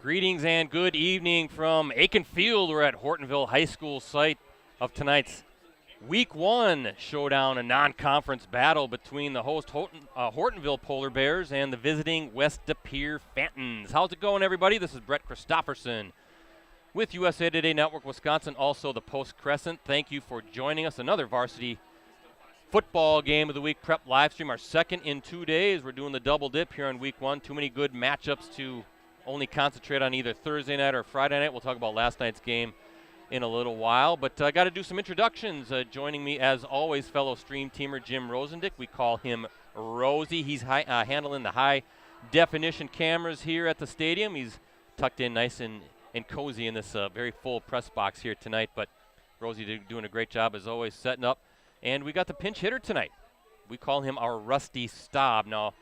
Greetings and good evening from Akin Field. We're at Hortonville High School, site of tonight's Week 1 showdown, a non-conference battle between the host Hortonville Polar Bears and the visiting West De Pere Phantoms. How's it going, everybody? This is Brett Christopherson with USA Today Network Wisconsin, also the Post Crescent. Thank you for joining us. Another varsity football game of the week prep live stream, our second in 2 days. We're doing the double dip here on Week 1. Too many good matchups to only concentrate on either Thursday night or Friday night. We'll talk about last night's game in a little while, but I got to do some introductions. Joining me, as always, fellow stream teamer Jim Rosandick. We call him Rosie. He's handling the high definition cameras here at the stadium. He's tucked in nice and cozy in this very full press box here tonight, but Rosie doing a great job, as always, setting up. And we got the pinch hitter tonight. We call him our Rusty Staub. Now,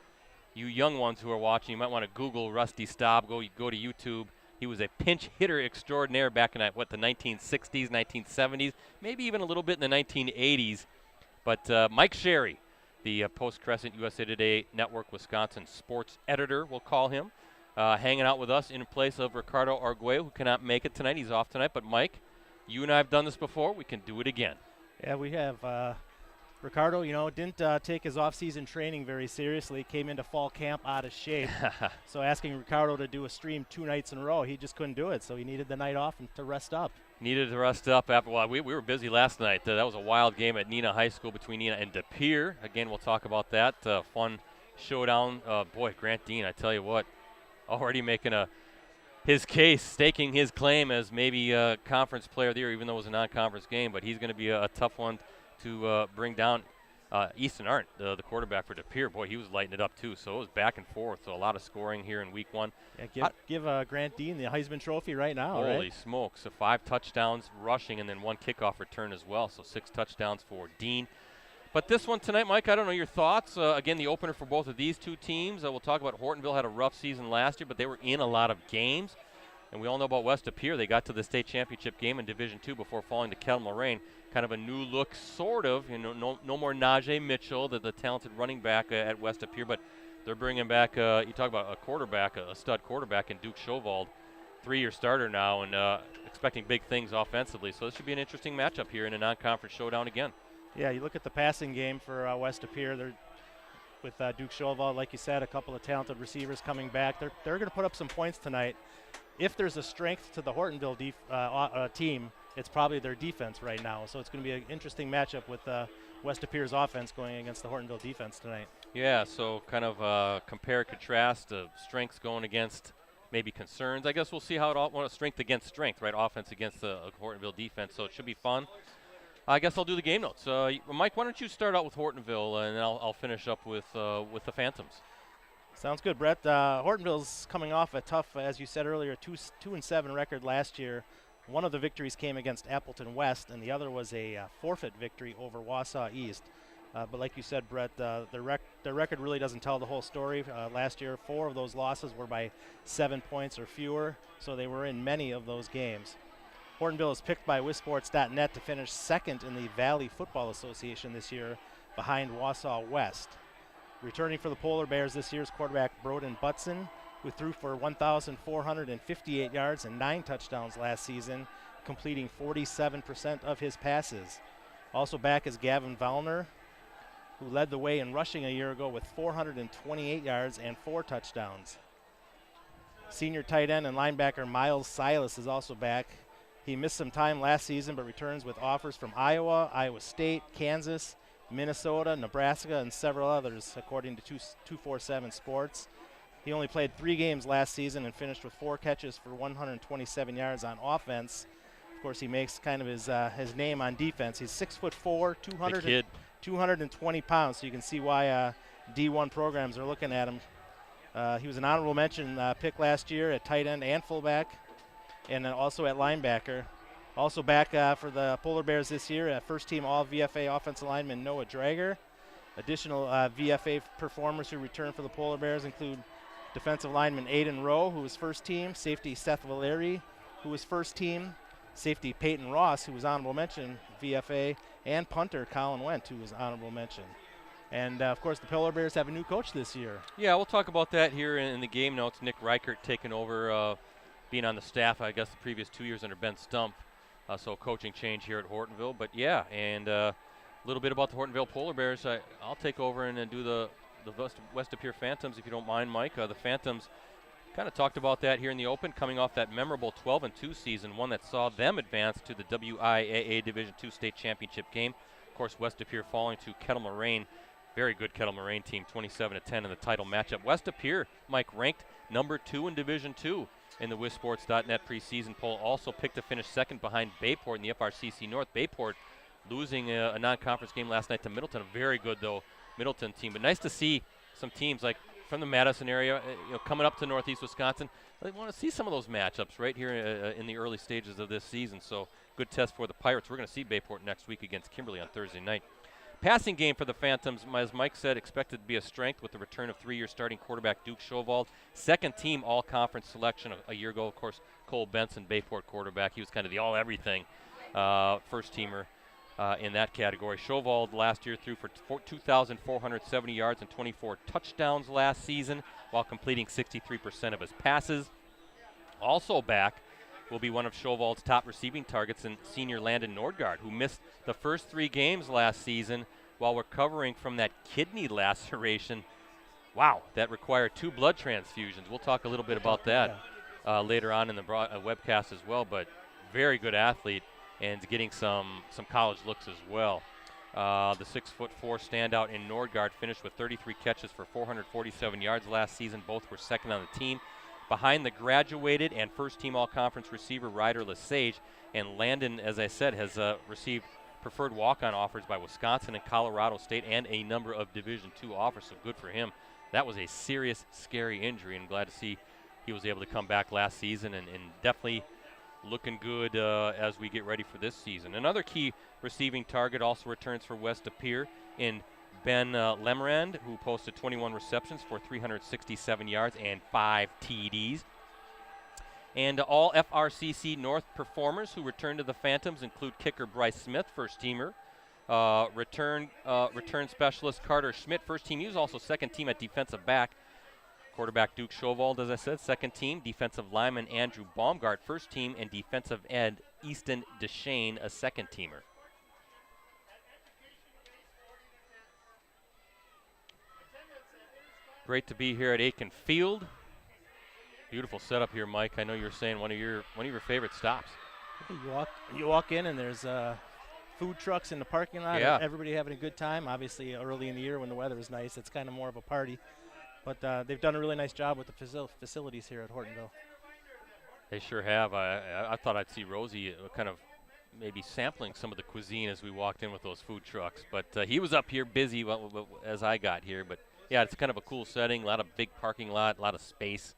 you young ones who are watching, you might want to Google Rusty Staub. Go to YouTube. He was a pinch hitter extraordinaire back in, the 1960s, 1970s, maybe even a little bit in the 1980s. But Mike Sherry, the Post Crescent USA Today Network Wisconsin sports editor, we'll call him, hanging out with us in place of Ricardo Arguello, who cannot make it tonight. He's off tonight. But, Mike, you and I have done this before. We can do it again. Yeah, we have. Ricardo, didn't take his off-season training very seriously, came into fall camp out of shape. So asking Ricardo to do a stream 2 nights in a row, he just couldn't do it. So he needed the night off and to rest up. Needed to rest up after. Well, we were busy last night. That was a wild game at Neenah High School between Neenah and De Pere. Again, we'll talk about that. Fun showdown. Boy, Grant Dean, I tell you what, already making his case, staking his claim as maybe a conference player of the year, even though it was a non-conference game. But he's going to be a tough one to bring down. Easton Arndt, the quarterback for De Pere, boy, he was lighting it up too. So it was back and forth. So a lot of scoring here in Week 1. Yeah, give Grant Dean the Heisman Trophy right now. Holy right? smokes! So 5 touchdowns rushing and then 1 kickoff return as well. So 6 touchdowns for Dean. But this one tonight, Mike, I don't know your thoughts. Again, the opener for both of these two teams. We'll talk about Hortonville had a rough season last year, but they were in a lot of games. And we all know about West De Pere. They got to the state championship game in Division II before falling to Kettle Moraine. Kind of a new look, sort of. No more Najee Mitchell, the talented running back at West De Pere, but they're bringing back, you talk about a quarterback, a stud quarterback in Duke Schovald, 3-year starter now, and expecting big things offensively. So this should be an interesting matchup here in a non-conference showdown again. Yeah, you look at the passing game for West De Pere. They're with Duke Schovald, like you said, a couple of talented receivers coming back. They're going to put up some points tonight. If there's a strength to the Hortonville team, it's probably their defense right now. So it's going to be an interesting matchup with West De Pere's offense going against the Hortonville defense tonight. Yeah, so kind of compare, contrast, strengths going against maybe concerns. I guess we'll see how it all strength against strength, right? Offense against the Hortonville defense. So it should be fun. I guess I'll do the game notes. Mike, why don't you start out with Hortonville, and then I'll finish up with the Phantoms. Sounds good, Brett. Hortonville's coming off a tough, as you said earlier, 2-7 record last year. One of the victories came against Appleton West, and the other was a forfeit victory over Wausau East. But like you said, Brett, their record really doesn't tell the whole story. Last year, 4 of those losses were by 7 points or fewer, so they were in many of those games. Hortonville is picked by Wisports.net to finish second in the Valley Football Association this year, behind Wausau West. Returning for the Polar Bears this year's quarterback Broden Butson, who threw for 1,458 yards and 9 touchdowns last season, completing 47% of his passes. Also back is Gavin Valner, who led the way in rushing a year ago with 428 yards and 4 touchdowns. Senior tight end and linebacker Miles Silas is also back. He missed some time last season but returns with offers from Iowa, Iowa State, Kansas, Minnesota, Nebraska, and several others, according to 247 Sports. He only played 3 games last season and finished with 4 catches for 127 yards on offense. Of course, he makes kind of his name on defense. He's 6'4", 220 pounds, so you can see why D1 programs are looking at him. He was an honorable mention pick last year at tight end and fullback, and then also at linebacker. Also back for the Polar Bears this year, first-team All-VFA offensive lineman Noah Drager. Additional VFA performers who return for the Polar Bears include defensive lineman Aiden Rowe, who was first-team, safety Seth Valeri, who was first-team, safety Peyton Ross, who was honorable mention VFA, and punter Colin Wendt, who was honorable mention. And, of course, the Polar Bears have a new coach this year. Yeah, we'll talk about that here in the game notes. Nick Reichert taking over being on the staff, I guess, the previous 2 years under Ben Stump. So coaching change here at Hortonville. But yeah, and a little bit about the Hortonville Polar Bears. I'll take over and do the West Appear Phantoms, if you don't mind, Mike. The Phantoms kind of talked about that here in the Open, coming off that memorable 12-2 season, one that saw them advance to the WIAA Division II state championship game. Of course, West Appear falling to Kettle Moraine. Very good Kettle Moraine team, 27-10 in the title matchup. West Appear, Mike, ranked number 2 in Division II in the WisSports.net preseason poll. Also picked to finish second behind Bayport in the FRCC North. Bayport losing a non-conference game last night to Middleton. A very good, though, Middleton team. But nice to see some teams like from the Madison area, coming up to Northeast Wisconsin. I want to see some of those matchups right here in the early stages of this season. So good test for the Pirates. We're going to see Bayport next week against Kimberly on Thursday night. Passing game for the Phantoms, as Mike said, expected to be a strength with the return of 3-year starting quarterback Duke Shovald. Second team all-conference selection a year ago. Of course, Cole Benson, Bayport quarterback. He was kind of the all-everything first teamer in that category. Shovald last year threw for 2,470 yards and 24 touchdowns last season while completing 63% of his passes. Also back will be one of Shovald's top receiving targets in senior Landon Nordgaard, who missed the first 3 games last season while recovering from that kidney laceration. Wow, that required 2 blood transfusions. We'll talk a little bit about that later on in the webcast as well, but very good athlete and getting some college looks as well. The 6'4" standout in Nordgaard finished with 33 catches for 447 yards last season. Both were second on the team. Behind the graduated and first-team all-conference receiver Ryder Lesage, and Landon, as I said, has received preferred walk-on offers by Wisconsin and Colorado State and a number of Division II offers, so good for him. That was a serious, scary injury, and glad to see he was able to come back last season and definitely looking good as we get ready for this season. Another key receiving target also returns for West Appear in Ben Lemerand, who posted 21 receptions for 367 yards and 5 TDs. And all FRCC North performers who return to the Phantoms include kicker Bryce Smith, first-teamer, return specialist Carter Schmidt, first team. He was also second team at defensive back. Quarterback Duke Shovald, as I said, second team. Defensive lineman Andrew Baumgart, first team, and defensive end Easton Deshane, a second teamer. Great to be here at Akin Field. Beautiful setup here, Mike. I know you're saying one of your favorite stops. You walk in and there's food trucks in the parking lot. Yeah. Everybody having a good time. Obviously, early in the year when the weather is nice, it's kind of more of a party. But they've done a really nice job with the facilities here at Hortonville. They sure have. I thought I'd see Rosie kind of maybe sampling some of the cuisine as we walked in with those food trucks. But he was up here busy as I got here. But, yeah, it's kind of a cool setting, a lot of big parking lot, a lot of space,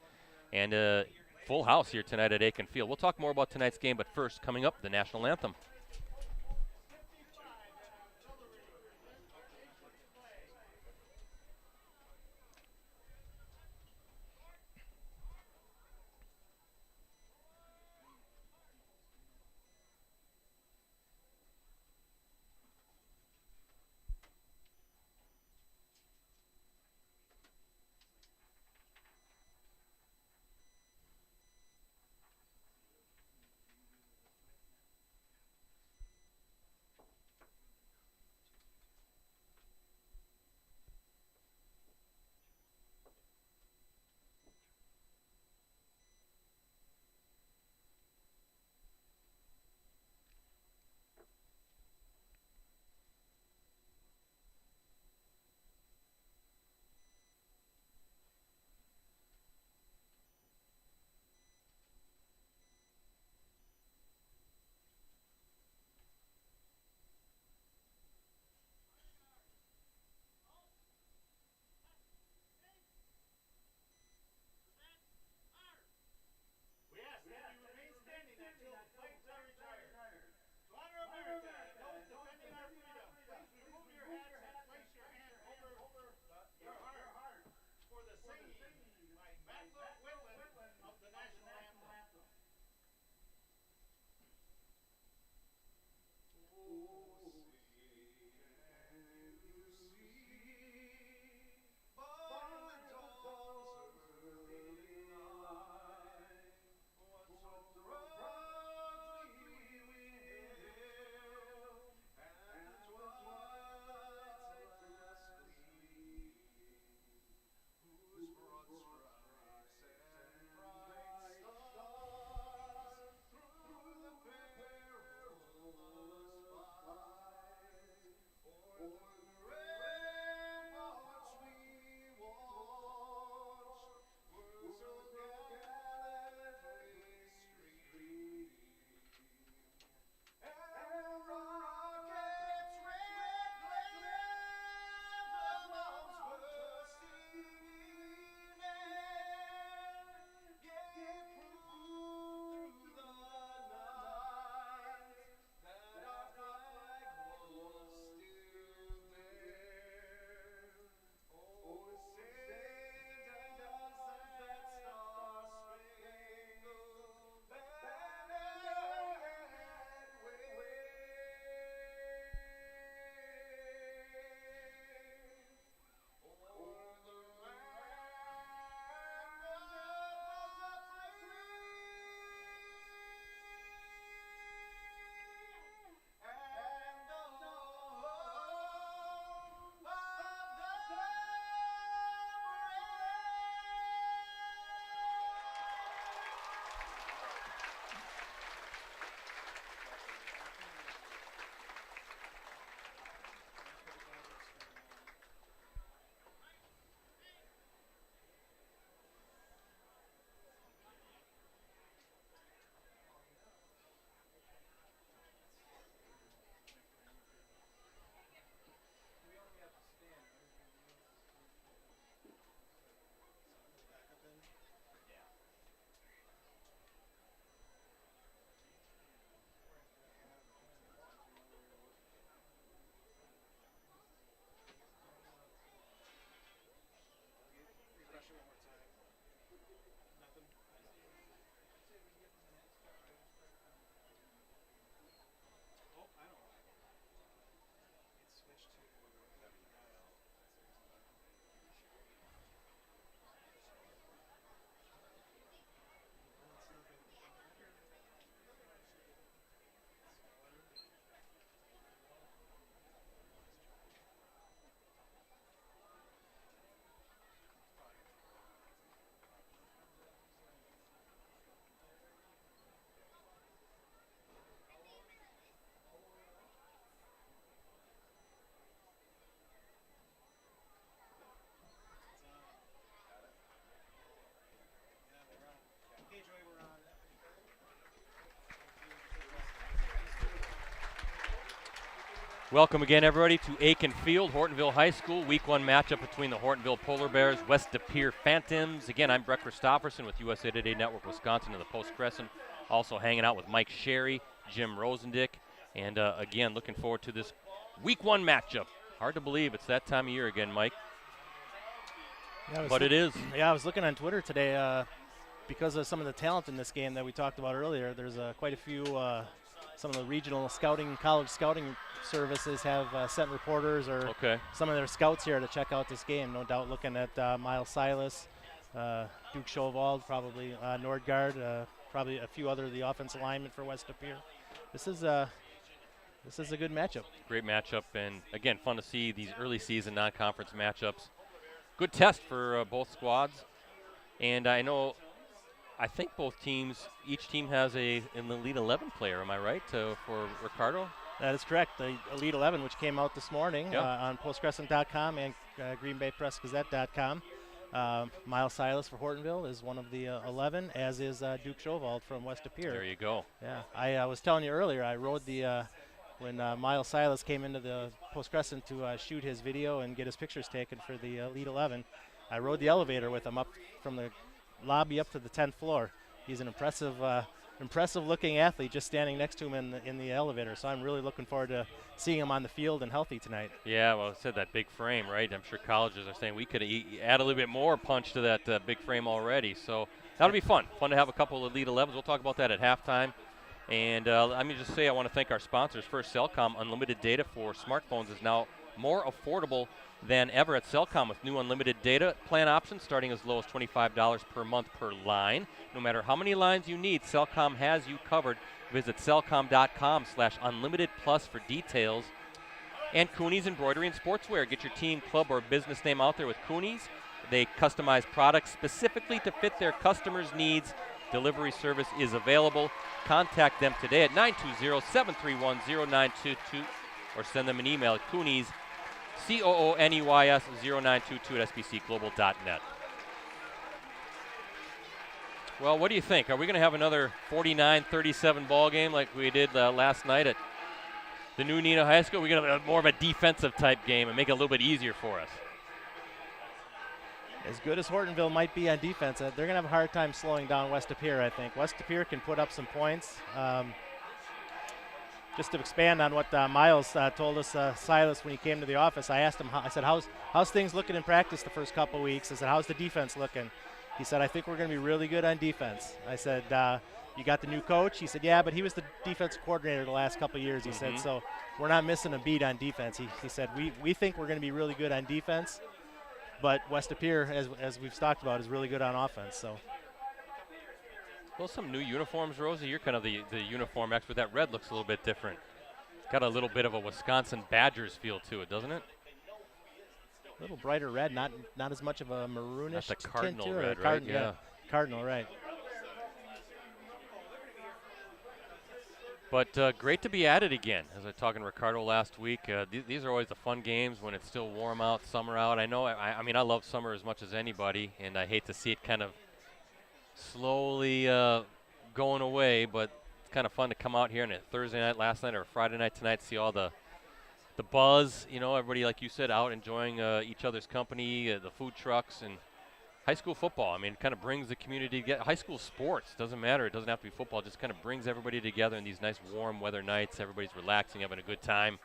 and full house here tonight at Akin Field. We'll talk more about tonight's game, but first, coming up, the national anthem. Welcome again, everybody, to Akin Field, Hortonville High School. Week 1 matchup between the Hortonville Polar Bears, West De Pere Phantoms. Again, I'm Pere Christopherson with USA Today Network Wisconsin and the Post-Crescent. Also hanging out with Mike Sherry, Jim Rosandick. And again, looking forward to this Week 1 matchup. Hard to believe it's that time of year again, Mike. Yeah, but it is. Yeah, I was looking on Twitter today because of some of the talent in this game that we talked about earlier. There's quite a few, some of the regional scouting, college scouting services have sent reporters or some of their scouts here to check out this game. No doubt looking at Miles Silas, Duke Shovald, probably Nordgaard, probably a few other of the offensive linemen for West De Pere. This is a good matchup. Great matchup, and again, fun to see these early season non-conference matchups. Good test for both squads, and I think both teams, each team has an Elite 11 player, am I right, for Ricardo? That is correct. The Elite 11, which came out this morning on postcrescent.com and greenbaypressgazette.com. Miles Silas for Hortonville is one of the 11, as is Duke Shovald from West De Pere. There you go. Yeah, I was telling you earlier, I rode the when Miles Silas came into the Post-Crescent to shoot his video and get his pictures taken for the Elite 11. I rode the elevator with him up from the lobby up to the 10th floor. He's an impressive-looking athlete just standing next to him in the elevator. So I'm really looking forward to seeing him on the field and healthy tonight. Yeah, well, I said that big frame, right? I'm sure colleges are saying we could add a little bit more punch to that big frame already. So that'll be fun. Fun to have a couple of Elite 11s. We'll talk about that at halftime. And let me just say I want to thank our sponsors. First, Cellcom. Unlimited data for smartphones is now more affordable than ever at Cellcom with new unlimited data plan options starting as low as $25 per month per line. No matter how many lines you need, Cellcom has you covered. Visit cellcom.com/unlimitedplus for details. And Cooney's Embroidery and Sportswear. Get your team, club, or business name out there with Cooney's. They customize products specifically to fit their customers' needs. Delivery service is available. Contact them today at 920-731-0922 or send them an email at Cooney's, COONEYS 0922 at sbcglobal.net. Well, what do you think? Are we going to have another 49-37 ball game like we did last night at the new Neenah High School? We're going to have more of a defensive type game and make it a little bit easier for us. As good as Hortonville might be on defense, they're going to have a hard time slowing down West De Pere, I think. West De Pere can put up some points. Just to expand on what Miles told us, Silas, when he came to the office, I asked him, I said, how's things looking in practice the first couple of weeks? I said, how's the defense looking? He said, I think we're going to be really good on defense. I said, you got the new coach? He said, yeah, but he was the defense coordinator the last couple of years, he said, so we're not missing a beat on defense. He said, we think we're going to be really good on defense. But West De Pere, as we've talked about, is really good on offense. So, well, some new uniforms, Rosie. You're kind of the uniform expert. That red looks a little bit different. It's got a little bit of a Wisconsin Badgers feel to it, doesn't it? A little brighter red, not as much of a maroonish tint to it. That's a cardinal red, right? Yeah, cardinal, right. But great to be at it again. As I was talking to Ricardo last week, these are always the fun games when it's still warm out, summer out. I know, I mean, I love summer as much as anybody, and I hate to see it kind of slowly going away, but it's kind of fun to come out here on a Thursday night, last night, or Friday night tonight, see all the buzz, you know, everybody, like you said, out enjoying each other's company, the food trucks, and high school football. I mean, it kind of brings the community together. High school sports, doesn't matter. It doesn't have to be football. It just kind of brings everybody together in these nice warm weather nights. Everybody's relaxing, having a good time.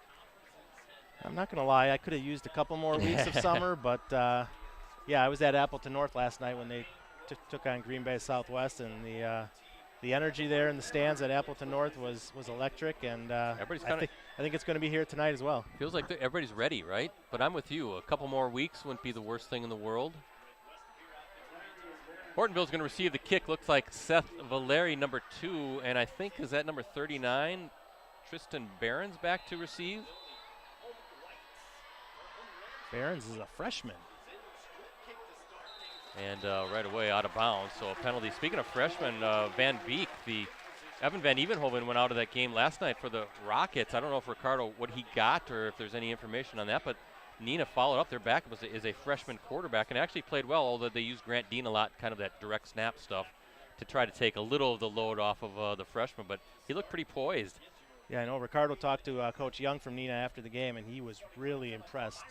I'm not going to lie. I could have used a couple more weeks of summer, but, yeah, I was at Appleton North last night when they took on Green Bay Southwest, and the energy there in the stands at Appleton North was electric, and Everybody's kind of I think it's going to be here tonight as well. feels like everybody's ready, right? But I'm with you. A couple more weeks wouldn't be the worst thing in the world. Hortonville's going to receive the kick. Looks like Seth Valeri, number 2, and I think is that number 39, Tristan Barron's back to receive. Barron's is a freshman. And right away out of bounds, so a penalty. Speaking of freshmen, Van Beek, Evan Van Evenhoven went out of that game last night for the Rockets. I don't know if Ricardo, what he got or if there's any information on that, but Nina followed up. Their backup is a freshman quarterback and actually played well, although they used Grant Dean a lot, kind of that direct snap stuff, to try to take a little of the load off of the freshman, but he looked pretty poised. Yeah, I know Ricardo talked to Coach Young from Nina after the game, and he was really impressed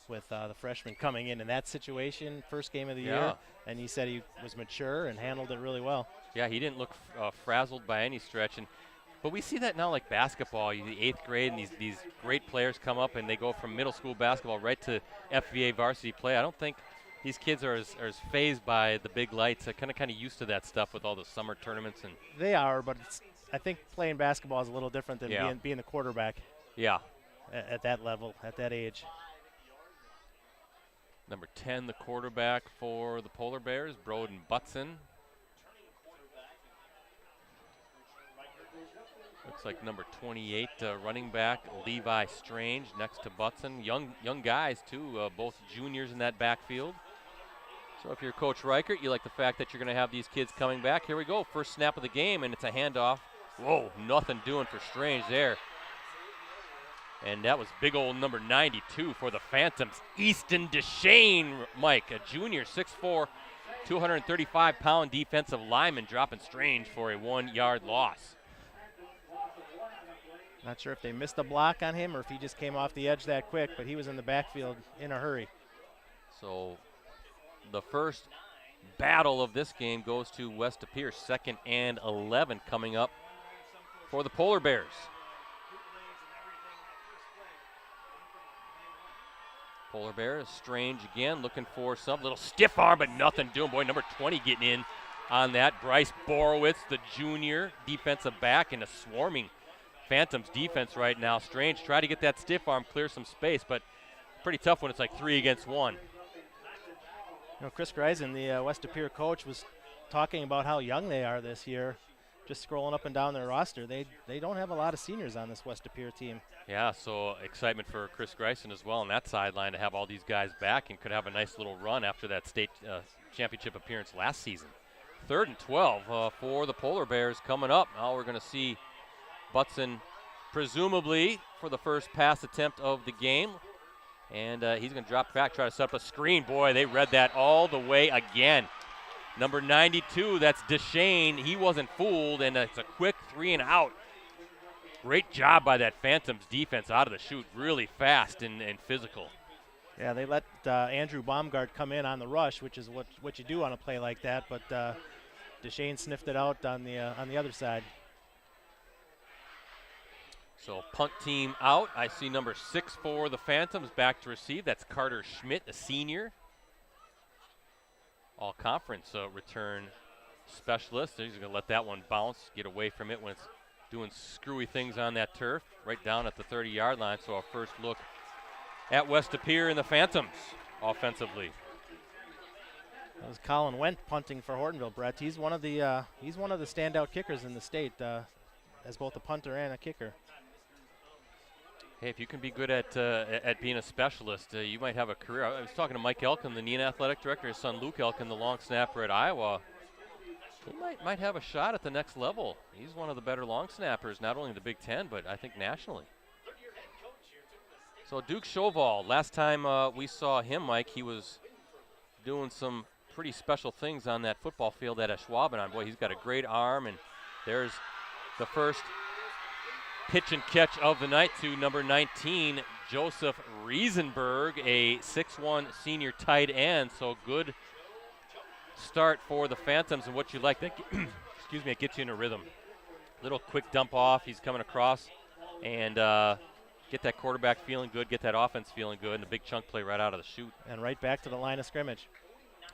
with the freshman coming in that situation, first game of the year, and he said he was mature and handled it really well. Yeah, he didn't look frazzled by any stretch, but we see that now like basketball, the 8th grade, and these great players come up and they go from middle school basketball right to FVA varsity play. I don't think these kids are as phased by the big lights. They're kind of used to that stuff with all the summer tournaments. And they are, but I think playing basketball is a little different than being the quarterback. Yeah. At that level, at that age. Number 10, the quarterback for the Polar Bears, Broden Butson. Looks like number 28, running back, Levi Strange, next to Butson. Young guys, too, both juniors in that backfield. So if you're Coach Reichert, you like the fact that you're going to have these kids coming back. Here we go, first snap of the game, and it's a handoff. Whoa, nothing doing for Strange there. And that was big old number 92 for the Phantoms, Easton DeShane, Mike, a junior, 6'4", 235-pound defensive lineman, dropping Strange for a 1-yard loss. Not sure if they missed a block on him or if he just came off the edge that quick, but he was in the backfield in a hurry. So the first battle of this game goes to West De Pere, 2nd and 11 coming up for the Polar Bears. Polar Bears, Strange again, looking for some little stiff arm, but nothing doing. Boy, number 20 getting in on that. Bryce Borowitz, the junior defensive back, in a swarming Phantoms defense right now. Strange tried to get that stiff arm, clear some space, but pretty tough when it's like 3 against 1. You know, Chris Greisen, the West De Pere coach, was talking about how young they are this year. Just scrolling up and down their roster, they don't have a lot of seniors on this West De Pere team. Yeah, so excitement for Chris Greisen as well on that sideline to have all these guys back and could have a nice little run after that state championship appearance last season. 3rd and 12 for the Polar Bears coming up. Now we're going to see Butson presumably for the first pass attempt of the game. And he's going to drop back, try to set up a screen. Boy, they read that all the way again. Number 92, that's DeShane. He wasn't fooled, and it's a quick 3 and out. Great job by that Phantoms defense out of the chute, really fast and physical. Yeah, they let Andrew Baumgart come in on the rush, which is what you do on a play like that, but DeShane sniffed it out on the other side. So punt team out. I see number 6 for the Phantoms back to receive. That's Carter Schmidt, a senior. All-conference return specialist. He's going to let that one bounce, get away from it when it's doing screwy things on that turf, right down at the 30-yard line. So our first look at West De Pere and the Phantoms offensively. That was Colin Wendt punting for Hortonville, Brett. He's one of the standout kickers in the state, as both a punter and a kicker. Hey, if you can be good at being a specialist, you might have a career. I was talking to Mike Elkin, the Neenah athletic director, his son Luke Elkin, the long snapper at Iowa. He might have a shot at the next level. He's one of the better long snappers, not only in the Big Ten, but I think nationally. So Duke Chauval, last time we saw him, Mike, he was doing some pretty special things on that football field at Ashwaubenon. Boy, he's got a great arm, and there's the first pitch and catch of the night to number 19, Joseph Riesenberg, a 6'1" senior tight end. So good start for the Phantoms, and what you like, that excuse me, it gets you in a rhythm. Little quick dump off, he's coming across, and get that quarterback feeling good, get that offense feeling good, and a big chunk play right out of the chute. And right back to the line of scrimmage.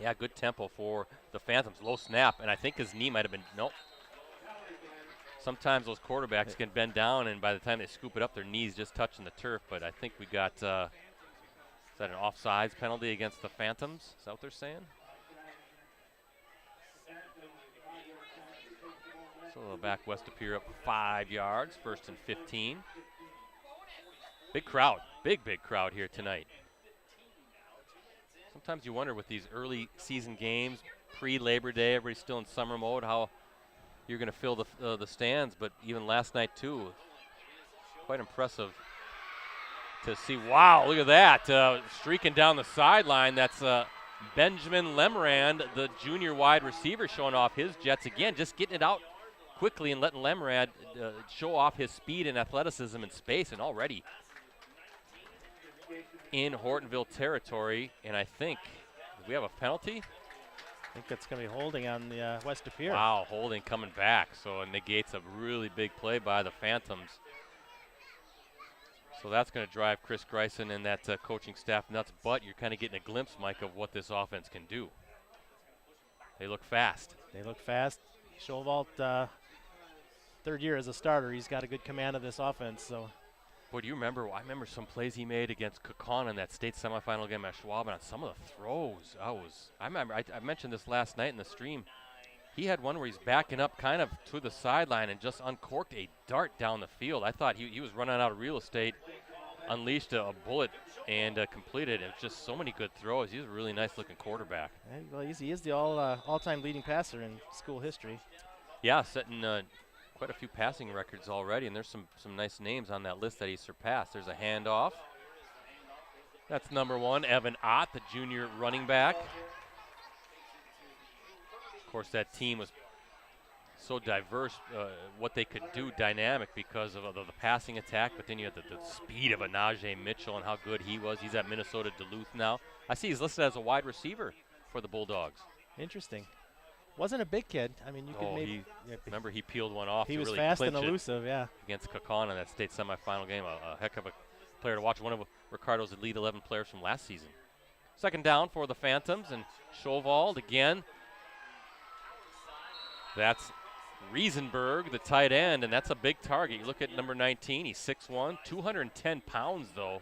Yeah, good tempo for the Phantoms. Low snap, and I think his knee might have been, nope. Sometimes those quarterbacks can bend down, and by the time they scoop it up, their knees just touching the turf. But I think we got, is that an offsides penalty against the Phantoms? Is that what they're saying? So they'll back West Appear up 5 yards, 1st and 15. Big crowd, big crowd here tonight. Sometimes you wonder with these early season games, pre-Labor Day, everybody's still in summer mode, how you're going to fill the stands. But even last night too, quite impressive to see. Wow, look at that, streaking down the sideline. That's Benjamin Lemrand, the junior wide receiver, showing off his jets again, just getting it out quickly and letting Lemrand show off his speed and athleticism in space, and already in Hortonville territory. And I think, do we have a penalty? I think that's going to be holding on the West Appear. Wow, holding coming back. So it negates a really big play by the Phantoms. So that's going to drive Chris Greisen and that coaching staff nuts. But you're kind of getting a glimpse, Mike, of what this offense can do. They look fast. They look fast. Schowald, third year as a starter, he's got a good command of this offense. So. Boy, do you remember? I remember some plays he made against Kakon in that state semifinal game at Schwab, and on some of the throws, I remember, I mentioned this last night in the stream. He had one where he's backing up kind of to the sideline and just uncorked a dart down the field. I thought he was running out of real estate, unleashed a bullet, and completed it. Just so many good throws. He's a really nice-looking quarterback. And, well, he is the all-time leading passer in school history. Yeah, setting quite a few passing records already, and there's some nice names on that list that he surpassed. There's a handoff. That's number 1, Evan Ott, the junior running back. Of course, that team was so diverse, what they could do, dynamic because of the passing attack, but then you had the speed of a Najee Mitchell and how good he was. He's at Minnesota Duluth now. I see he's listed as a wide receiver for the Bulldogs. Interesting. Wasn't a big kid. I mean, you could maybe. Remember, he peeled one off. He was really fast and elusive, yeah. Against Kakon in that state semifinal game. A heck of a player to watch. One of Ricardo's elite 11 players from last season. Second down for the Phantoms, and Schowald again. That's Riesenberg, the tight end, and that's a big target. You look at number 19. He's 6'1", 210 pounds, though.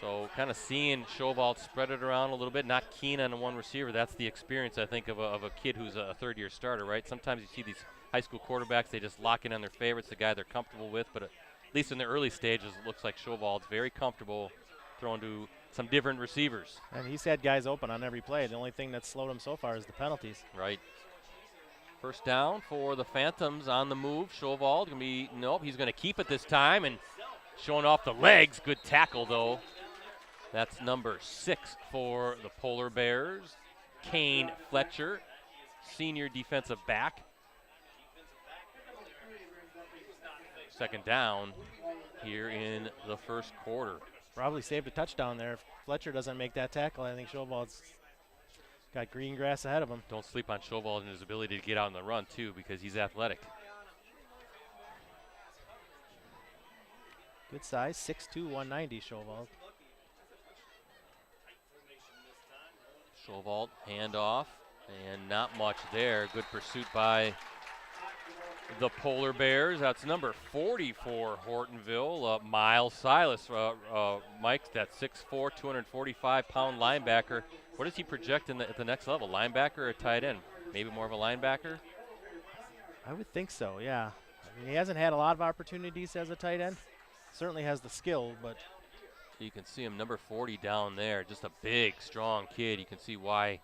So kind of seeing Schowald spread it around a little bit, not keen on one receiver. That's the experience, I think, of a kid who's a third-year starter, right? Sometimes you see these high school quarterbacks, they just lock in on their favorites, the guy they're comfortable with. But at least in the early stages, it looks like Schowald's very comfortable throwing to some different receivers. And he's had guys open on every play. The only thing that's slowed him so far is the penalties. Right. First down for the Phantoms on the move. Schowald going to be, nope, he's going to keep it this time and showing off the legs. Good tackle, though. That's number 6 for the Polar Bears, Kane Fletcher, senior defensive back. Second down here in the first quarter. Probably saved a touchdown there. If Fletcher doesn't make that tackle, I think Schowald's got green grass ahead of him. Don't sleep on Schowald and his ability to get out on the run, too, because he's athletic. Good size, 6'2", 190, Schowald. Schowald, handoff, and not much there. Good pursuit by the Polar Bears. That's number 40 for Hortonville, Miles Silas. Mike, that 6'4", 245-pound linebacker. What does he project at the next level, linebacker or tight end? Maybe more of a linebacker? I would think so, yeah. I mean, he hasn't had a lot of opportunities as a tight end. Certainly has the skill, but... You can see him, number 40 down there. Just a big, strong kid. You can see why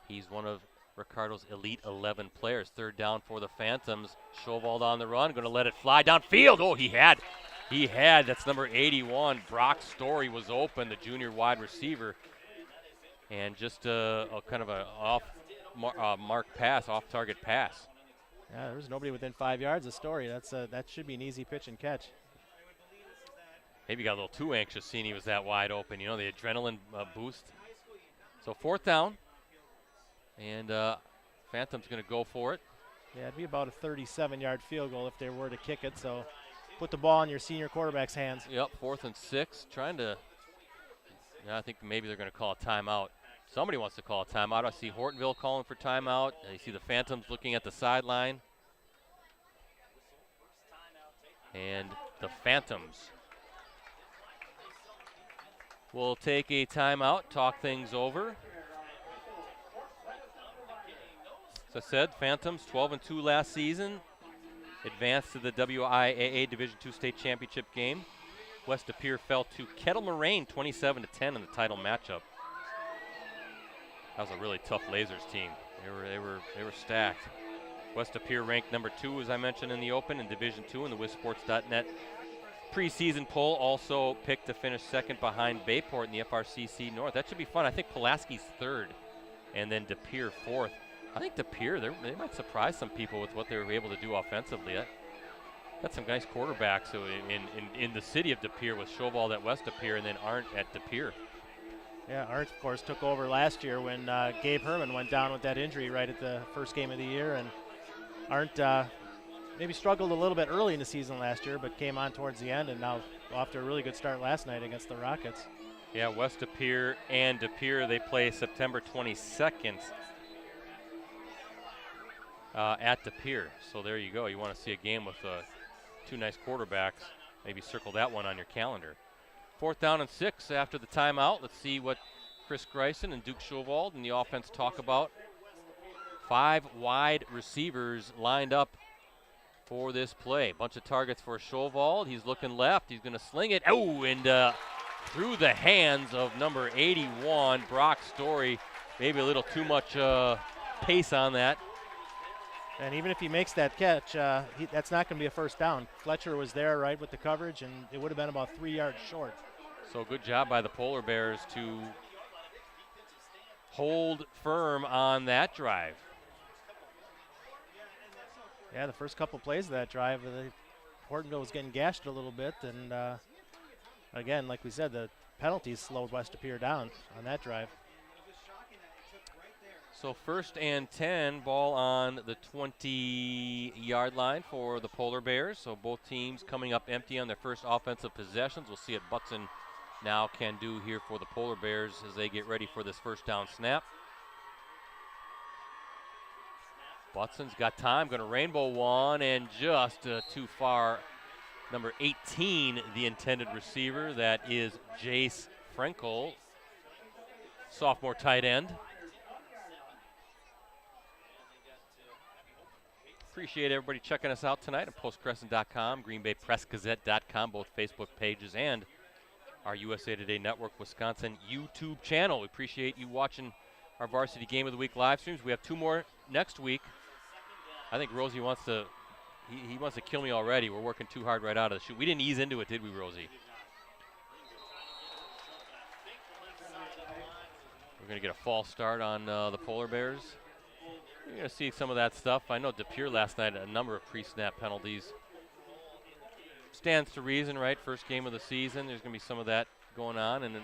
he's one of Ricardo's elite 11 players. Third down for the Phantoms. Schowald on the run, going to let it fly downfield. Oh, he had. That's number 81. Brock Story was open, the junior wide receiver. And just a kind of a off-mark pass, off-target pass. Yeah, there was nobody within 5 yards of Story. That should be an easy pitch and catch. Maybe got a little too anxious seeing he was that wide open, you know, the adrenaline boost. So fourth down, and Phantom's going to go for it. Yeah, it'd be about a 37-yard field goal if they were to kick it, so put the ball in your senior quarterback's hands. Yep, 4th and 6, trying to, I think maybe they're going to call a timeout. Somebody wants to call a timeout. I see Hortonville calling for timeout. You see the Phantoms looking at the sideline. And the Phantoms will take a timeout, talk things over. As I said, Phantoms 12-2 last season, advanced to the WIAA Division II State Championship game. West De Pere fell to Kettle Moraine 27-10 in the title matchup. That was a really tough Lasers team. They were stacked. West De Pere ranked number 2, as I mentioned in the open, in Division II in the WisSports.net preseason poll. Also picked to finish second behind Bayport in the FRCC North. That should be fun. I think Pulaski's third, and then De Pere fourth. I think De Pere, they might surprise some people with what they were able to do offensively. Got some nice quarterbacks in the city of De Pere, with Shovald at West De Pere and then Arndt at De Pere. Yeah, Arndt, of course, took over last year when Gabe Herman went down with that injury right at the first game of the year. And Arndt maybe struggled a little bit early in the season last year, but came on towards the end, and now off to a really good start last night against the Rockets. Yeah, West De Pere and De Pere, they play September 22nd at De Pere. So there you go. You want to see a game with two nice quarterbacks, maybe circle that one on your calendar. 4th down and 6 after the timeout. Let's see what Chris Greisen and Duke Shovald and the offense talk about. 5 wide receivers lined up for this play. Bunch of targets for Shovald. He's looking left. He's going to sling it. Oh, and through the hands of number 81, Brock Story. Maybe a little too much pace on that. And even if he makes that catch, that's not going to be a first down. Fletcher was there, right, with the coverage, and it would have been about 3 yards short. So good job by the Polar Bears to hold firm on that drive. Yeah, the first couple plays of that drive, Hortonville was getting gashed a little bit. And, again, like we said, the penalties slowed West De Pere down on that drive. So 1st and 10, ball on the 20-yard line for the Polar Bears. So both teams coming up empty on their first offensive possessions. We'll see what Butson now can do here for the Polar Bears as they get ready for this first down snap. Butson's got time, going to rainbow one, and just too far. Number 18, the intended receiver. That is Jace Frankel, sophomore tight end. Appreciate everybody checking us out tonight at postcrescent.com, greenbaypressgazette.com, both Facebook pages, and our USA Today Network Wisconsin YouTube channel. We appreciate you watching our Varsity Game of the Week live streams. We have 2 more next week. I think Rosie wants to, he wants to kill me already. We're working too hard right out of the chute. We didn't ease into it, did we, Rosie? We're going to get a false start on the Polar Bears. You're going to see some of that stuff. I know De Pere last night, a number of pre-snap penalties. Stands to reason, right? First game of the season. There's going to be some of that going on, and then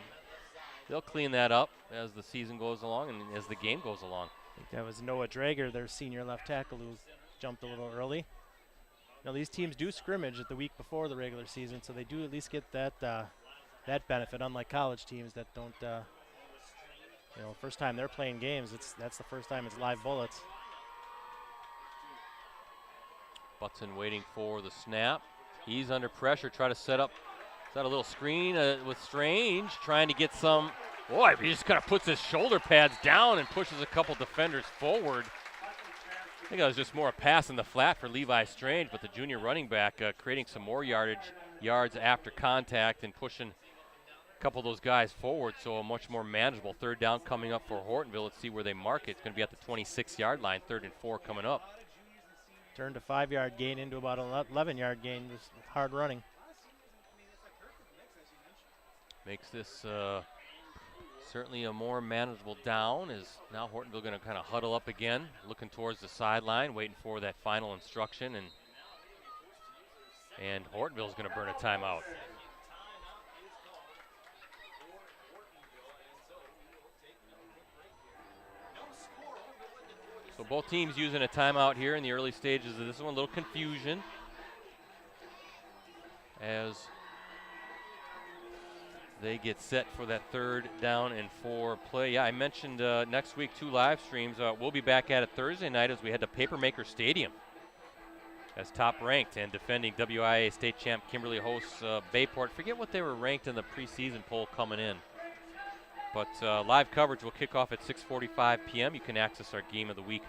they'll clean that up as the season goes along and as the game goes along. I think that was Noah Drager, their senior left tackle, who jumped a little early. Now, these teams do scrimmage at the week before the regular season, so they do at least get that that benefit, unlike college teams that don't first time they're playing games, that's the first time it's live bullets. Butson waiting for the snap. He's under pressure, try to set up. Is that a little screen with Strange, trying to get some. Boy, he just kind of puts his shoulder pads down and pushes a couple defenders forward. I think that was just more a pass in the flat for Levi Strange, but the junior running back creating some more yards after contact and pushing a couple of those guys forward, so a much more manageable 3rd down coming up for Hortonville. Let's see where they mark it. It's going to be at the 26-yard line, 3rd and 4 coming up. Turned a 5-yard gain into about an 11-yard gain, just hard running. Makes this certainly a more manageable down, as now Hortonville going to kind of huddle up again, looking towards the sideline, waiting for that final instruction, and Hortonville's going to burn a timeout. So both teams using a timeout here in the early stages of this one. A little confusion as they get set for that 3rd down and 4 play. Yeah, I mentioned next week 2 live streams. We'll be back at it Thursday night as we head to Papermaker Stadium as top-ranked and defending WIA state champ Kimberly hosts Bayport. Forget what they were ranked in the preseason poll coming in. But live coverage will kick off at 6:45 p.m. You can access our Game of the Week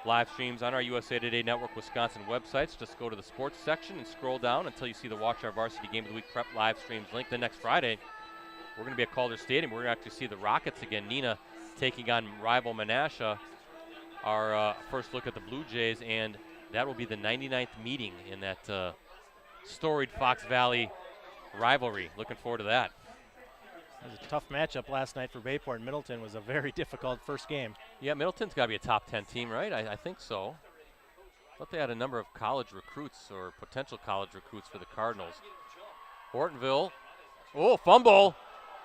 live streams on our USA Today Network Wisconsin websites. Just go to the sports section and scroll down until you see the Watch Our Varsity Game of the Week prep live streams link. Then next Friday, we're going to be at Calder Stadium. We're going to actually see the Rockets again. Nina taking on rival Menasha. Our first look at the Blue Jays, and that will be the 99th meeting in that storied Fox Valley rivalry. Looking forward to that. It was a tough matchup last night for Bayport. Middleton was a very difficult first game. Yeah, Middleton's got to be a top 10 team, right? I think so. I thought they had a number of college recruits or potential college recruits for the Cardinals. Hortonville. Oh, fumble.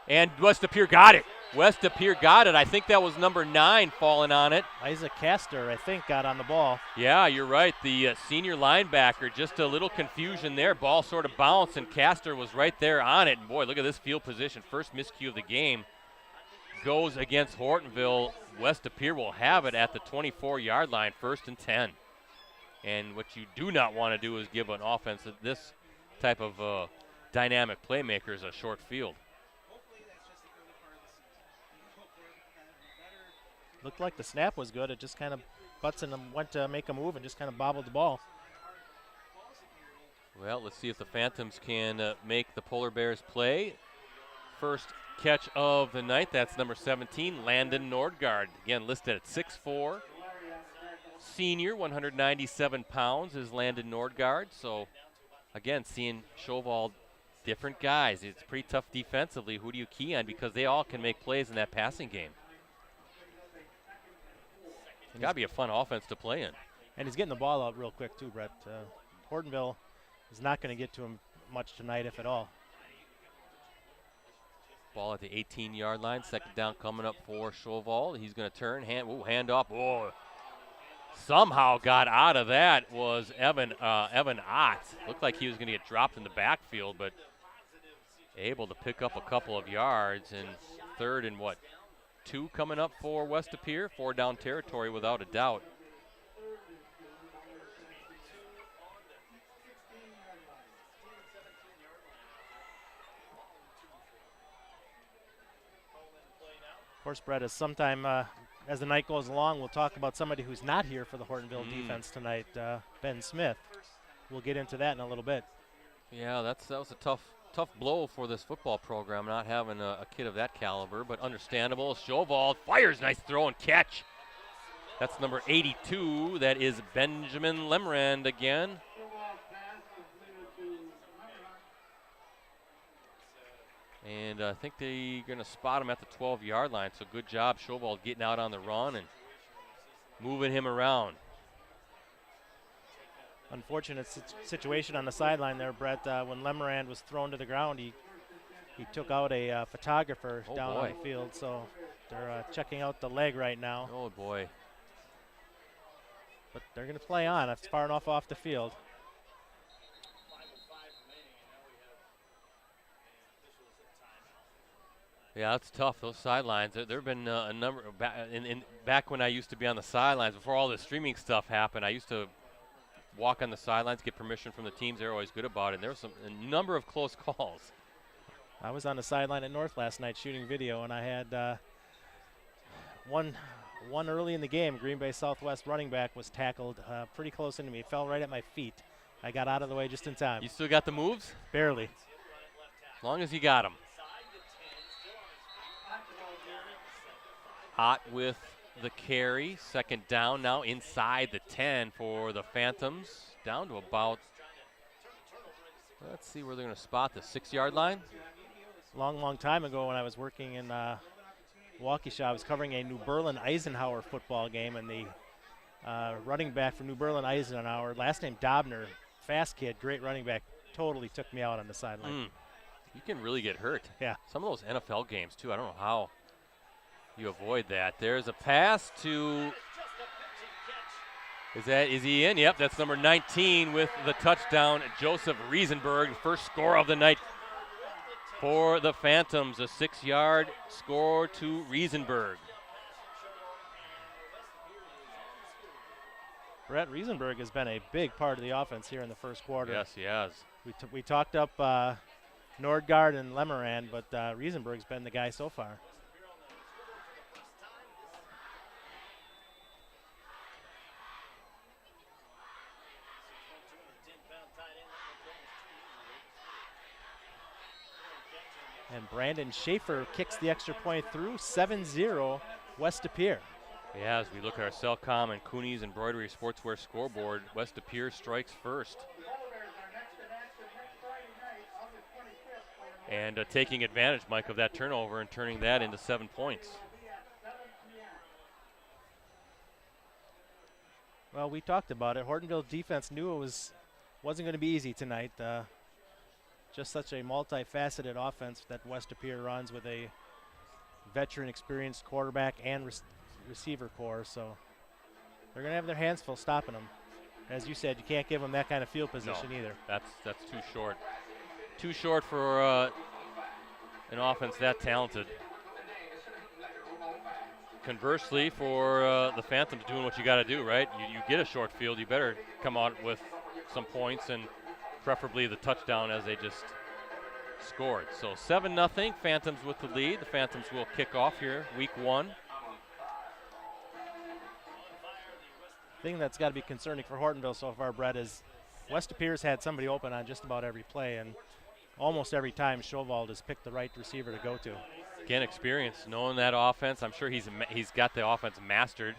And West De Pere got it. West De Pere got it. I think that was number 9 falling on it. Isaac Castor, I think, got on the ball. Yeah, you're right. The senior linebacker, just a little confusion there. Ball sort of bounced, and Castor was right there on it. And boy, look at this field position. First miscue of the game goes against Hortonville. West De Pere will have it at the 24-yard line, 1st and 10. And what you do not want to do is give an offense this type of dynamic playmakers a short field. Looked like the snap was good. It just kind of Butson went to make a move and just kind of bobbled the ball. Well, let's see if the Phantoms can make the Polar Bears play. First catch of the night, that's number 17, Landon Nordgaard. Again, listed at 6'4". Senior, 197 pounds is Landon Nordgaard. So, again, seeing Chauvel, different guys. It's pretty tough defensively. Who do you key on? Because they all can make plays in that passing game. Got to be a fun offense to play in. And he's getting the ball out real quick, too, Brett. Hortonville is not going to get to him much tonight, if at all. Ball at the 18-yard line. 2nd down coming up for Chauvel. He's going to turn. Hand off. Oh, somehow got out of that was Evan Ott. Looked like he was going to get dropped in the backfield, but able to pick up a couple of yards. And 3rd and 2 coming up for West De Pere. 4 down territory without a doubt. Of course, Brett, as sometime as the night goes along, we'll talk about somebody who's not here for the Hortonville defense tonight, Ben Smith. We'll get into that in a little bit. Yeah, that was a tough blow for this football program, not having a kid of that caliber, but understandable. Chauvel fires, nice throw and catch. That's number 82. That is Benjamin Lemrand again. And I think they're going to spot him at the 12-yard line, so good job, Chauvel, getting out on the run and moving him around. Unfortunate situation on the sideline there, Brett. When Lemrand was thrown to the ground, he took out a photographer down on the field, so they're checking out the leg right now. Oh, boy. But they're going to play on. It's far enough off the field. Yeah, it's tough, those sidelines. There have been a number of back when I used to be on the sidelines, before all this streaming stuff happened, I used to walk on the sidelines, get permission from the teams. They're always good about it. And there was a number of close calls. I was on the sideline at North last night shooting video, and I had one early in the game. Green Bay Southwest running back was tackled pretty close into me. It fell right at my feet. I got out of the way just in time. You still got the moves? Barely. As long as you got them. Ott with the carry. 2nd down now inside the 10 for the Phantoms. Down to about, let's see where they're going to spot the 6-yard line. Long time ago when I was working in Waukesha, I was covering a New Berlin-Eisenhower football game, and the running back from New Berlin-Eisenhower, last name Dobner, fast kid, great running back, totally took me out on the sideline. You can really get hurt. Yeah. Some of those NFL games, too, I don't know how you avoid that. There's a pass to, is he in? Yep, that's number 19 with the touchdown, Joseph Riesenberg, first score of the night For the Phantoms, a 6-yard score to Riesenberg. Brett Riesenberg has been a big part of the offense here in the first quarter. Yes, he has. We talked up Nordgaard and Lemerand, but Riesenberg's been the guy so far. And Brandon Schaefer kicks the extra point through, 7-0 West De Pere. Yeah, as we look at our Cellcom and Cooney's Embroidery Sportswear scoreboard, West De Pere strikes first. And taking advantage, Mike, of that turnover and turning that into 7 points. Well, we talked about it. Hortonville defense knew it wasn't going to be easy tonight. Just such a multifaceted offense that West De Pere runs with a veteran, experienced quarterback and receiver core. So they're going to have their hands full stopping them. As you said, you can't give them that kind of field position either. That's too short. Too short for an offense that talented. Conversely, for the Phantoms doing what you got to do, right? You get a short field, you better come out with some points and preferably the touchdown as they just scored. So 7-0, Phantoms with the lead. The Phantoms will kick off here, week 1. Thing that's got to be concerning for Hortonville so far, Brett, is West De Pere's had somebody open on just about every play, and almost every time Schovald has picked the right receiver to go to. Again, experience, knowing that offense. I'm sure he's got the offense mastered.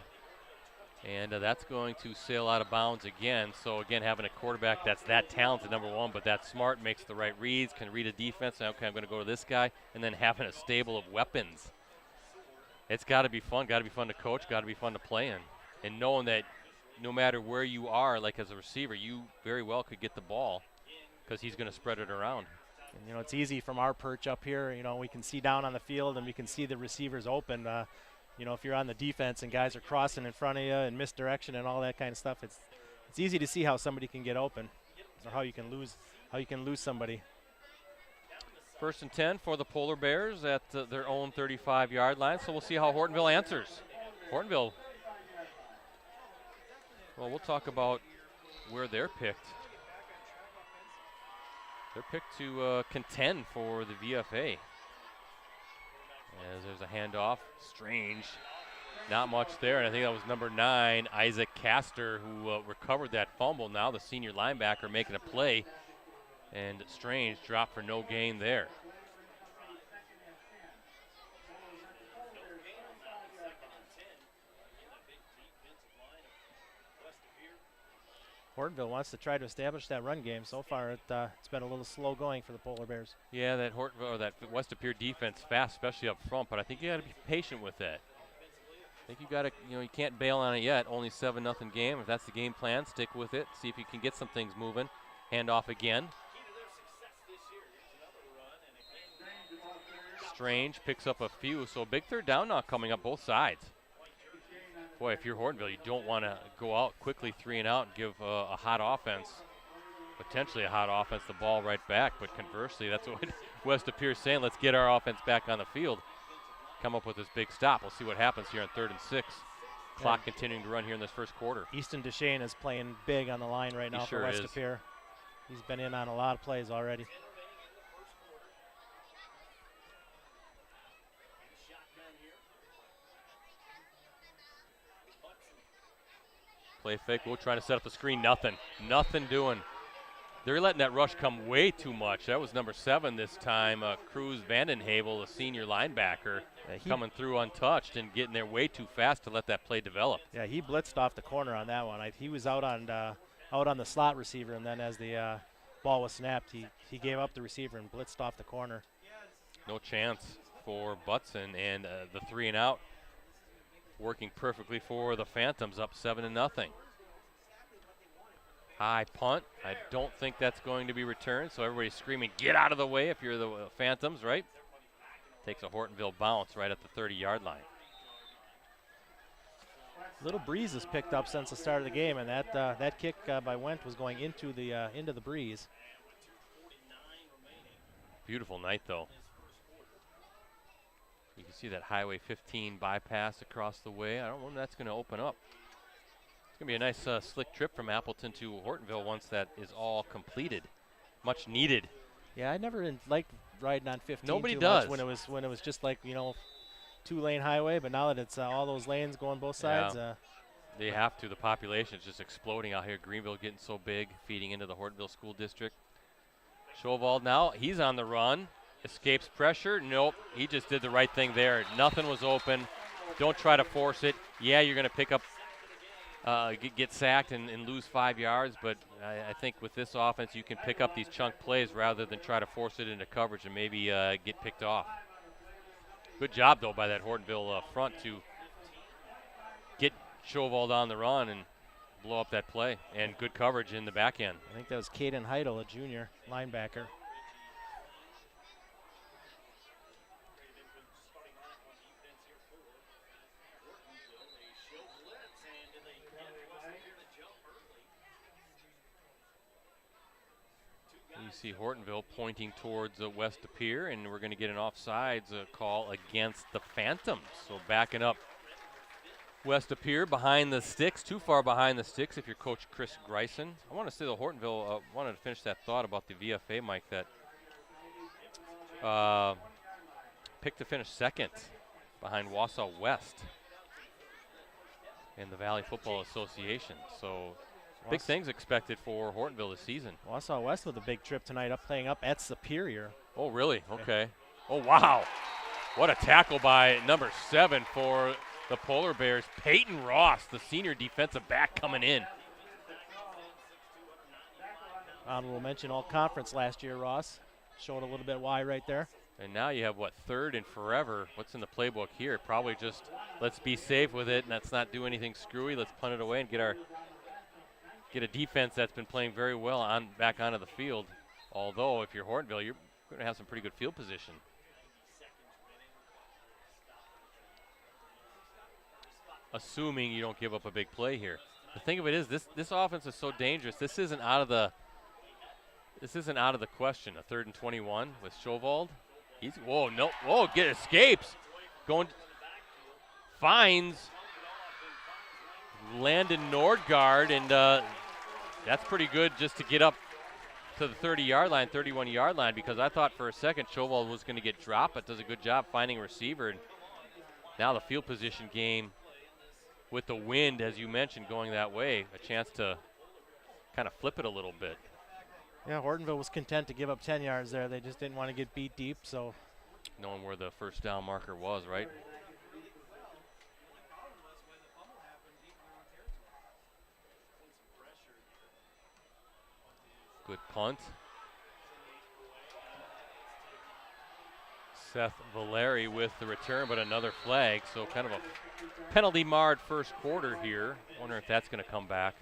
And that's going to sail out of bounds again. So, again, having a quarterback that's that talented, number one, but that smart, makes the right reads, can read a defense. Okay, I'm going to go to this guy. And then having a stable of weapons. It's got to be fun. Got to be fun to coach. Got to be fun to play in. And knowing that no matter where you are, like as a receiver, you very well could get the ball because he's going to spread it around. And, you know, it's easy from our perch up here. You know, we can see down on the field and we can see the receivers open. You know, if you're on the defense and guys are crossing in front of you and misdirection and all that kind of stuff, it's easy to see how somebody can get open or how you can lose somebody. 1st and 10 for the Polar Bears at their own 35-yard line. So we'll see how Hortonville answers. Hortonville, well, we'll talk about where they're picked. They're picked to contend for the VFA. As there's a handoff, Strange, not much there, and I think that was number 9, Isaac Castor, who recovered that fumble. Now the senior linebacker making a play, and Strange dropped for no gain there. Hortonville wants to try to establish that run game. So far, it's been a little slow going for the Polar Bears. Yeah, that Hortonville or that West De Pere defense fast, especially up front. But I think you got to be patient with that. I think you got to, you can't bail on it yet. Only 7-0 game. If that's the game plan, stick with it. See if you can get some things moving. Hand off again. Strange picks up a few. So a big third down now coming up both sides. Boy, if you're Hortonville, you don't want to go out quickly 3 and out and give a hot offense, potentially a hot offense, the ball right back. But conversely, that's what West De Pere is saying. Let's get our offense back on the field. Come up with this big stop. We'll see what happens here on 3rd and 6. Clock continuing to run here in this first quarter. Easton Duchesne is playing big on the line right now for West De Pere. He's been in on a lot of plays already. Play fake. We're trying to set up the screen. Nothing doing. They're letting that rush come way too much. That was number 7 this time. Cruz Vandenhavel, a senior linebacker, coming through untouched and getting there way too fast to let that play develop. Yeah, he blitzed off the corner on that one. He was out on the slot receiver, and then as the ball was snapped, he gave up the receiver and blitzed off the corner. No chance for Butson, and the 3 and out working perfectly for the Phantoms, up 7-0. High punt. I don't think that's going to be returned, so everybody's screaming, get out of the way if you're the Phantoms, right? Takes a Hortonville bounce right at the 30-yard line. Little breeze has picked up since the start of the game, and that kick by Wendt was going into the breeze. Beautiful night, though. You can see that Highway 15 bypass across the way. I don't know when that's going to open up. It's going to be a nice slick trip from Appleton to Hortonville once that is all completed. Much needed. Yeah, I never liked riding on 15 Nobody too does. much when it was just like, 2-lane highway, but now that it's all those lanes going both sides. They have to. The population is just exploding out here. Greenville getting so big, feeding into the Hortonville School District. Shovald now, he's on the run. Escapes pressure. Nope, he just did the right thing there. Nothing was open. Don't try to force it. Yeah, you're going to pick up, get sacked and lose 5 yards, but I think with this offense you can pick up these chunk plays rather than try to force it into coverage and maybe get picked off. Good job, though, by that Hortonville front to get Shovald on the run and blow up that play, and good coverage in the back end. I think that was Caden Heidel, a junior linebacker. You see Hortonville pointing towards West De Pere, and we're going to get an offsides call against the Phantoms. So backing up West De Pere behind the sticks, too far behind the sticks if you're Coach Chris Greisen. I want to say the Hortonville wanted to finish that thought about the VFA, Mike, that picked to finish second behind Wausau West in the Valley Football Association. So big things expected for Hortonville this season. Wausau West with a big trip tonight, playing up at Superior. Oh, really? Okay. Oh, wow. What a tackle by number 7 for the Polar Bears. Peyton Ross, the senior defensive back, coming in. Honorable mention all conference last year, Ross. Showing a little bit why right there. And now you have, what, third and forever. What's in the playbook here? Probably just let's be safe with it and let's not do anything screwy. Let's punt it away and get a defense that's been playing very well back onto the field. Although, if you're Hortonville, you're going to have some pretty good field position. Assuming you don't give up a big play here. The thing of it is, this offense is so dangerous. This isn't out of the question. A 3rd and 21 with Shovald. Escapes. Finds Landon Nordgaard, and that's pretty good just to get up to the 30-yard line, 31-yard line, because I thought for a second Shovald was going to get dropped, but does a good job finding a receiver. And now the field position game with the wind, as you mentioned, going that way, a chance to kind of flip it a little bit. Yeah, Hortonville was content to give up 10 yards there. They just didn't want to get beat deep, so. Knowing where the first down marker was, right? Good punt. Seth Valeri with the return, but another flag, so kind of a penalty-marred first quarter here. Wonder if that's going to come back.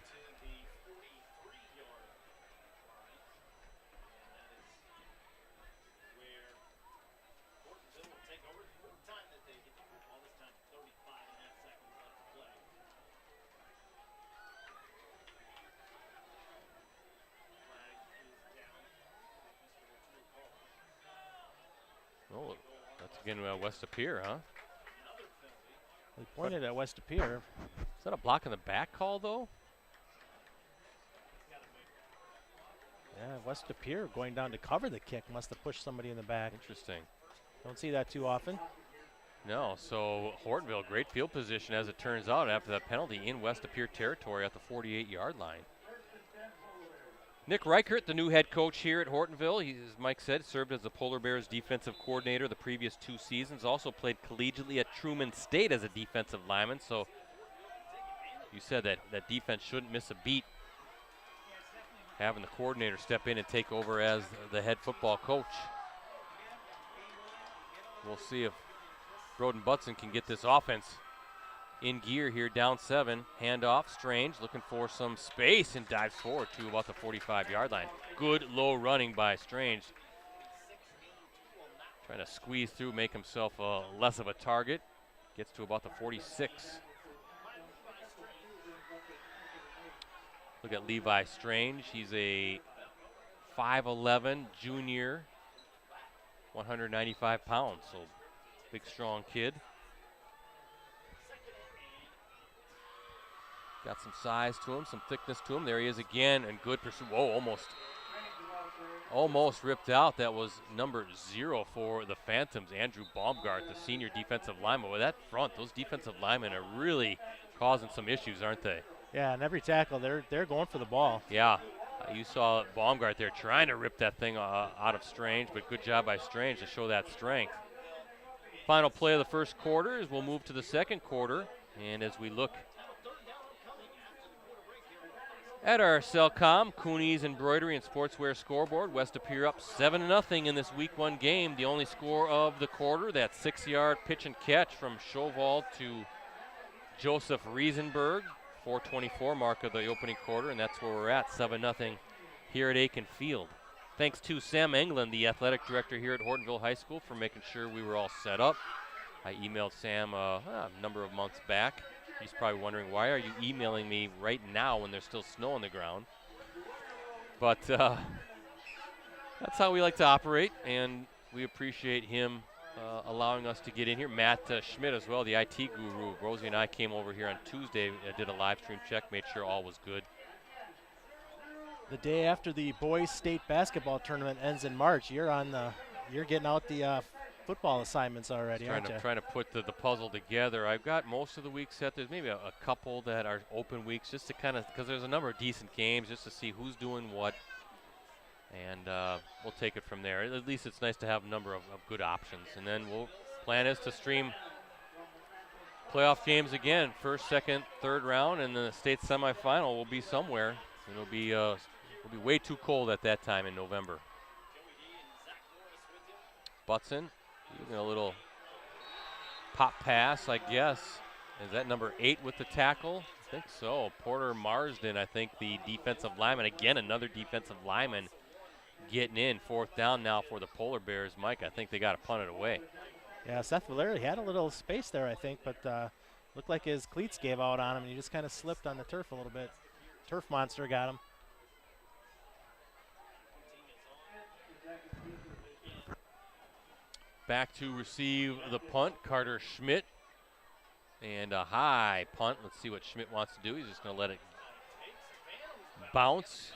Oh, that's again West De Pere, huh? We pointed at West De Pere. Is that a block in the back call, though? Yeah, West De Pere going down to cover the kick. Must have pushed somebody in the back. Interesting. Don't see that too often. No, so Hortonville, great field position as it turns out after that penalty in West De Pere territory at the 48-yard line. Nick Reichert, the new head coach here at Hortonville. He, as Mike said, served as the Polar Bears defensive coordinator the previous 2 seasons. Also played collegiately at Truman State as a defensive lineman. So you said that defense shouldn't miss a beat. Having the coordinator step in and take over as the head football coach. We'll see if Broden Butson can get this offense in gear here, down 7. Handoff, Strange looking for some space and dives forward to about the 45-yard line. Good low running by Strange. Trying to squeeze through, make himself less of a target. Gets to about the 46. Look at Levi Strange. He's a 5'11 junior 195 pounds, so big, strong kid. Got some size to him, some thickness to him. There he is again, and good pursuit. Whoa, almost ripped out. That was number 0 for the Phantoms, Andrew Baumgart, the senior defensive lineman. With that front, those defensive linemen are really causing some issues, aren't they? Yeah, and every tackle, they're going for the ball. Yeah, you saw Baumgart there trying to rip that thing out of Strange, but good job by Strange to show that strength. Final play of the first quarter is we'll move to the second quarter, and as we look at our Cellcom, Cooney's Embroidery and Sportswear scoreboard, West Appear up 7-0 in this Week 1 game. The only score of the quarter, that 6-yard pitch and catch from Schovald to Joseph Riesenberg, 4:24 mark of the opening quarter, and that's where we're at, 7-0 here at Akin Field. Thanks to Sam Englund, the athletic director here at Hortonville High School, for making sure we were all set up. I emailed Sam a number of months back. He's probably wondering, why are you emailing me right now when there's still snow on the ground? But that's how we like to operate, and we appreciate him allowing us to get in here. Matt Schmidt as well, the IT guru. Rosie and I came over here on Tuesday, did a live stream check, made sure all was good. The day after the boys state basketball tournament ends in March, you're getting out the football assignments already, aren't you? Trying to put the puzzle together. I've got most of the week set. There's maybe a couple that are open weeks, just to kind of, because there's a number of decent games, just to see who's doing what, and we'll take it from there. At least it's nice to have a number of good options. And then plan is to stream playoff games again, first, second, third round, and then the state semifinal will be somewhere. It'll be way too cold at that time in November. Butson using a little pop pass, I guess. Is that number 8 with the tackle? I think so. Porter Marsden, I think, the defensive lineman. Again, another defensive lineman getting in. 4th down now for the Polar Bears. Mike, I think they got to punt it away. Yeah, Seth Valeri had a little space there, I think, but looked like his cleats gave out on him, and he just kind of slipped on the turf a little bit. Turf monster got him. Back to receive the punt, Carter Schmidt. And a high punt. Let's see what Schmidt wants to do. He's just going to let it bounce.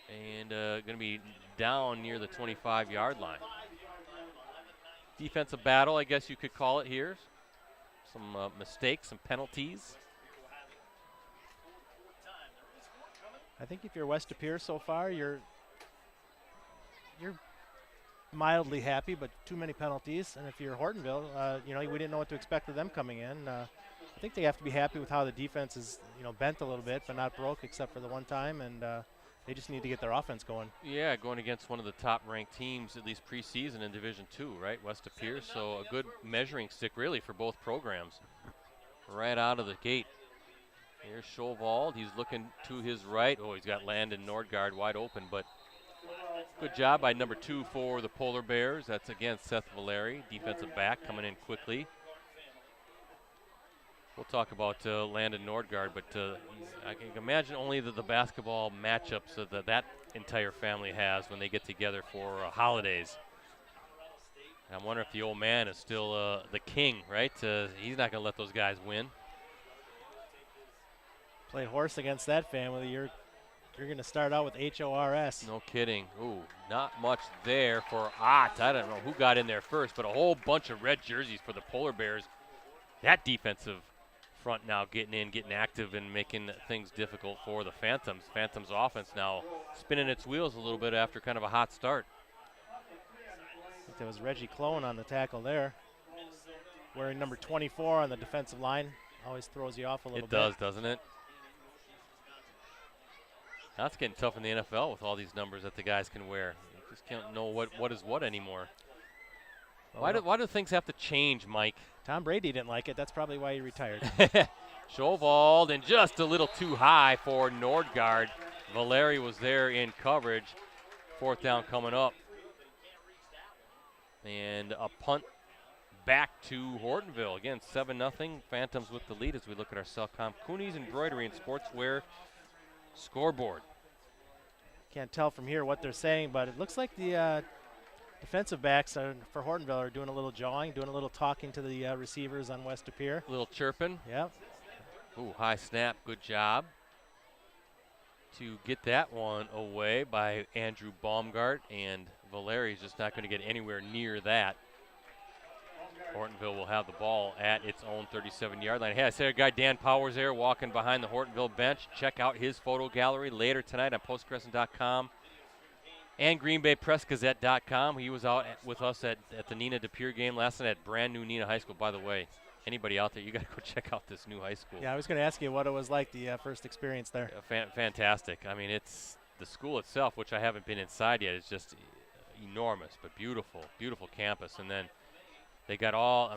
And going to be down near the 25-yard line. Defensive battle, I guess you could call it here. Some mistakes, some penalties. I think if you're West Appear so far, you're mildly happy, but too many penalties. And if you're Hortonville, we didn't know what to expect of them coming in. I think they have to be happy with how the defense is, bent a little bit, but not broke except for the one time, and they just need to get their offense going. Yeah, going against one of the top-ranked teams, at least preseason in Division II, right? West Appear, so a good measuring stick, really, for both programs. Right out of the gate. Here's Schovald. He's looking to his right. Oh, he's got Landon Nordgaard wide open, but good job by number 2 for the Polar Bears. That's, again, Seth Valeri, defensive back, coming in quickly. We'll talk about Landon Nordgaard, but I can imagine only the basketball matchups that entire family has when they get together for holidays. And I wonder if the old man is still the king, right? He's not going to let those guys win. Play horse against that family, you're going to start out with HORS. No kidding. Ooh, not much there for Ott. I don't know who got in there first, but a whole bunch of red jerseys for the Polar Bears. That defensive front now getting in, getting active, and making things difficult for the Phantoms. Phantoms offense now spinning its wheels a little bit after kind of a hot start. I think there was Reggie Clone on the tackle there. Wearing number 24 on the defensive line. Always throws you off a little bit. It does, doesn't it? That's getting tough in the NFL with all these numbers that the guys can wear. You just can't know what is what anymore. Well, why do things have to change, Mike? Tom Brady didn't like it. That's probably why he retired. Schovald, and just a little too high for Nordgaard. Valeri was there in coverage. 4th down coming up. And a punt back to Hortonville. Again, 7-0. Phantoms with the lead as we look at our Cellcom Cooney's Embroidery and Sportswear scoreboard. Can't tell from here what they're saying, but it looks like the defensive backs for Hortonville are doing a little jawing, doing a little talking to the receivers on West of Pere. A little chirping. Yep. Ooh, high snap. Good job to get that one away by Andrew Baumgart, and Valeri's just not going to get anywhere near that. Hortonville will have the ball at its own 37-yard line. Hey, I said a guy, Dan Powers, there walking behind the Hortonville bench. Check out his photo gallery later tonight on postcrescent.com and greenbaypressgazette.com. He was out with us at the Neenah De Pere game last night at brand new Neenah High School. By the way, anybody out there, you got to go check out this new high school. Yeah, I was going to ask you what it was like, the first experience there. Fantastic. I mean, it's the school itself, which I haven't been inside yet, is just enormous, but beautiful, beautiful campus. And then they got a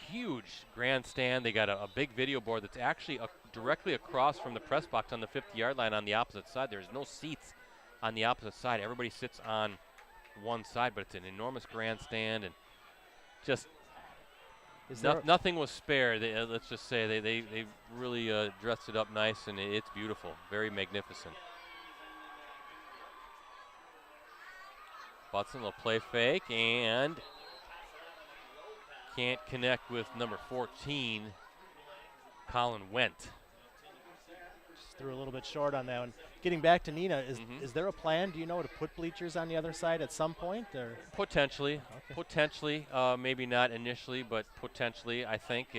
huge grandstand. They got a big video board that's actually directly across from the press box on the 50-yard line on the opposite side. There's no seats on the opposite side. Everybody sits on one side, but it's an enormous grandstand, and just nothing was spared. Let's just say they really dressed it up nice, and it's beautiful, very magnificent. Butson will play fake and can't connect with number 14, Colin Wendt. Just threw a little bit short on that one. Getting back to Neenah, is there a plan, do you know, to put bleachers on the other side at some point? Or? Potentially. Okay. Potentially. Maybe not initially, but potentially, I think.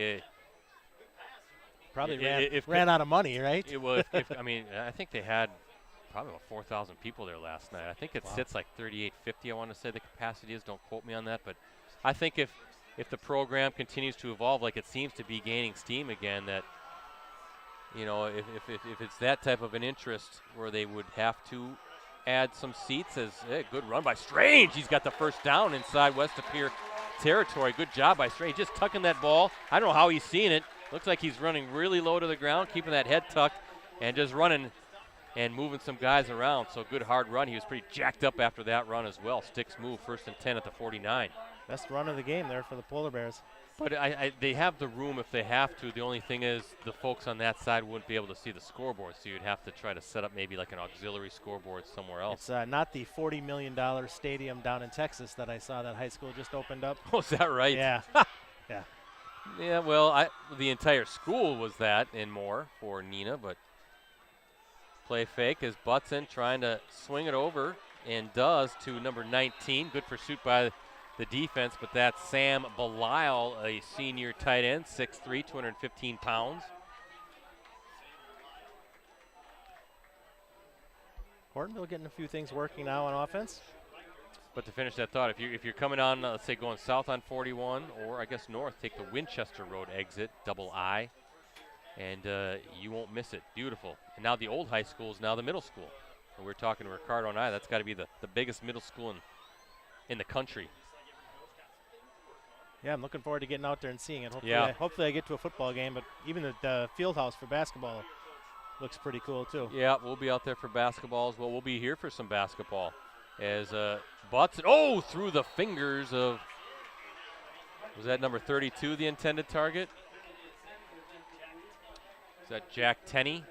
Probably ran out of money, right? It was. I think they had probably about 4,000 people there last night. I think it sits like 3,850, I want to say the capacity is. Don't quote me on that. But I think if the program continues to evolve like it seems to be gaining steam again, that, you know, if it's that type of an interest where they would have to add some seats. Good run by Strange. He's got the first down inside West of Pere territory. Good job by Strange, just tucking that ball. I don't know how he's seeing it. Looks like he's running really low to the ground, keeping that head tucked, and just running and moving some guys around. So good hard run. He was pretty jacked up after that run as well. Sticks move, 1st and 10 at the 49. Best run of the game there for the Polar Bears. But they have the room if they have to. The only thing is the folks on that side wouldn't be able to see the scoreboard, so you'd have to try to set up maybe like an auxiliary scoreboard somewhere else. It's not the $40 million stadium down in Texas that I saw that high school just opened up. Oh, is that right? Yeah. Yeah. Yeah, well, the entire school was that and more for Neenah, but play fake as Butson trying to swing it over and does to number 19. Good pursuit by the defense, but that's Sam Belisle, a senior tight end, 6'3", 215 pounds. Hortonville getting a few things working now on offense. But to finish that thought, if you're coming on, let's say going south on 41, or I guess north, take the Winchester Road exit, double I, and you won't miss it. Beautiful. And now the old high school is now the middle school. And we're talking to Ricardo and I. That's got to be the biggest middle school in the country. Yeah, I'm looking forward to getting out there and seeing it. Hopefully I get to a football game, but even the field house for basketball looks pretty cool too. Yeah, we'll be out there for basketball as well. We'll be here for some basketball. As Butson, through the fingers of, was that number 32 the intended target? Is that Jack Tenney,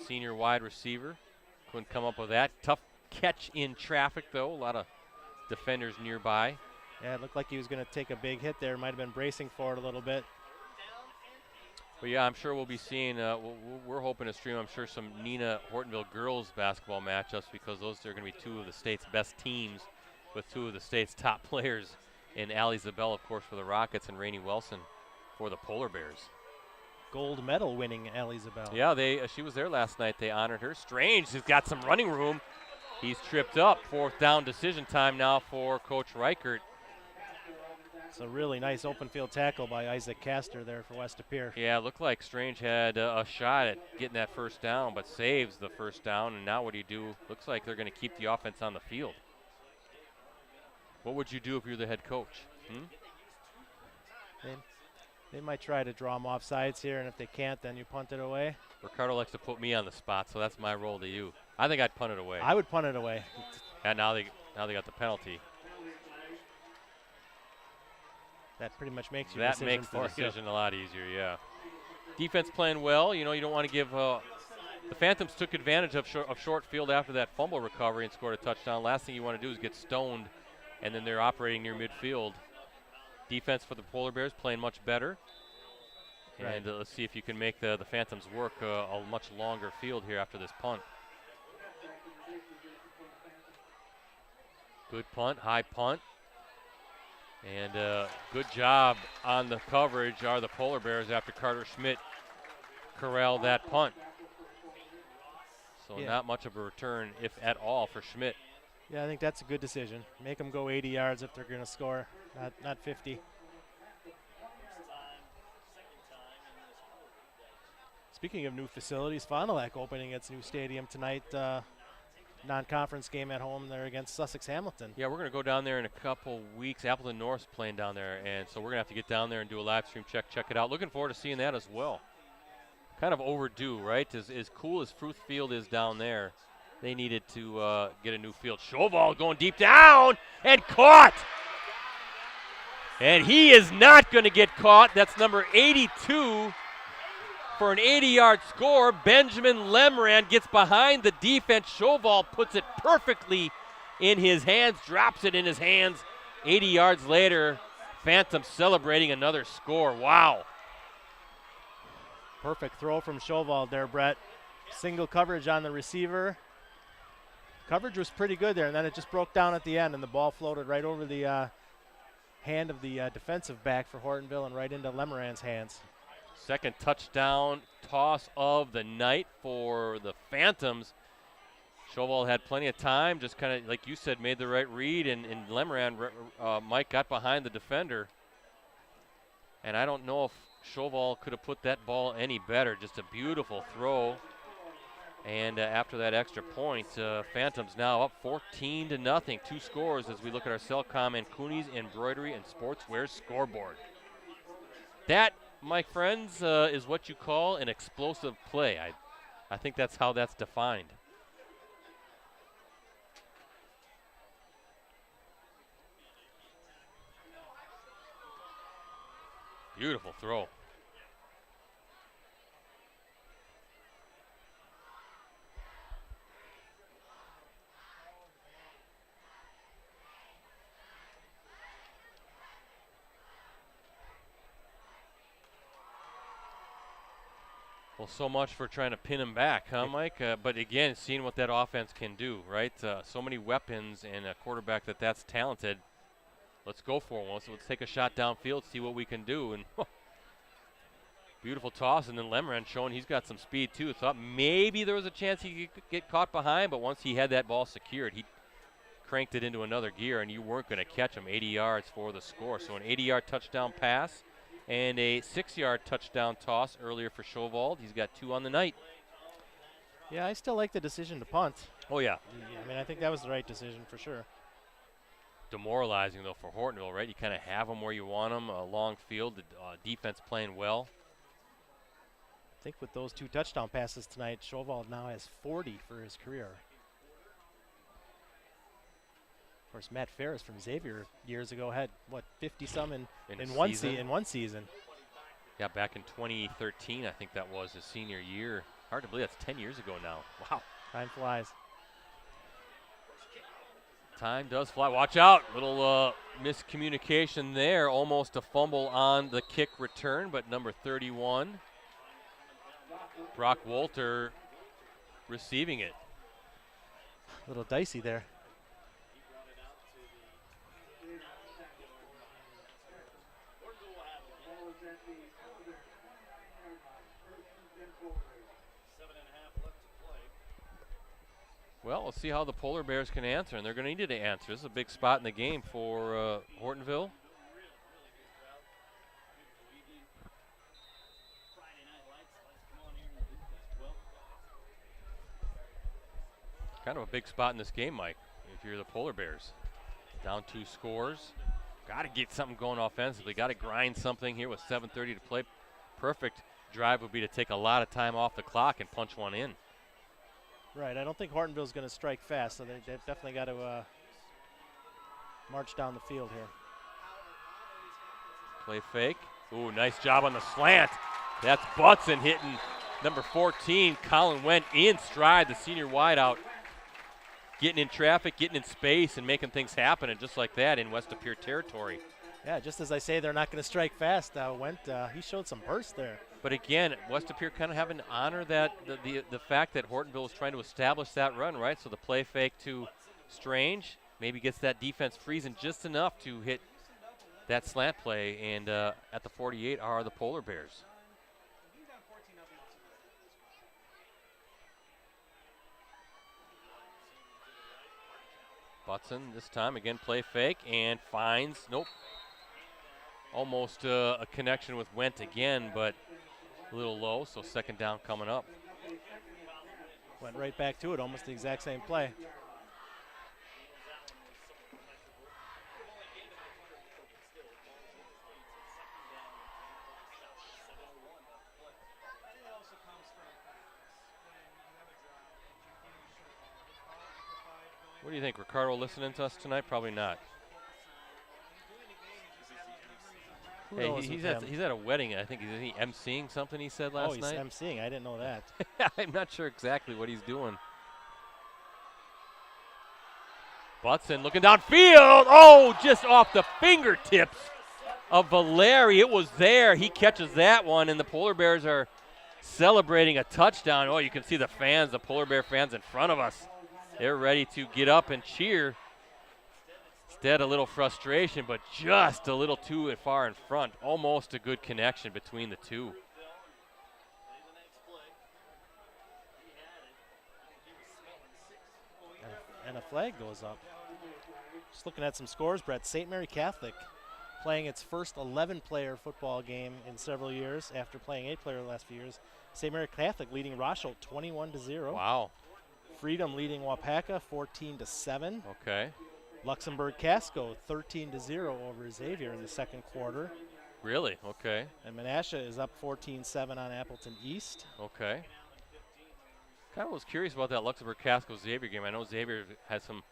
senior wide receiver? Couldn't come up with that. Tough catch in traffic, though. A lot of defenders nearby. Yeah, it looked like he was going to take a big hit there. Might have been bracing for it a little bit. But yeah, I'm sure we'll be seeing, we're hoping to stream, I'm sure, some Neenah Hortonville girls basketball matchups, because those are going to be two of the state's best teams with two of the state's top players in Allie Zabel, of course, for the Rockets, and Rainey Wilson for the Polar Bears. Gold medal winning Allie Zabel. Yeah, she was there last night. They honored her. Strange has got some running room. He's tripped up. 4th down decision time now for Coach Reichert. It's a really nice open field tackle by Isaac Castor there for West of Pere. Yeah, it looked like Strange had a shot at getting that first down, but saves the first down. And now what do you do? Looks like they're going to keep the offense on the field. What would you do if you're the head coach? They might try to draw them off sides here, and if they can't, then you punt it away. Ricardo likes to put me on the spot, so that's my role to you. I think I'd punt it away. I would punt it away. And now they got the penalty. That pretty much makes your that decision makes the for decision a lot easier, yeah. Defense playing well. You know, you don't want to give the Phantoms took advantage of short field after that fumble recovery and scored a touchdown. Last thing you want to do is get stoned and then they're operating near midfield. Defense for the Polar Bears playing much better. Right. And let's see if you can make the Phantoms work a much longer field here after this punt. Good punt, high punt. And good job on the coverage are the Polar Bears after Carter Schmidt corralled that punt. So not much of a return, if at all, for Schmidt. Yeah, I think that's a good decision. Make them go 80 yards if they're going to score, not 50. Speaking of new facilities, Fond du Lac opening its new stadium tonight. Non-conference game at home there against Sussex Hamilton. Yeah, we're going to go down there in a couple weeks. Appleton North's playing down there, and so we're going to have to get down there and do a live stream check it out. Looking forward to seeing that as well. Kind of overdue, right? As cool as Fruth Field is down there, they needed to get a new field. Chauvel going deep down and caught. And he is not going to get caught. That's number 82 for an 80-yard score. Benjamin Lemrand gets behind the defense. Chauvel puts it perfectly in his hands, drops it in his hands. 80 yards later, Phantom celebrating another score. Wow. Perfect throw from Chauvel there, Brett. Single coverage on the receiver. Coverage was pretty good there, and then it just broke down at the end, and the ball floated right over the hand of the defensive back for Hortonville and right into Lemrand's hands. Second touchdown toss of the night for the Phantoms. Chauvel had plenty of time, just kind of, like you said, made the right read, and Lemrand, Mike, got behind the defender. And I don't know if Chauvel could have put that ball any better. Just a beautiful throw. And after that extra point, Phantoms now up 14-0. Two scores as we look at our Cellcom and Cooney's Embroidery and Sportswear scoreboard. That, my friends, is what you call an explosive play. I think that's how that's defined. Beautiful throw. Well, so much for trying to pin him back, huh, Mike? But again, seeing what that offense can do, right? So many weapons and a quarterback that's talented. Let's go for one. So let's take a shot downfield, see what we can do. And beautiful toss, and then Lemrand showing he's got some speed too. Thought maybe there was a chance he could get caught behind, but once he had that ball secured, he cranked it into another gear, and you weren't going to catch him. 80 yards for the score. So an 80-yard touchdown pass and a 6-yard touchdown toss earlier for Chauvel. He's got 2 on the night. Yeah, I still like the decision to punt. Oh, yeah. I mean, I think that was the right decision for sure. Demoralizing, though, for Hortonville, right? You kind of have them where you want them, a long field, the defense playing well. I think with those 2 touchdown passes tonight, Chauvel now has 40 for his career. Of course, Matt Ferris from Xavier years ago had, 50-some in one season. Yeah, back in 2013, I think that was his senior year. Hard to believe that's 10 years ago now. Wow. Time flies. Time does fly. Watch out. Little miscommunication there. Almost a fumble on the kick return, but number 31, Brock Wolter, receiving it. A little dicey there. Well, we'll see how the Polar Bears can answer, and they're going to need to answer. This is a big spot in the game for Hortonville. Kind of a big spot in this game, Mike, if you're the Polar Bears. Down 2 scores. Got to get something going offensively. Got to grind something here with 7:30 to play. Perfect drive would be to take a lot of time off the clock and punch one in. Right, I don't think Hortonville's going to strike fast, so they've definitely got to march down the field here. Play fake. Ooh, nice job on the slant. That's Butson hitting number 14. Colin went in stride, the senior wideout. getting in traffic, getting in space, and making things happen, and just like that in West De Pere territory. Yeah, just as I say, they're not going to strike fast. He showed some burst there. But again, West De Pere kind of having to honor that the fact that Hortonville is trying to establish that run, right? So the play fake to Strange maybe gets that defense freezing just enough to hit that slant play, and at the 48 are the Polar Bears. Butson this time, again, play fake, and finds, nope. Almost a connection with Wendt again, but a little low, so second down coming up. Went right back to it, almost the exact same play. What do you think, Ricardo listening to us tonight? Probably not. Hey, he's at a wedding. I think he's emceeing something he said last night. Oh, he's emceeing. I didn't know that. I'm not sure exactly what he's doing. Butson looking downfield. Oh, just off the fingertips of Valeri. It was there. He catches that one, and the Polar Bears are celebrating a touchdown. Oh, you can see the fans, the Polar Bear fans in front of us. They're ready to get up and cheer. Instead, a little frustration, but just a little too far in front. Almost a good connection between the two. And a flag goes up. Just looking at some scores, Brett. St. Mary Catholic playing its first 11-player football game in several years after playing 8-player the last few years. St. Mary Catholic leading Rochelle 21-0. Wow. Freedom leading Wapaka 14-7. Okay. Luxembourg Casco 13-0 over Xavier in the second quarter. Really? Okay. And Menasha is up 14-7 on Appleton East. Okay. Kind of was curious about that Luxembourg Casco Xavier game. I know Xavier has some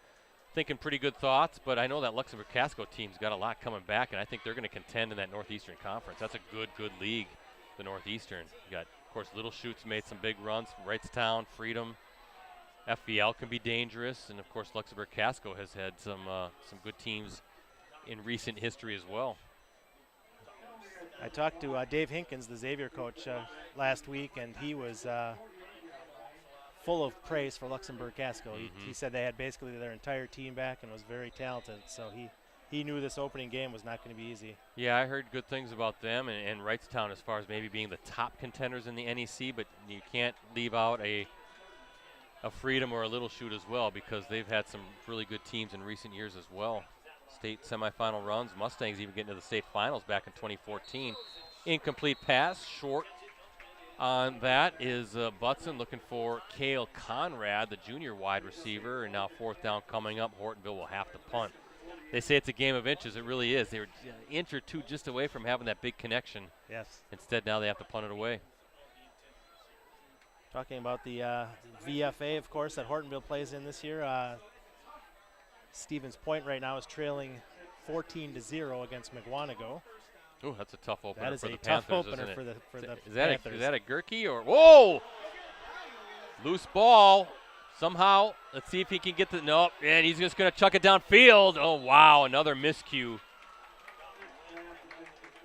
thinking pretty good thoughts, but I know that Luxembourg Casco team's got a lot coming back, and I think they're going to contend in that Northeastern Conference. That's a good league, the Northeastern. You got, of course, Little Chutes made some big runs. Wrightstown, Freedom. FVL can be dangerous, and of course Luxembourg Casco has had some good teams in recent history as well. I talked to Dave Hinkins, the Xavier coach, last week, and he was full of praise for Luxembourg Casco. He said they had basically their entire team back and was very talented, so he knew this opening game was not going to be easy. Yeah, I heard good things about them and Wrightstown as far as maybe being the top contenders in the NEC, but you can't leave out a Freedom or a Little Chute as well, because they've had some really good teams in recent years as well. State semifinal runs. Mustangs even getting to the state finals back in 2014. Incomplete pass, short on that is Butson looking for Cale Conrad, the junior wide receiver, and now fourth down coming up. Hortonville will have to punt. They say it's a game of inches. It really is. They were an inch or two just away from having that big connection. Yes. Instead, now they have to punt it away. Talking about the VFA, of course, that Hortonville plays in this year. Stevens Point right now is trailing 14-0 against McWanago. Ooh, that's a tough opener for the Panthers. That is a tough opener isn't it? for the Panthers. Is that a Gerke or whoa? Loose ball. Somehow, let's see if he can get the nope. And he's just going to chuck it downfield. Oh wow, another miscue.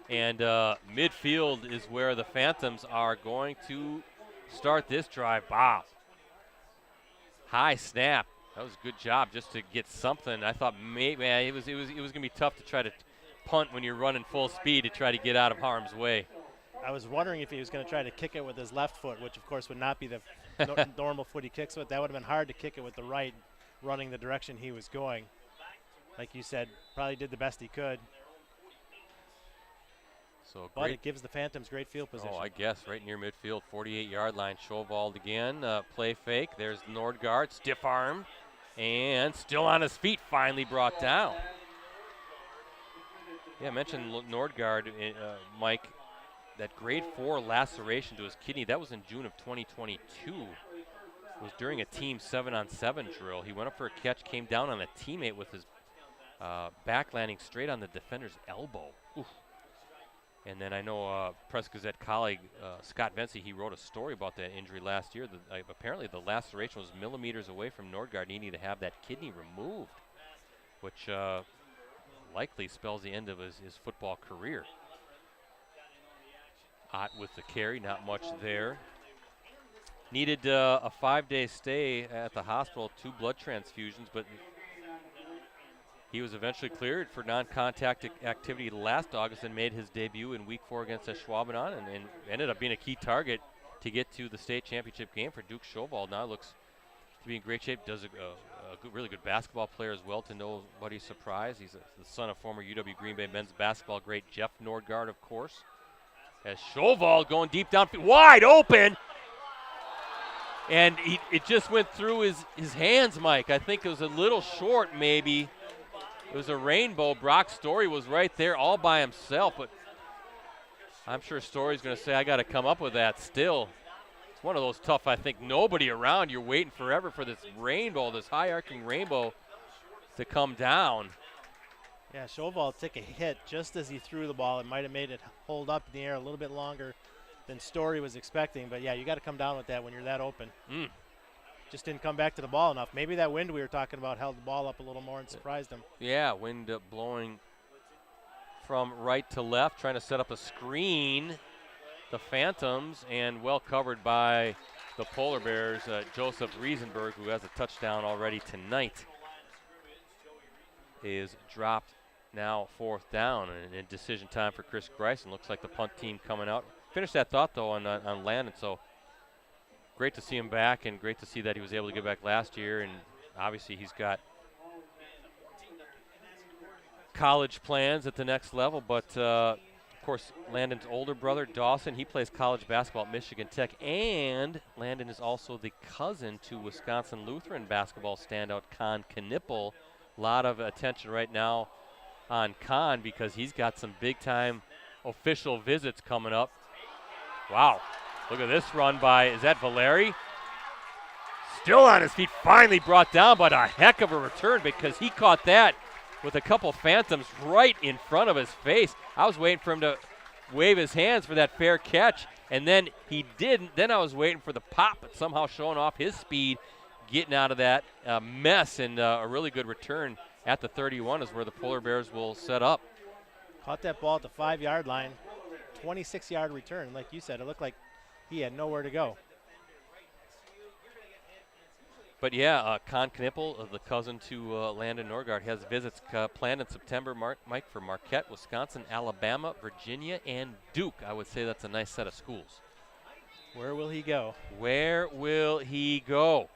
And midfield is where the Phantoms are going to start this drive. Wow. High snap. That was a good job just to get something. I thought maybe it was going to be tough to try to punt when you're running full speed to try to get out of harm's way. I was wondering if he was going to try to kick it with his left foot, which of course would not be the normal foot he kicks with. That would have been hard to kick it with the right, running the direction he was going. Like you said, probably did the best he could. But it gives the Phantoms great field position. Oh, I guess right near midfield, 48-yard line. Schovold again, play fake. There's Nordgaard, stiff arm, and still on his feet, finally brought down. Yeah, I mentioned Nordgaard, Mike, that grade 4 laceration to his kidney. That was in June of 2022. It was during a team 7-on-7 drill. He went up for a catch, came down on a teammate with his back landing straight on the defender's elbow. Oof. And then I know Press Gazette colleague Scott Vency, he wrote a story about that injury last year. Apparently the laceration was millimeters away from Nordgaard needing to have that kidney removed, which likely spells the end of his football career. Ott with the carry, not much there. Needed a 5-day stay at the hospital, 2 blood transfusions, but he was eventually cleared for non-contact activity last August and made his debut in Week 4 against Schwabenau and ended up being a key target to get to the state championship game for Duke Schowald. Now looks to be in great shape, does a really good basketball player as well. To know what he's surprised. He's the son of former UW Green Bay men's basketball great Jeff Nordgaard, of course. As Schowald going deep downfield, wide open. And it just went through his hands, Mike. I think it was a little short, maybe. It was a rainbow. Brock Story was right there all by himself, but I'm sure Story's going to say, I got to come up with that still. It's one of those tough, I think, nobody around. You're waiting forever for this rainbow, this high-arcing rainbow to come down. Yeah, Schowald took a hit just as he threw the ball. It might have made it hold up in the air a little bit longer than Story was expecting. But, yeah, you got to come down with that when you're that open. Just didn't come back to the ball enough. Maybe that wind we were talking about held the ball up a little more and surprised him. Yeah, wind blowing from right to left, trying to set up a screen. The Phantoms, and well covered by the Polar Bears, Joseph Riesenberg, who has a touchdown already tonight, is dropped now 4th down, and in decision time for Chris Greisen. Looks like the punt team coming out. Finish that thought, though, on Landon. So great to see him back, and great to see that he was able to get back last year. And obviously he's got college plans at the next level. But, of course, Landon's older brother, Dawson, he plays college basketball at Michigan Tech. And Landon is also the cousin to Wisconsin Lutheran basketball standout Con Knippel. A lot of attention right now on Con because he's got some big-time official visits coming up. Wow. Look at this run by, is that Valeri? Still on his feet, finally brought down, but a heck of a return because he caught that with a couple Phantoms right in front of his face. I was waiting for him to wave his hands for that fair catch, and then he didn't. Then I was waiting for the pop, but somehow showing off his speed, getting out of that mess, and a really good return at the 31 is where the Polar Bears will set up. Caught that ball at the 5-yard line, 26-yard return. Like you said, it looked like he had nowhere to go. But yeah, Con Knippel, the cousin to Landon Nordgaard, has visits planned in September, Mike, for Marquette, Wisconsin, Alabama, Virginia, and Duke. I would say that's a nice set of schools. Where will he go? Where will he go?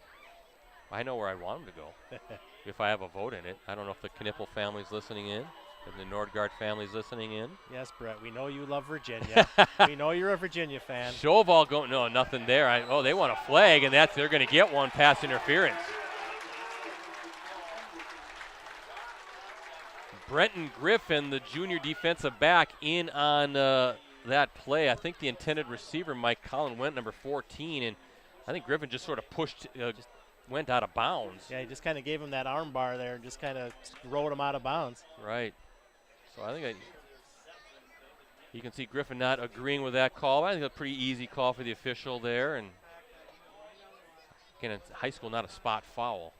I know where I want him to go if I have a vote in it. I don't know if the Knippel family's listening in. If the Nordgaard family's listening in. Yes, Brett, we know you love Virginia. We know you're a Virginia fan. Schowald going, no, nothing there. They want a flag, and they're going to get one, pass interference. Brenton Griffin, the junior defensive back, in on that play. I think the intended receiver, Mike Collin, went number 14, and I think Griffin just sort of pushed, just went out of bounds. Yeah, he just kind of gave him that arm bar there and just kind of rode him out of bounds. Right. So I think you can see Griffin not agreeing with that call. I think a pretty easy call for the official there. And again, it's high school, not a spot foul.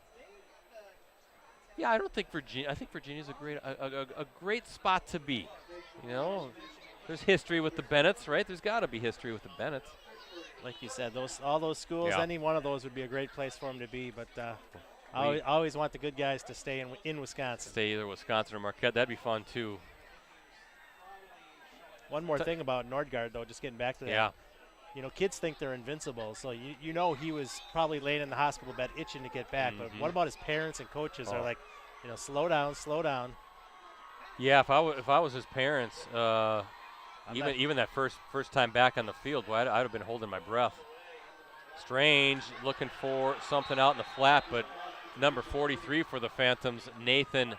Yeah, I don't think Virginia. I think Virginia's a great spot to be. You know, there's history with the Bennetts, right? There's got to be history with the Bennetts. Like you said, all those schools, yeah. Any one of those would be a great place for them to be. But I always want the good guys to stay in Wisconsin. Stay either Wisconsin or Marquette. That'd be fun too. One more thing about Nordgaard, though, just getting back to that. Yeah. You know, kids think they're invincible, so you know he was probably laying in the hospital bed itching to get back. But what about his parents and coaches? Are like, you know, slow down, slow down. Yeah, if I was his parents, even that first time back on the field, boy, I'd have been holding my breath. Strange, looking for something out in the flat, but number 43 for the Phantoms, Nathan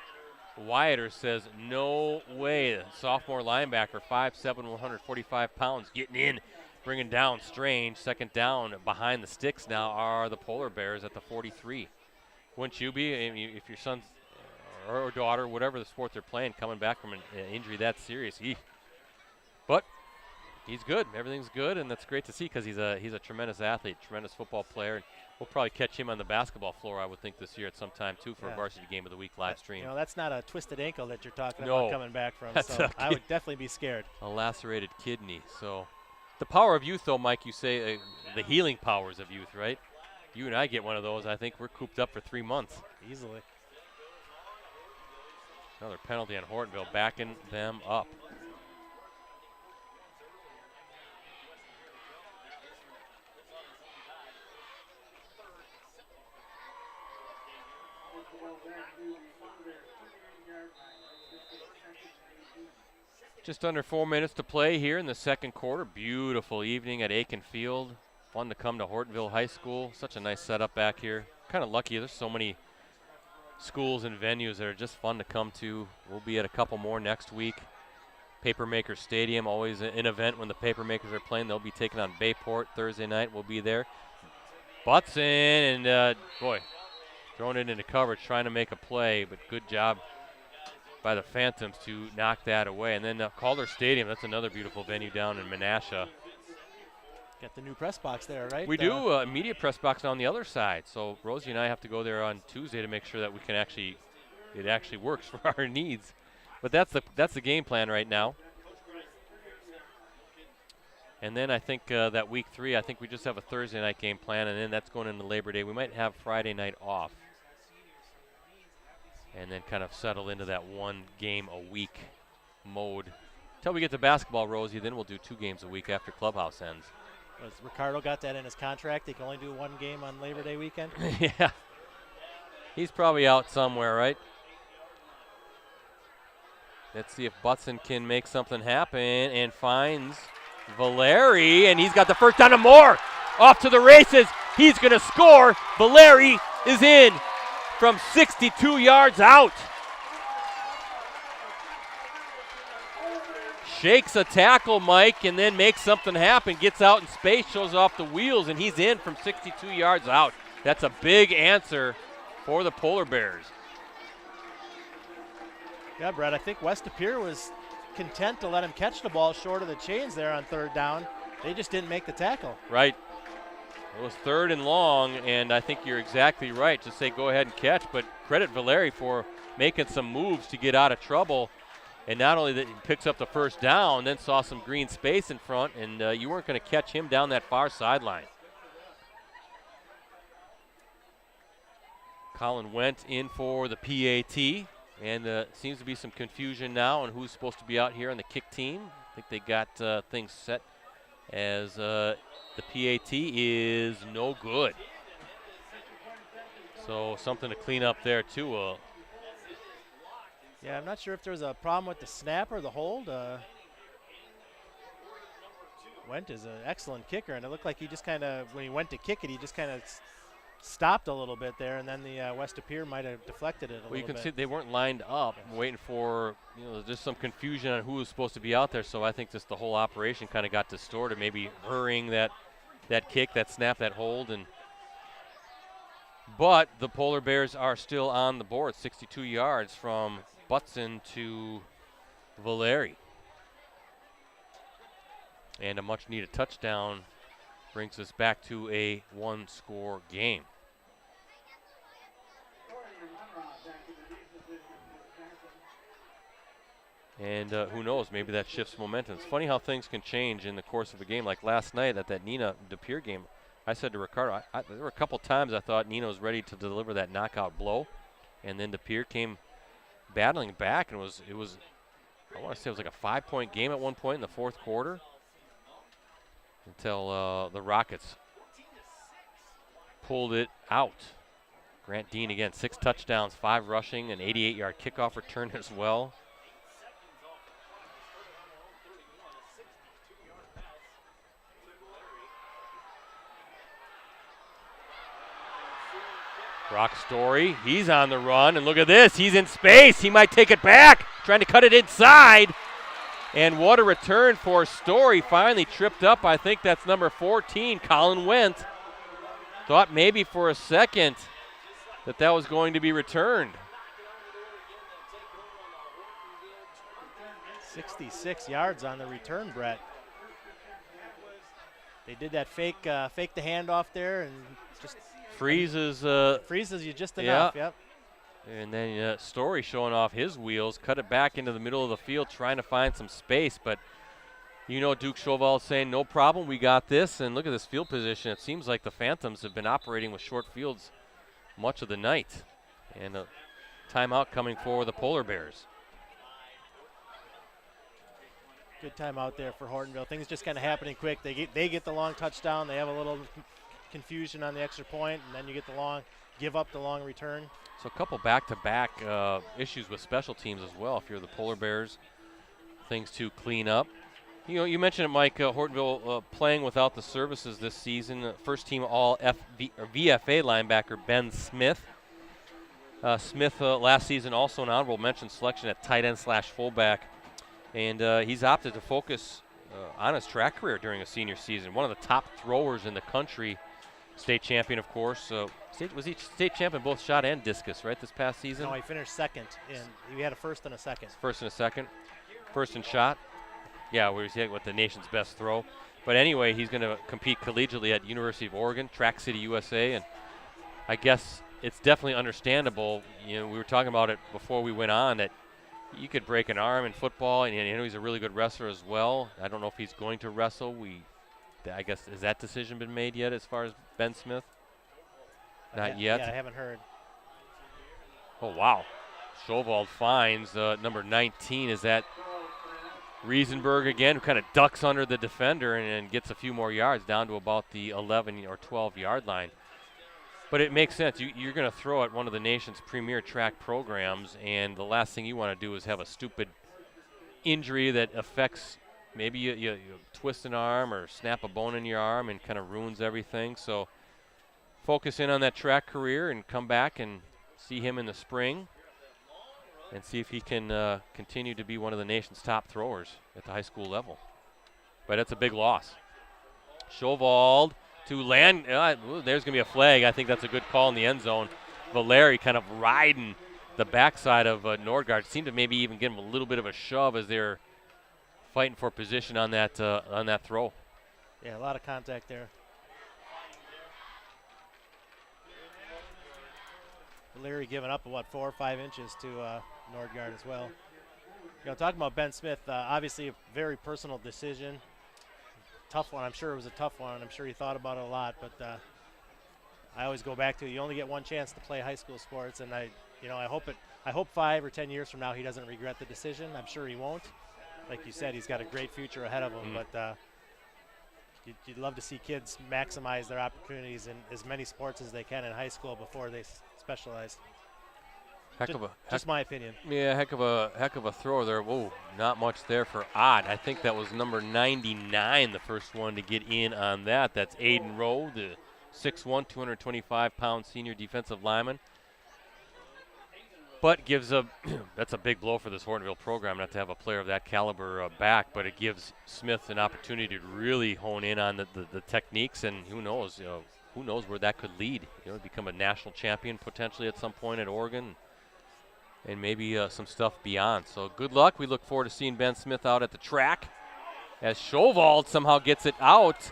Wyatter, says no way. Sophomore linebacker, 5'7", 145 pounds, getting in, bringing down Strange. Second down behind the sticks now are the Polar Bears at the 43. Wouldn't you be, if your son or daughter, whatever the sport they're playing, coming back from an injury that serious? But he's good. Everything's good, and that's great to see because he's a tremendous athlete, tremendous football player. And we'll probably catch him on the basketball floor, I would think, this year at some time, too, for a varsity game of the week live stream. You know, that's not a twisted ankle that you're talking about coming back from, so I would definitely be scared. A lacerated kidney. So the power of youth, though, Mike, you say the healing powers of youth, right? You and I get one of those. I think we're cooped up for 3 months. Easily. Another penalty on Hortonville, backing them up. Just under 4 minutes to play here in the second quarter. Beautiful evening at Akin Field. Fun to come to Hortonville High School. Such a nice setup back here. Kind of lucky. There's so many schools and venues that are just fun to come to. We'll be at a couple more next week. Papermaker Stadium, always an event when the Papermakers are playing. They'll be taking on Bayport Thursday night. We'll be there. Butts in, and boy, throwing it into coverage, trying to make a play, but good job by the Phantoms to knock that away. And then Calder Stadium, that's another beautiful venue down in Menasha. Got the new press box there, right? We do, media press box on the other side. So Rosie and I have to go there on Tuesday to make sure that we can it actually works for our needs. But that's the game plan right now. And then I think that week 3, I think we just have a Thursday night game plan, and then that's going into Labor Day. We might have Friday night off. And then kind of settle into that 1 game a week mode. Until we get to basketball, Rosie, then we'll do 2 games a week after Clubhouse ends. Has Ricardo got that in his contract? He can only do 1 game on Labor Day weekend? Yeah. He's probably out somewhere, right? Let's see if Butson can make something happen and finds Valeri, and he's got the first down and more. Off to the races. He's going to score. Valeri is in from 62 yards out. Shakes a tackle, Mike, and then makes something happen. Gets out in space, shows off the wheels, and he's in from 62 yards out. That's a big answer for the Polar Bears. Yeah, Brett, I think West De Pere was content to let him catch the ball short of the chains there on 3rd down. They just didn't make the tackle. Right. It was 3rd and long, and I think you're exactly right to say go ahead and catch, but credit Valeri for making some moves to get out of trouble. And not only that, he picks up the first down, then saw some green space in front, and you weren't going to catch him down that far sideline. Colin went in for the PAT, and seems to be some confusion now on who's supposed to be out here on the kick team. I think they got things set as the PAT is no good. So something to clean up there, too. Yeah, I'm not sure if there was a problem with the snap or the hold. Went is an excellent kicker, and it looked like he just kind of, when he went to kick it, he just kind of stopped a little bit there, and then the West De Pere might have deflected it a little bit. Well, you can see they weren't lined up, waiting for, just some confusion on who was supposed to be out there, so I think just the whole operation kind of got distorted, maybe hurrying that kick, that snap, that hold, but the Polar Bears are still on the board, 62 yards from Butson to Valeri. And a much-needed touchdown brings us back to a 1-score game. And who knows, maybe that shifts momentum. It's funny how things can change in the course of a game. Like last night at that Nina De Pere game, I said to Ricardo, there were a couple times I thought Nina was ready to deliver that knockout blow, and then De Pere came battling back, and it was I want to say it was like a 5-point game at one point in the 4th quarter until the Rockets pulled it out. Grant Dean again, 6 touchdowns, 5 rushing, an 88-yard kickoff return as well. Brock Story, he's on the run, and look at this, he's in space, he might take it back, trying to cut it inside, and what a return for Story, finally tripped up, I think that's number 14, Colin Wendt. Thought maybe for a second that was going to be returned. 66 yards on the return, Brett. They did that fake the handoff there and just freezes you just enough. Yep. And then Story showing off his wheels, cut it back into the middle of the field, trying to find some space. But Duke Chauvel saying, no problem, we got this. And look at this field position. It seems like the Phantoms have been operating with short fields much of the night. And a timeout coming for the Polar Bears. Good timeout there for Hortonville. Things just kind of happening quick. They get the long touchdown. They have a little confusion on the extra point, and then you get give up the long return. So a couple back-to-back issues with special teams as well. If you're the Polar Bears, things to clean up. You mentioned it, Mike. Hortonville playing without the services this season. First team All VFA linebacker Ben Smith. Smith last season also an honorable mention selection at tight end / fullback, and he's opted to focus on his track career during a senior season. One of the top throwers in the country. State champion, of course. Was he state champion both shot and discus, right, this past season? No, he finished second, and he had a first and a second. First and a second. First in shot. Yeah, where he's hit with the nation's best throw. But anyway, he's going to compete collegiately at University of Oregon, Track City, USA, and I guess it's definitely understandable. We were talking about it before we went on that you could break an arm in football, and he's a really good wrestler as well. I don't know if he's going to wrestle. I guess, has that decision been made yet as far as Ben Smith? Not yet? Yeah, I haven't heard. Oh, wow. Chauvel finds number 19. Is that Riesenberg again, who kind of ducks under the defender and gets a few more yards down to about the 11 or 12-yard line. But it makes sense. You're going to throw at one of the nation's premier track programs, and the last thing you want to do is have a stupid injury that affects maybe you twist an arm or snap a bone in your arm and kind of ruins everything. So focus in on that track career and come back and see him in the spring and see if he can continue to be one of the nation's top throwers at the high school level. But that's a big loss. Chauvel to land. There's going to be a flag. I think that's a good call in the end zone. Valeri kind of riding the backside of Nordgaard. Seemed to maybe even give him a little bit of a shove as they're fighting for position on that throw. Yeah, a lot of contact there. Valeri giving up, 4 or 5 inches to Nordgaard as well. Talking about Ben Smith, obviously a very personal decision. Tough one. I'm sure it was a tough one. I'm sure he thought about it a lot, but I always go back to you only get one chance to play high school sports, and I hope 5 or 10 years from now he doesn't regret the decision. I'm sure he won't. Like you said, he's got a great future ahead of him, but you'd love to see kids maximize their opportunities in as many sports as they can in high school before they specialize. Just my opinion. Yeah, heck of a throw there. Whoa, not much there for Odd. I think that was number 99, the first one to get in on that. That's Aiden Rowe, the 6'1", 225-pound senior defensive lineman. But that's a big blow for this Hortonville program not to have a player of that caliber back, but it gives Smith an opportunity to really hone in on the techniques, and who knows where that could lead. Become a national champion potentially at some point at Oregon, and maybe some stuff beyond. So good luck. We look forward to seeing Ben Smith out at the track as Chauvel somehow gets it out.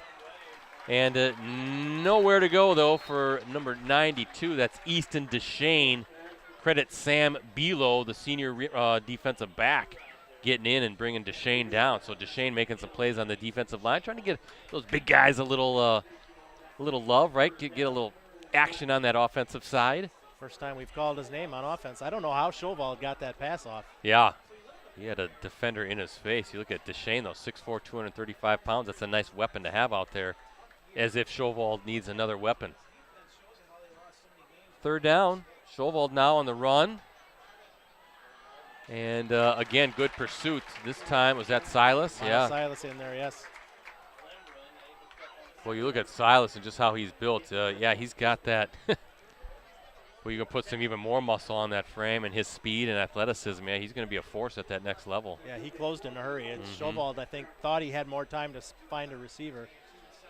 And nowhere to go, though, for number 92. That's Easton Deshane. Credit Sam Belo, the senior defensive back, getting in and bringing Deshane down. So Deshane making some plays on the defensive line, trying to get those big guys a little love, right? Get a little action on that offensive side. First time we've called his name on offense. I don't know how Chauvel got that pass off. Yeah. He had a defender in his face. You look at Deshane, though, 6'4", 235 pounds. That's a nice weapon to have out there, as if Chauvel needs another weapon. Third down. Chauvel now on the run. And, again, good pursuit. This time, was that Silas? Yeah. Silas in there, yes. Well, you look at Silas and just how he's built. Yeah, he's got that. Well, you can put some even more muscle on that frame and his speed and athleticism. Yeah, he's going to be a force at that next level. Yeah, he closed in a hurry. And Chauvel, I think, thought he had more time to find a receiver.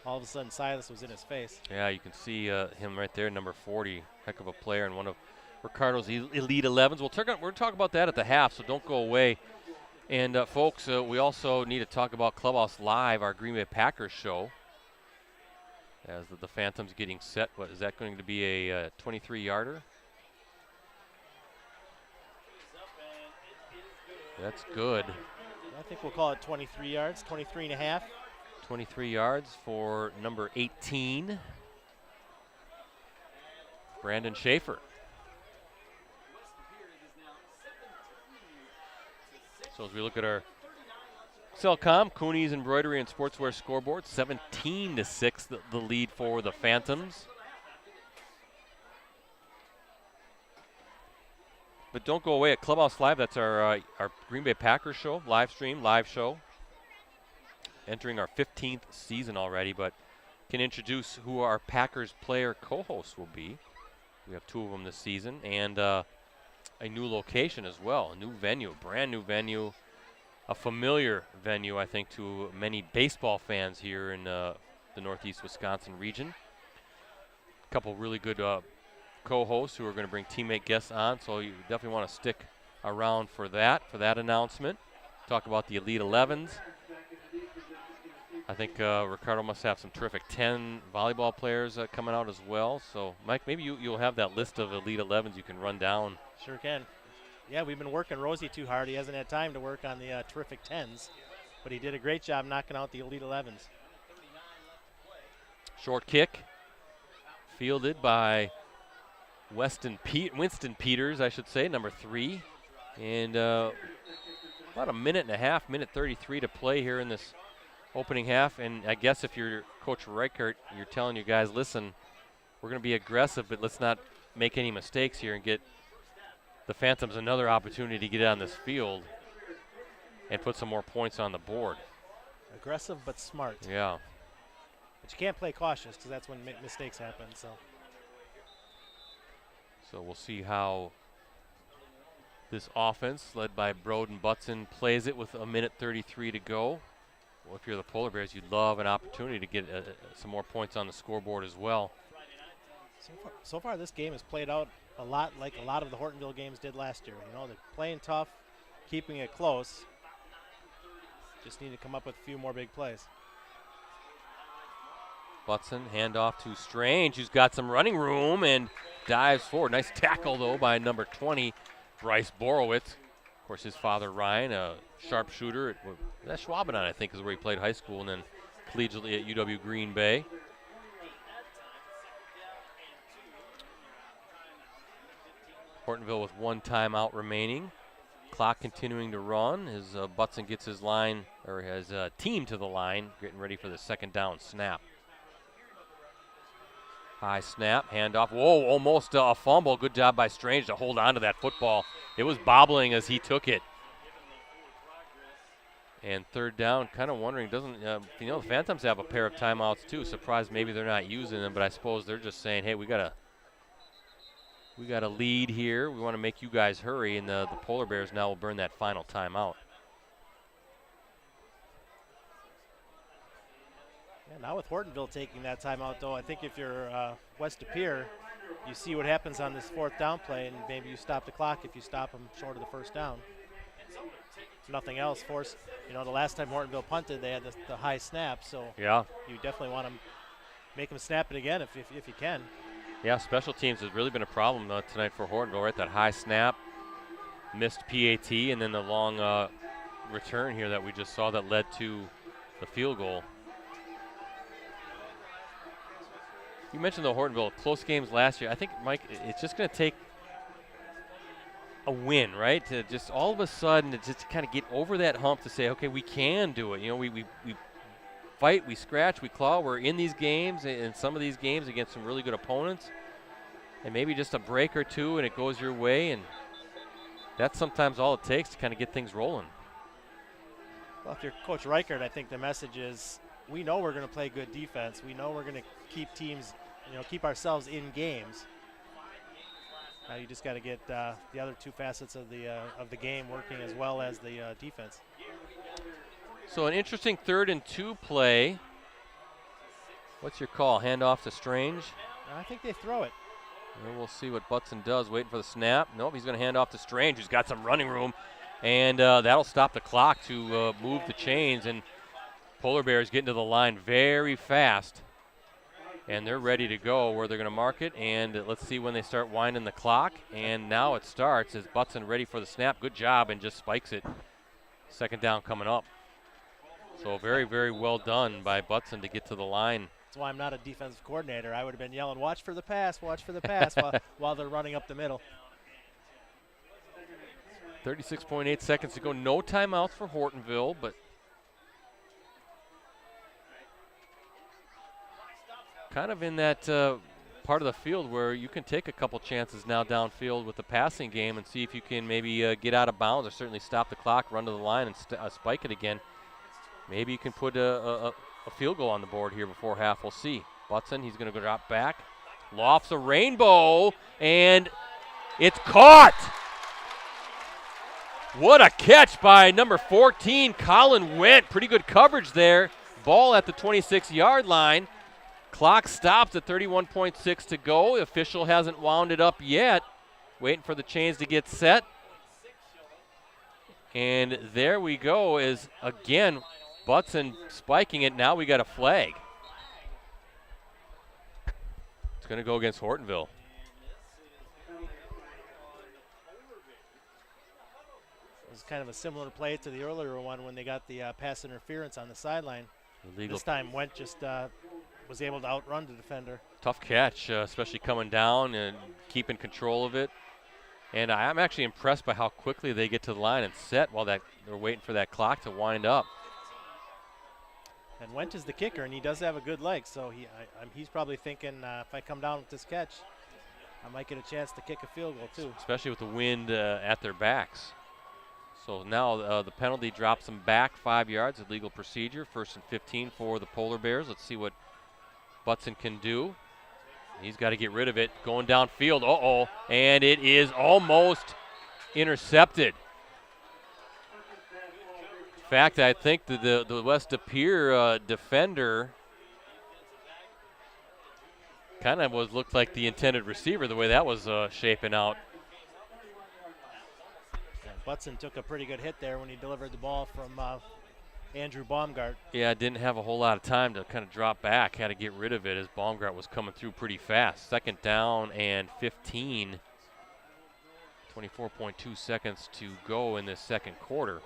All of a sudden, Silas was in his face. Yeah, you can see him right there, number 40. Heck of a player and one of Ricardo's elite 11s. We're going to talk about that at the half, so don't go away. And folks, we also need to talk about Clubhouse Live, our Green Bay Packers show. As the Phantoms getting set. What is that going to be, a 23-yarder? That's good. I think we'll call it 23 yards, 23 and a half. 23 yards for number 18, Brandon Schaefer. So as we look at our Cellcom, Cooney's Embroidery and Sportswear scoreboard, 17-6, the lead for the Phantoms. But don't go away at Clubhouse Live. That's our Green Bay Packers show, live stream, live show. Entering our 15th season already, but can introduce who our Packers player co-hosts will be. We have 2 of them this season, and a new location as well, a new venue, brand new venue, a familiar venue, I think, to many baseball fans here in the Northeast Wisconsin region. A couple really good co-hosts who are going to bring teammate guests on, so you definitely want to stick around for that announcement. Talk about the Elite 11s. I think Ricardo must have some terrific 10 volleyball players coming out as well. So, Mike, maybe you'll have that list of Elite 11s you can run down. Sure can. Yeah, we've been working Rosie too hard. He hasn't had time to work on the terrific 10s, but he did a great job knocking out the Elite 11s. Short kick, fielded by Winston Peters, I should say, number 3. And about a minute and a half, minute 33 to play here in this opening half. And I guess if you're Coach Reichert, you're telling you guys, listen, we're going to be aggressive, but let's not make any mistakes here and get the Phantoms another opportunity to get on this field and put some more points on the board. Aggressive but smart. Yeah. But you can't play cautious because that's when mistakes happen. So we'll see how this offense, led by Broden Butson, plays it with a minute 33 to go. Well, if you're the Polar Bears, you'd love an opportunity to get some more points on the scoreboard as well. So far this game has played out a lot like a lot of the Hortonville games did last year. You know, they're playing tough, keeping it close. Just need to come up with a few more big plays. Butson, handoff to Strange, who's got some running room and dives forward. Nice tackle, though, by number 20, Bryce Borowitz. Of course, his father, Ryan, a sharpshooter. That Schwabenheim, I think, is where he played high school, and then collegiately at UW Green Bay. Hortonville with 1 timeout remaining. Clock continuing to run as Butson gets his line, or his team to the line, getting ready for the second down snap. High snap, handoff. Whoa, almost a fumble. Good job by Strange to hold on to that football. It was bobbling as he took it. And third down, kind of wondering, the Phantoms have a pair of timeouts too. Surprised maybe they're not using them, but I suppose they're just saying, hey, we got a lead here. We want to make you guys hurry, and the Polar Bears now will burn that final timeout. Yeah, now with Hortonville taking that timeout, though, I think if you're West De Pere, you see what happens on this 4th down play, and maybe you stop the clock if you stop them short of the first down. If nothing else, the last time Hortonville punted, they had the high snap, so yeah, you definitely want to make them snap it again if you can. Yeah, special teams has really been a problem tonight for Hortonville, right? That high snap, missed PAT, and then the long return here that we just saw that led to the field goal. You mentioned the Hortonville close games last year. I think, Mike, it's just going to take a win, right? To just all of a sudden to just kind of get over that hump to say, okay, we can do it. We fight, we scratch, we claw. We're in these games, and some of these games against some really good opponents, and maybe just a break or two and it goes your way, and that's sometimes all it takes to kind of get things rolling. Well, if you're Coach Reichert, I think the message is we know we're going to play good defense. We know we're going to keep teams, keep ourselves in games. Now you just got to get the other 2 facets of the game working as well as the defense. So an interesting 3rd and 2 play. What's your call? Handoff to Strange? I think they throw it. Well, we'll see what Butson does. Waiting for the snap. Nope, he's going to hand off to Strange, who's got some running room. And that'll stop the clock to move the chains. And Polar Bears getting to the line very fast. And they're ready to go where they're going to mark it. And let's see when they start winding the clock. And now it starts as Butson ready for the snap. Good job, and just spikes it. Second down coming up. So very, very well done by Butson to get to the line. That's why I'm not a defensive coordinator. I would have been yelling, watch for the pass while they're running up the middle. 36.8 seconds to go. No timeouts for Hortonville, but kind of in that part of the field where you can take a couple chances now downfield with the passing game and see if you can maybe get out of bounds or certainly stop the clock, run to the line, and spike it again. Maybe you can put a field goal on the board here before half. We'll see. Butson, he's going to go drop back. Lofts a rainbow, and it's caught. What a catch by number 14, Colin Wendt. Pretty good coverage there. Ball at the 26-yard line. Clock stops at 31.6 to go. The official hasn't wound it up yet. Waiting for the chains to get set. And there we go, is again Butson spiking it. Now we got a flag. It's going to go against Hortonville. It was kind of a similar play to the earlier one when they got the pass interference on the sideline. Illegal. This time Wendt just was able to outrun the defender. Tough catch, especially coming down and keeping control of it. And I'm actually impressed by how quickly they get to the line and set while they're waiting for that clock to wind up. And Wendt is the kicker, and he does have a good leg, so he's probably thinking, if I come down with this catch, I might get a chance to kick a field goal too. Especially with the wind at their backs. So now the penalty drops them back 5 yards, illegal procedure. 1st and 15 for the Polar Bears. Let's see what Butson can do. He's got to get rid of it. Going downfield, and it is almost intercepted. In fact, I think the West De Pere defender kind of looked like the intended receiver the way that was shaping out. And Butson took a pretty good hit there when he delivered the ball from Andrew Baumgart. Yeah, didn't have a whole lot of time to kind of drop back. Had to get rid of it as Baumgart was coming through pretty fast. 2nd down and 15. 24.2 seconds to go in this second quarter.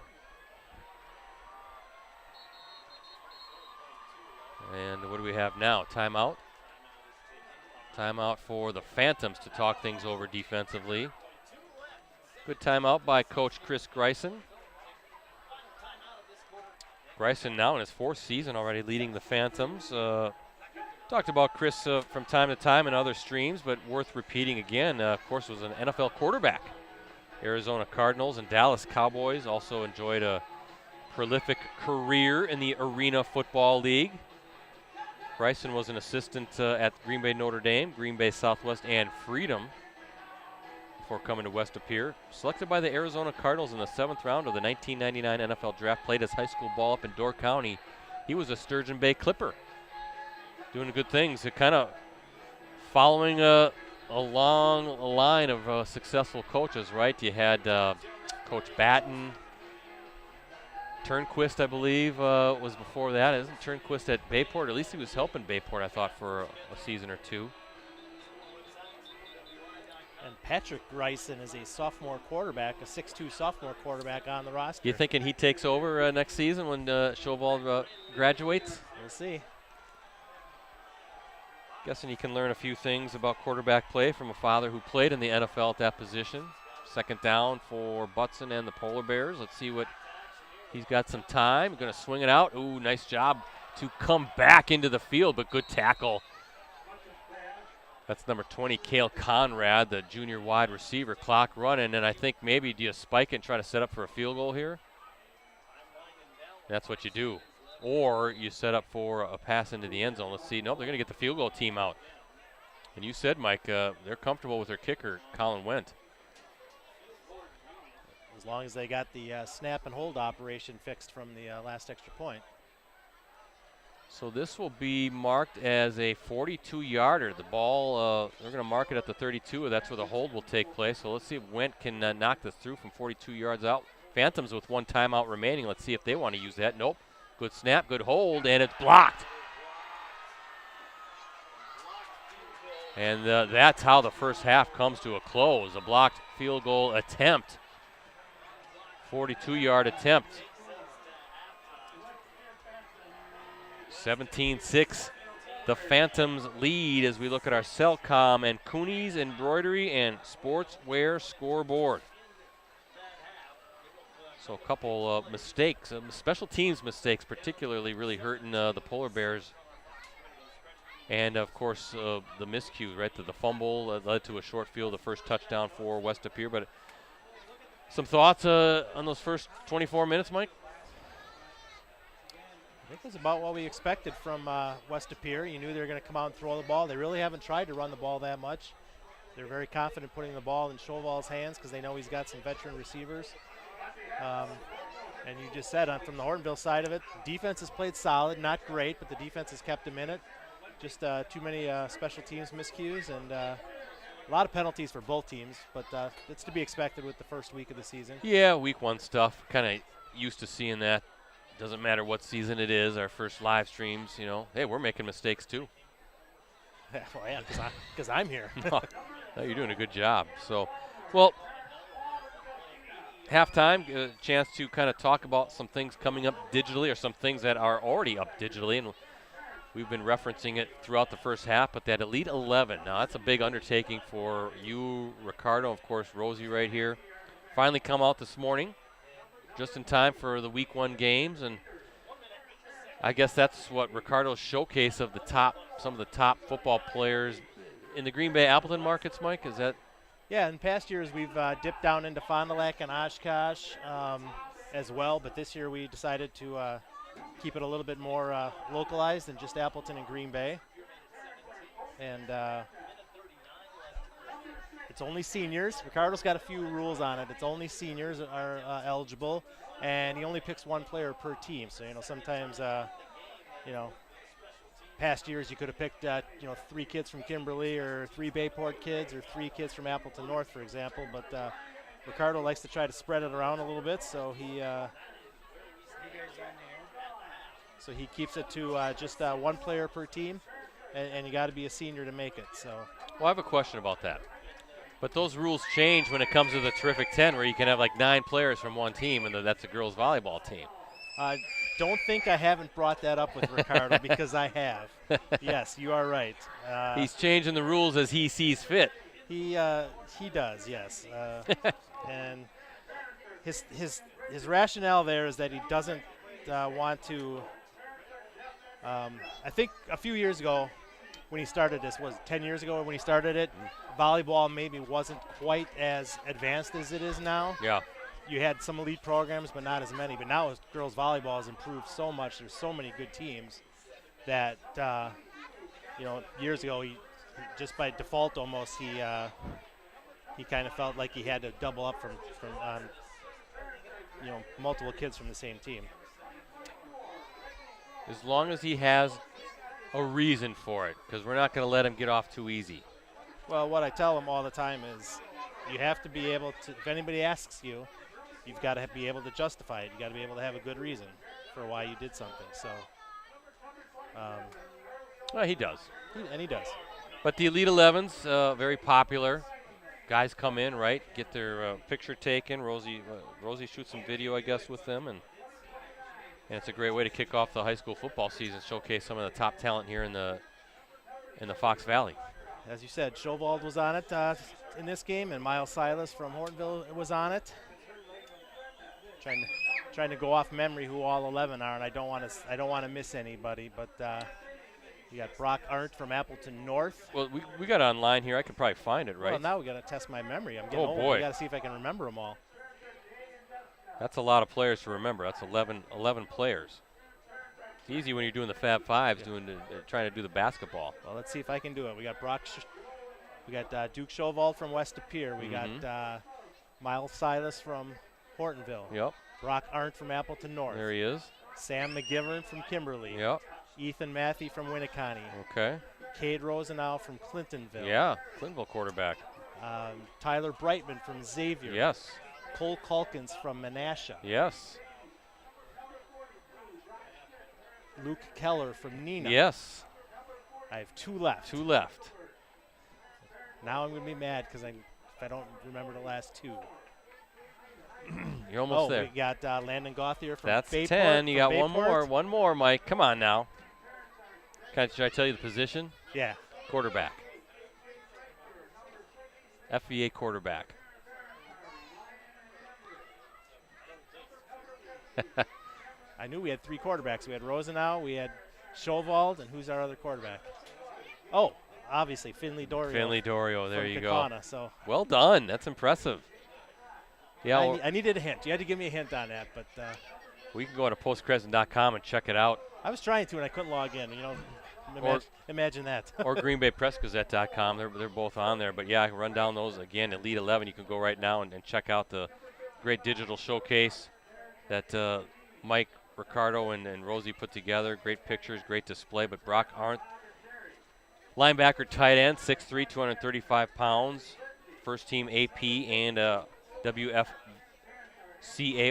And what do we have now? Timeout. Timeout for the Phantoms to talk things over defensively. Good timeout by Coach Chris Greisen. Greisen now in his 4th season already leading the Phantoms. Talked about Chris from time to time in other streams, but worth repeating again. Of course, was an NFL quarterback. Arizona Cardinals and Dallas Cowboys also enjoyed a prolific career in the Arena Football League. Greisen was an assistant at Green Bay Notre Dame, Green Bay Southwest, and Freedom before coming to West De Pere. Selected by the Arizona Cardinals in the 7th round of the 1999 NFL Draft, played his high school ball up in Door County. He was a Sturgeon Bay Clipper, doing good things. Kind of following a long line of successful coaches, right? You had Coach Batten. Turnquist, I believe, was before that. Isn't Turnquist at Bayport? At least he was helping Bayport, I thought, for a season or two. And Patrick Greisen is a sophomore quarterback, a 6'2" sophomore quarterback on the roster. You thinking he takes over next season when Chauval graduates? We'll see. Guessing you can learn a few things about quarterback play from a father who played in the NFL at that position. 2nd down for Butson and the Polar Bears. Let's see what he's got. Some time. Going to swing it out. Ooh, nice job to come back into the field, but good tackle. That's number 20, Cale Conrad, the junior wide receiver. Clock running, and I think maybe do you spike it and try to set up for a field goal here? That's what you do. Or you set up for a pass into the end zone. Let's see. Nope, they're going to get the field goal team out. And you said, Mike, they're comfortable with their kicker, Colin Wendt. As long as they got the snap and hold operation fixed from the last extra point. So this will be marked as a 42-yarder. The ball, they're going to mark it at the 32. That's where the hold will take place. So let's see if Wendt can knock this through from 42 yards out. Phantoms with 1 timeout remaining. Let's see if they want to use that. Nope. Good snap, good hold, and it's blocked. And that's how the first half comes to a close. A blocked field goal attempt. 42-yard attempt. 17-6. The Phantoms lead as we look at our Cellcom and Cooney's Embroidery and Sportswear scoreboard. So a couple of mistakes, special teams mistakes particularly really hurting the Polar Bears. And, of course, the miscues, right? The fumble led to a short field, the first touchdown for West De Pere. But some thoughts on those first 24 minutes, Mike? I think it was about what we expected from West De Pere. You knew they were going to come out and throw the ball. They really haven't tried to run the ball that much. They're very confident putting the ball in Chauval's hands because they know he's got some veteran receivers. And you just said from the Hortonville side of it, defense has played solid, not great, but the defense has kept them in it. Just too many special teams miscues and a lot of penalties for both teams, but it's to be expected with the first week of the season. Yeah, week 1 stuff. Kind of used to seeing that. Doesn't matter what season it is, our first live streams, hey, we're making mistakes too. Well, yeah, because I'm here. No, you're doing a good job. So, well, halftime, a chance to kind of talk about some things coming up digitally or some things that are already up digitally. And we've been referencing it throughout the first half, but that Elite 11, now that's a big undertaking for you, Ricardo, of course, Rosie right here. Finally come out this morning, just in time for the week 1 games, and I guess that's what Ricardo's showcase of some of the top football players in the Green Bay Appleton markets, Mike, is that? Yeah, in past years we've dipped down into Fond du Lac and Oshkosh as well, but this year we decided to keep it a little bit more localized than just Appleton and Green Bay. And it's only seniors. Ricardo's got a few rules on it. It's only seniors are eligible, and he only picks 1 player per team. So, sometimes, past years you could have picked, 3 kids from Kimberly or 3 Bayport kids or 3 kids from Appleton North, for example. But Ricardo likes to try to spread it around a little bit, so he keeps it to just 1 player per team, and you got to be a senior to make it. So, well, I have a question about that. But those rules change when it comes to the Terrific 10, where you can have like 9 players from 1 team, and that's a girls' volleyball team. Don't think I haven't brought that up with Ricardo because I have. Yes, you are right. He's changing the rules as he sees fit. He does, yes. And his rationale there is that he doesn't want to. I think a few years ago, when he started this, was 10 years ago when he started it, volleyball maybe wasn't quite as advanced as it is now. Yeah. You had some elite programs, but not as many. But now girls volleyball has improved so much. There's so many good teams that, years ago, he just by default almost, he kind of felt like he had to double up from multiple kids from the same team. As long as he has a reason for it, because we're not going to let him get off too easy. Well, what I tell him all the time is you have to be able to, if anybody asks you, you've got to be able to justify it. You got to be able to have a good reason for why you did something. So, well, he does. He does. But the Elite 11's very popular. Guys come in, right, get their picture taken. Rosie shoots some video, I guess, with them, and it's a great way to kick off the high school football season, showcase some of the top talent here in the Fox Valley. As you said, Chauval was on it in this game, and Miles Silas from Hortonville was on it. Trying to go off memory who all 11 are, and I don't want to miss anybody. But you got Brock Arndt from Appleton North. Well, we got it online here. I could probably find it, right? Well, now we got to test my memory. I'm getting old. Boy. I got to see if I can remember them all. That's a lot of players to remember. That's 11 players. It's easy when you're doing the Fab Fives, trying to do the basketball. Well, let's see if I can do it. We got we got Duke Chauval from West De Pere. We got Miles Silas from Hortonville. Yep. Brock Arndt from Appleton North. There he is. Sam McGivern from Kimberly. Yep. Ethan Matthew from Winneconne. Okay. Cade Rosenau from Clintonville. Yeah, Clintonville quarterback. Tyler Brightman from Xavier. Yes. Cole Calkins from Menasha. Yes. Luke Keller from Neenah. Yes. I have 2 left. 2 left. Now I'm going to be mad because if I don't remember the last 2. You're almost there. We got Landon Gauthier from That's Bayport. 10. You got one Bayport. more. One more, Mike. Come on now. Should I tell you the position? Yeah. Quarterback. FVA quarterback. I knew we had 3 quarterbacks. We had Rosenau, we had Schovald, and who's our other quarterback? Oh, obviously Finley Dorio. Finley Dorio, there from you Kaukauna, go. So well done. That's impressive. Yeah, I needed a hint. You had to give me a hint on that, but we can go to postcrescent.com and check it out. I was trying to, and I couldn't log in. Imagine that. Or greenbaypressgazette.com. They're both on there. But, yeah, I can run down those again. Elite 11, you can go right now and check out the great digital showcase that Mike, Ricardo, and Rosie put together. Great pictures, great display. But Brock Arndt, linebacker, tight end, 6'3", 235 pounds. First team AP and WFCA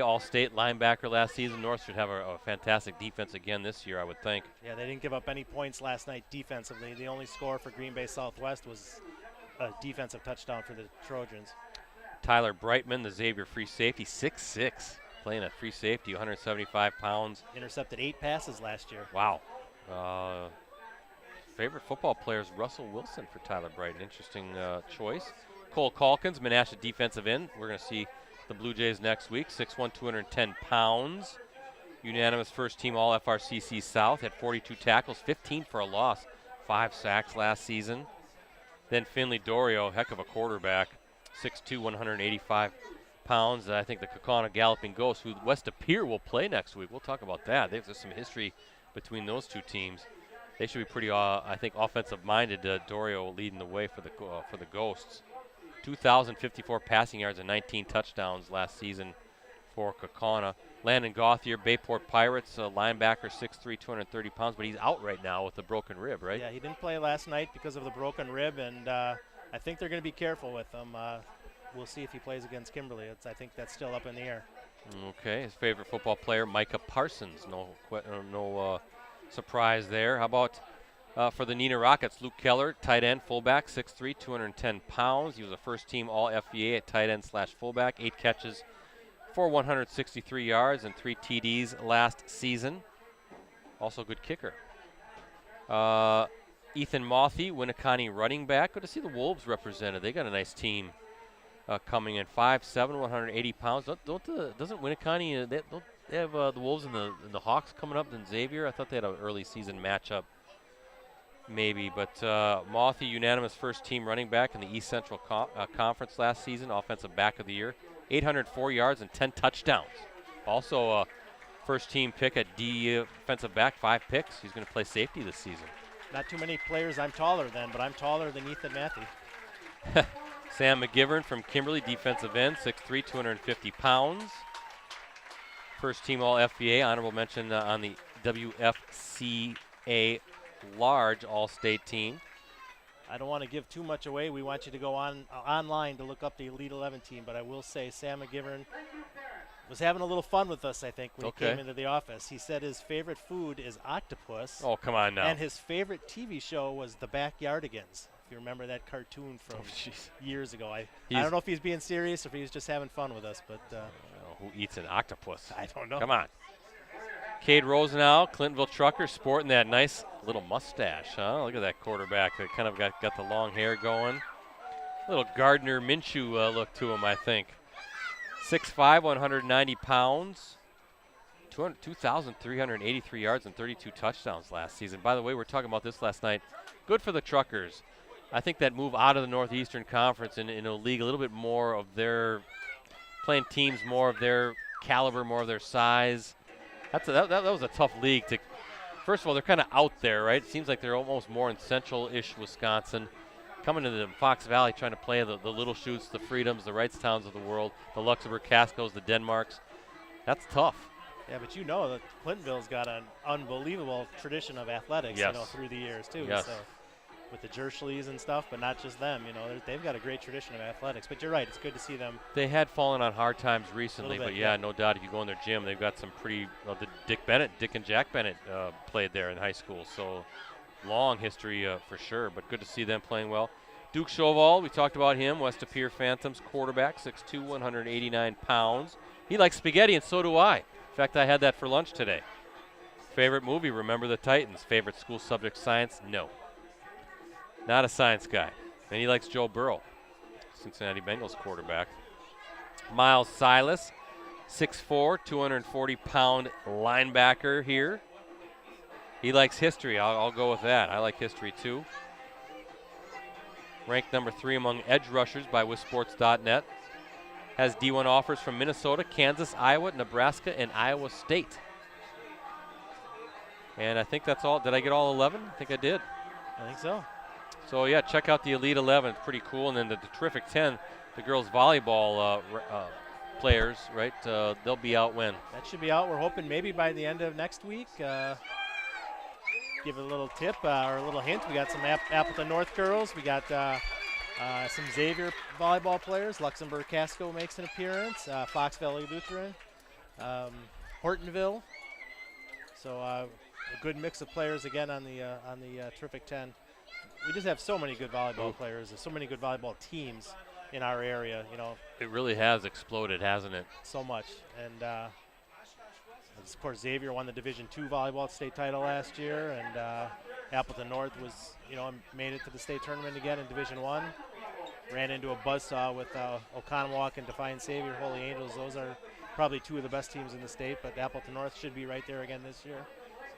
All-State linebacker last season. North should have a fantastic defense again this year, I would think. Yeah, they didn't give up any points last night defensively. The only score for Green Bay Southwest was a defensive touchdown for the Trojans. Tyler Brightman, the Xavier free safety, 6'6", playing at free safety, 175 pounds. Intercepted 8 passes last year. Wow. Favorite football player is Russell Wilson for Tyler Brightman. Interesting choice. Cole Calkins, Menasha defensive end. We're going to see the Blue Jays next week, 6'1", 210 pounds. Unanimous first team all FRCC South, had 42 tackles, 15 for a loss, 5 sacks last season. Then Finley Dorio, heck of a quarterback, 6'2", 185 pounds. I think the Kaukauna Galloping Ghost, who West Appear will play next week. We'll talk about that. There's some history between those 2 teams. They should be pretty, I think, offensive-minded. Dorio leading the way for the Ghosts. 2,054 passing yards and 19 touchdowns last season for Kaukauna. Landon Gauthier, Bayport Pirates, linebacker, 6'3", 230 pounds, but he's out right now with a broken rib, right? Yeah, he didn't play last night because of the broken rib, and I think they're going to be careful with him. We'll see if he plays against Kimberly. I think that's still up in the air. Okay, his favorite football player, Micah Parsons. No surprise there. How about for the Neenah Rockets, Luke Keller, tight end, fullback, 6'3", 210 pounds. He was a first-team All-FVA at tight end / fullback, 8 catches for 163 yards and 3 TDs last season. Also a good kicker. Ethan Mothy, Winneconne running back. Good to see the Wolves represented. They got a nice team coming in, 5'7", 180 pounds. Doesn't Winneconne, they have the Wolves and the Hawks coming up than Xavier? I thought they had an early season matchup. Maybe, but Mothy, unanimous first-team running back in the East Central Conference last season, offensive back of the year, 804 yards and 10 touchdowns. Also a first-team pick at defensive back, 5 picks. He's going to play safety this season. Not too many players I'm taller than, but I'm taller than Ethan Matthew. Sam McGivern from Kimberly, defensive end, 6'3", 250 pounds. First-team All-FVA, honorable mention on the WFCA large all-state team. I don't want to give too much away. We want you to go online to look up the Elite 11 team, but I will say Sam McGivern was having a little fun with us, I think, when he came into the office. He said his favorite food is octopus. Oh, come on now. And his favorite TV show was The Backyardigans. If you remember that cartoon from years ago. I don't know if he's being serious or if he's just having fun with us, but who eats an octopus? I don't know. Come on. Cade Rosenau, Clintonville Trucker, sporting that nice little mustache, huh? Look at that quarterback. That kind of got the long hair going. Little Gardner Minshew look to him, I think. 6'5", 190 pounds. 2,383 yards and 32 touchdowns last season. By the way, we were talking about this last night. Good for the Truckers. I think that move out of the Northeastern Conference in a league a little bit more of their playing teams, more of their caliber, more of their size. That was a tough league to. First of all, they're kind of out there, right? It seems like they're almost more in central-ish Wisconsin. Coming to the Fox Valley, trying to play the Little Chutes, the Freedoms, the Wrightstowns of the world, the Luxembourg Cascos, the Denmarks. That's tough. Yeah, but you know that Clintonville's got an unbelievable tradition of athletics, through the years too. Yes. So with the Jershleys and stuff, but not just them. You know, they've got a great tradition of athletics. But you're right, it's good to see them. They had fallen on hard times recently, Bit, but yeah, no doubt if you go in their gym, they've got some pretty. Dick and Jack Bennett played there in high school, so long history for sure. But good to see them playing well. Duke Chauval, we talked about him, West of Pier Phantoms quarterback, 6'2", 189 pounds. He likes spaghetti, and so do I. In fact, I had that for lunch today. Favorite movie, Remember the Titans. Favorite school subject, science? No. Not a science guy. And he likes Joe Burrow, Cincinnati Bengals quarterback. Miles Silas, 6'4", 240-pound linebacker here. He likes history. I'll go with that. I like history, too. Ranked number 3 among edge rushers by WisSports.net. Has D1 offers from Minnesota, Kansas, Iowa, Nebraska, and Iowa State. And I think that's all. Did I get all 11? I think I did. I think so. So, yeah, check out the Elite 11. It's pretty cool. And then the terrific 10, the girls volleyball players, right? They'll be out when? That should be out. We're hoping maybe by the end of next week. Give it a little tip or a little hint. We got some Appleton North girls. We got some Xavier volleyball players. Luxembourg Casco makes an appearance. Fox Valley Lutheran. Hortonville. So a good mix of players again on the terrific 10. We just have so many good volleyball players and so many good volleyball teams in our area. You know, it really has exploded, hasn't it? So much. And of course, Xavier won the Division II volleyball state title last year, and Appleton North was, made it to the state tournament again in Division I. Ran into a buzzsaw with Oconomowoc and Defiant Savior, Holy Angels. Those are probably 2 of the best teams in the state, but Appleton North should be right there again this year.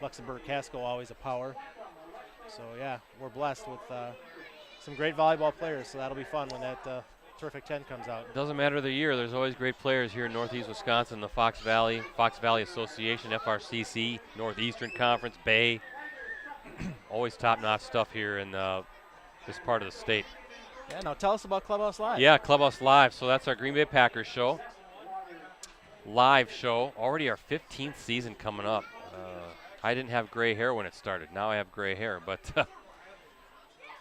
Luxembourg Casco, always a power. So, yeah, we're blessed with some great volleyball players, so that'll be fun when that terrific 10 comes out. Doesn't matter the year. There's always great players here in Northeast Wisconsin, the Fox Valley Association, FRCC, Northeastern Conference, Bay. Always top-notch stuff here in this part of the state. Yeah, now tell us about Clubhouse Live. Yeah, Clubhouse Live. So that's our Green Bay Packers show. Live show. Already our 15th season coming up. I didn't have gray hair when it started. Now I have gray hair. But if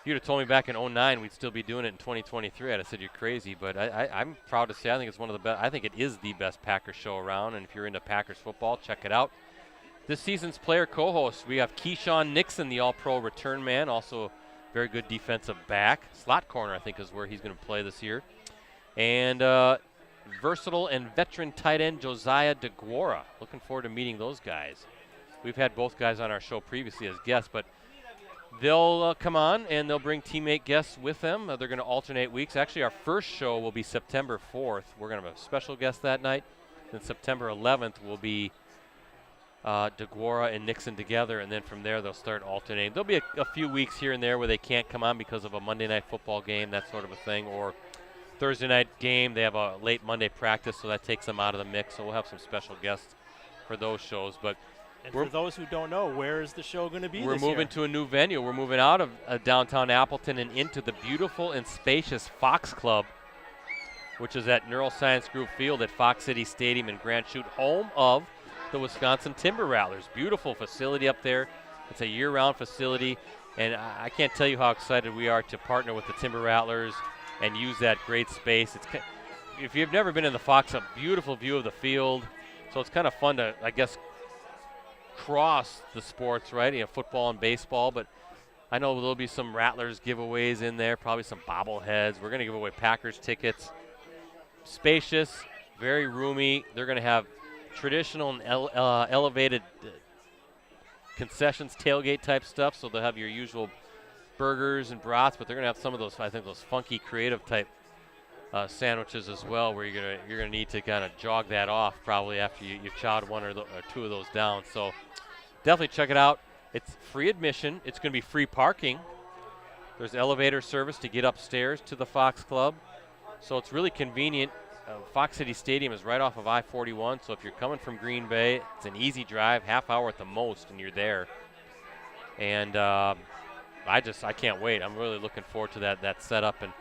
you'd have told me back in 2009 we'd still be doing it in 2023, I'd have said you're crazy. But I'm proud to say I think it's one of the best. I think it is the best Packers show around. And if you're into Packers football, check it out. This season's player co-host, we have Keyshawn Nixon, the all-pro return man, also very good defensive back. Slot corner, I think, is where he's going to play this year. And versatile and veteran tight end Josiah DeGuara. Looking forward to meeting those guys. We've had both guys on our show previously as guests, but they'll come on and they'll bring teammate guests with them. They're going to alternate weeks. Actually, our first show will be September 4th. We're going to have a special guest that night. Then September 11th will be DeGuara and Nixon together, and then from there they'll start alternating. There'll be a few weeks here and there where they can't come on because of a Monday night football game, that sort of a thing, or Thursday night game. They have a late Monday practice, so that takes them out of the mix. So we'll have some special guests for those shows. But and for those who don't know, where is the show going to be this year? We're moving to a new venue. We're moving out of downtown Appleton and into the beautiful and spacious Fox Club, which is at Neuroscience Group Field at Fox City Stadium in Grand Chute, home of the Wisconsin Timber Rattlers. Beautiful facility up there. It's a year-round facility, and I can't tell you how excited we are to partner with the Timber Rattlers and use that great space. If you've never been in the Fox, a beautiful view of the field, so it's kind of fun to, I guess, cross the sports, right? Football and baseball, but I know there'll be some Rattlers giveaways in there, probably some bobbleheads. We're going to give away Packers tickets. Spacious, very roomy. They're going to have traditional and elevated concessions, tailgate type stuff, so they'll have your usual burgers and brats, but they're going to have some of those, I think, those funky creative type sandwiches as well, where you're going to need to kind of jog that off probably after you've chowed one or two of those down. So definitely check it out. It's free admission. It's going to be free parking. There's elevator service to get upstairs to the Fox Club, so it's really convenient. Fox City Stadium is right off of I-41, so if you're coming from Green Bay, it's an easy drive, half hour at the most, and you're there. And I can't wait. I'm really looking forward to that setup. And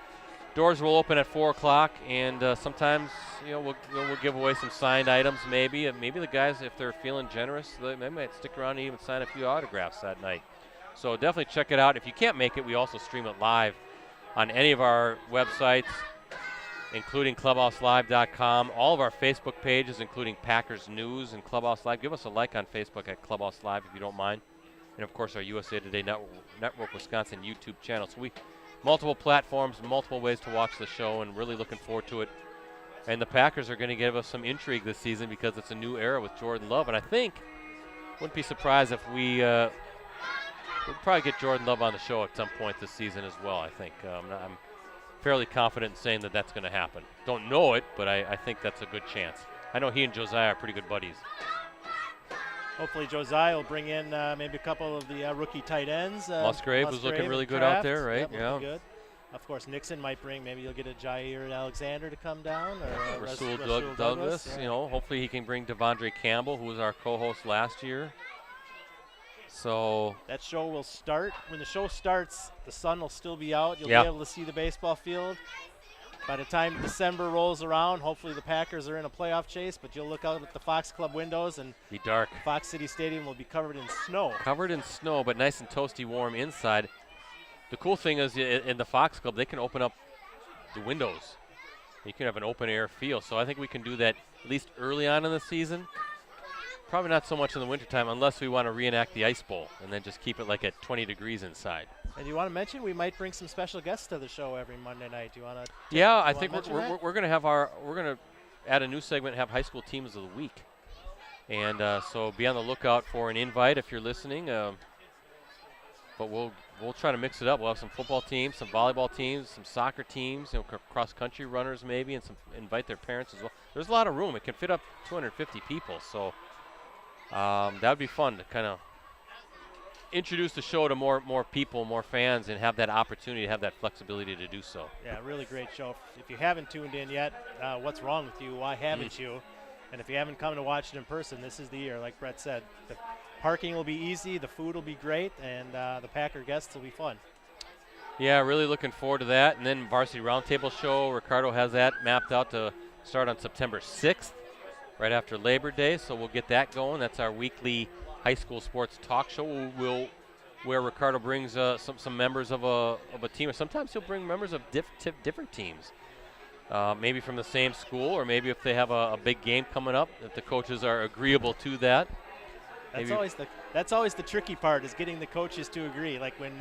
doors will open at 4 o'clock, and sometimes we'll give away some signed items maybe. Maybe the guys, if they're feeling generous, they might stick around and even sign a few autographs that night. So definitely check it out. If you can't make it, we also stream it live on any of our websites, including clubhouselive.com, all of our Facebook pages, including Packers News and Clubhouse Live. Give us a like on Facebook at Clubhouse Live if you don't mind. And, of course, our USA Today Network Wisconsin YouTube channel. So multiple platforms, multiple ways to watch the show, and really looking forward to it. And the Packers are going to give us some intrigue this season because it's a new era with Jordan Love. And I think, wouldn't be surprised if we'll probably get Jordan Love on the show at some point this season as well, I think. I'm fairly confident in saying that that's going to happen. Don't know it, but I think that's a good chance. I know he and Josiah are pretty good buddies. Hopefully Josiah will bring in maybe a couple of the rookie tight ends. Musgrave was looking really good out there, right? Yeah. Good. Of course, Nixon might bring, maybe you'll get a Jair Alexander to come down. Or Rasul Douglas. Yeah. You know, hopefully he can bring Devondre Campbell, who was our co-host last year. So that show will start. When the show starts, the sun will still be out. You'll be able to see the baseball field. By the time December rolls around, hopefully the Packers are in a playoff chase, but you'll look out at the Fox Club windows and be dark. Fox City Stadium will be covered in snow. Covered in snow, but nice and toasty warm inside. The cool thing is in the Fox Club, they can open up the windows. You can have an open air feel. So I think we can do that at least early on in the season. Probably not so much in the wintertime unless we want to reenact the Ice Bowl and then just keep it like at 20 degrees inside. And you want to mention we might bring some special guests to the show every Monday night. Do you want to? Yeah, I think we're going to add a new segment and have high school teams of the week. And so be on the lookout for an invite if you're listening. But we'll try to mix it up. We'll have some football teams, some volleyball teams, some soccer teams, cross country runners maybe, and invite their parents as well. There's a lot of room. It can fit up 250 people. So that would be fun to kind of introduce the show to more people, more fans, and have that opportunity to have that flexibility to do so. Yeah, really great show. If you haven't tuned in yet, what's wrong with you? Why haven't you? And if you haven't come to watch it in person, this is the year. Like Brett said, the parking will be easy, the food will be great, and the Packer guests will be fun. Yeah, really looking forward to that. And then Varsity Roundtable show, Ricardo has that mapped out to start on September 6th, right after Labor Day. So we'll get that going. That's our weekly high school sports talk show where Ricardo brings some members of a team. Or sometimes he'll bring members of different teams, maybe from the same school, or maybe if they have a big game coming up, if the coaches are agreeable to that. That's always the tricky part, is getting the coaches to agree. Like when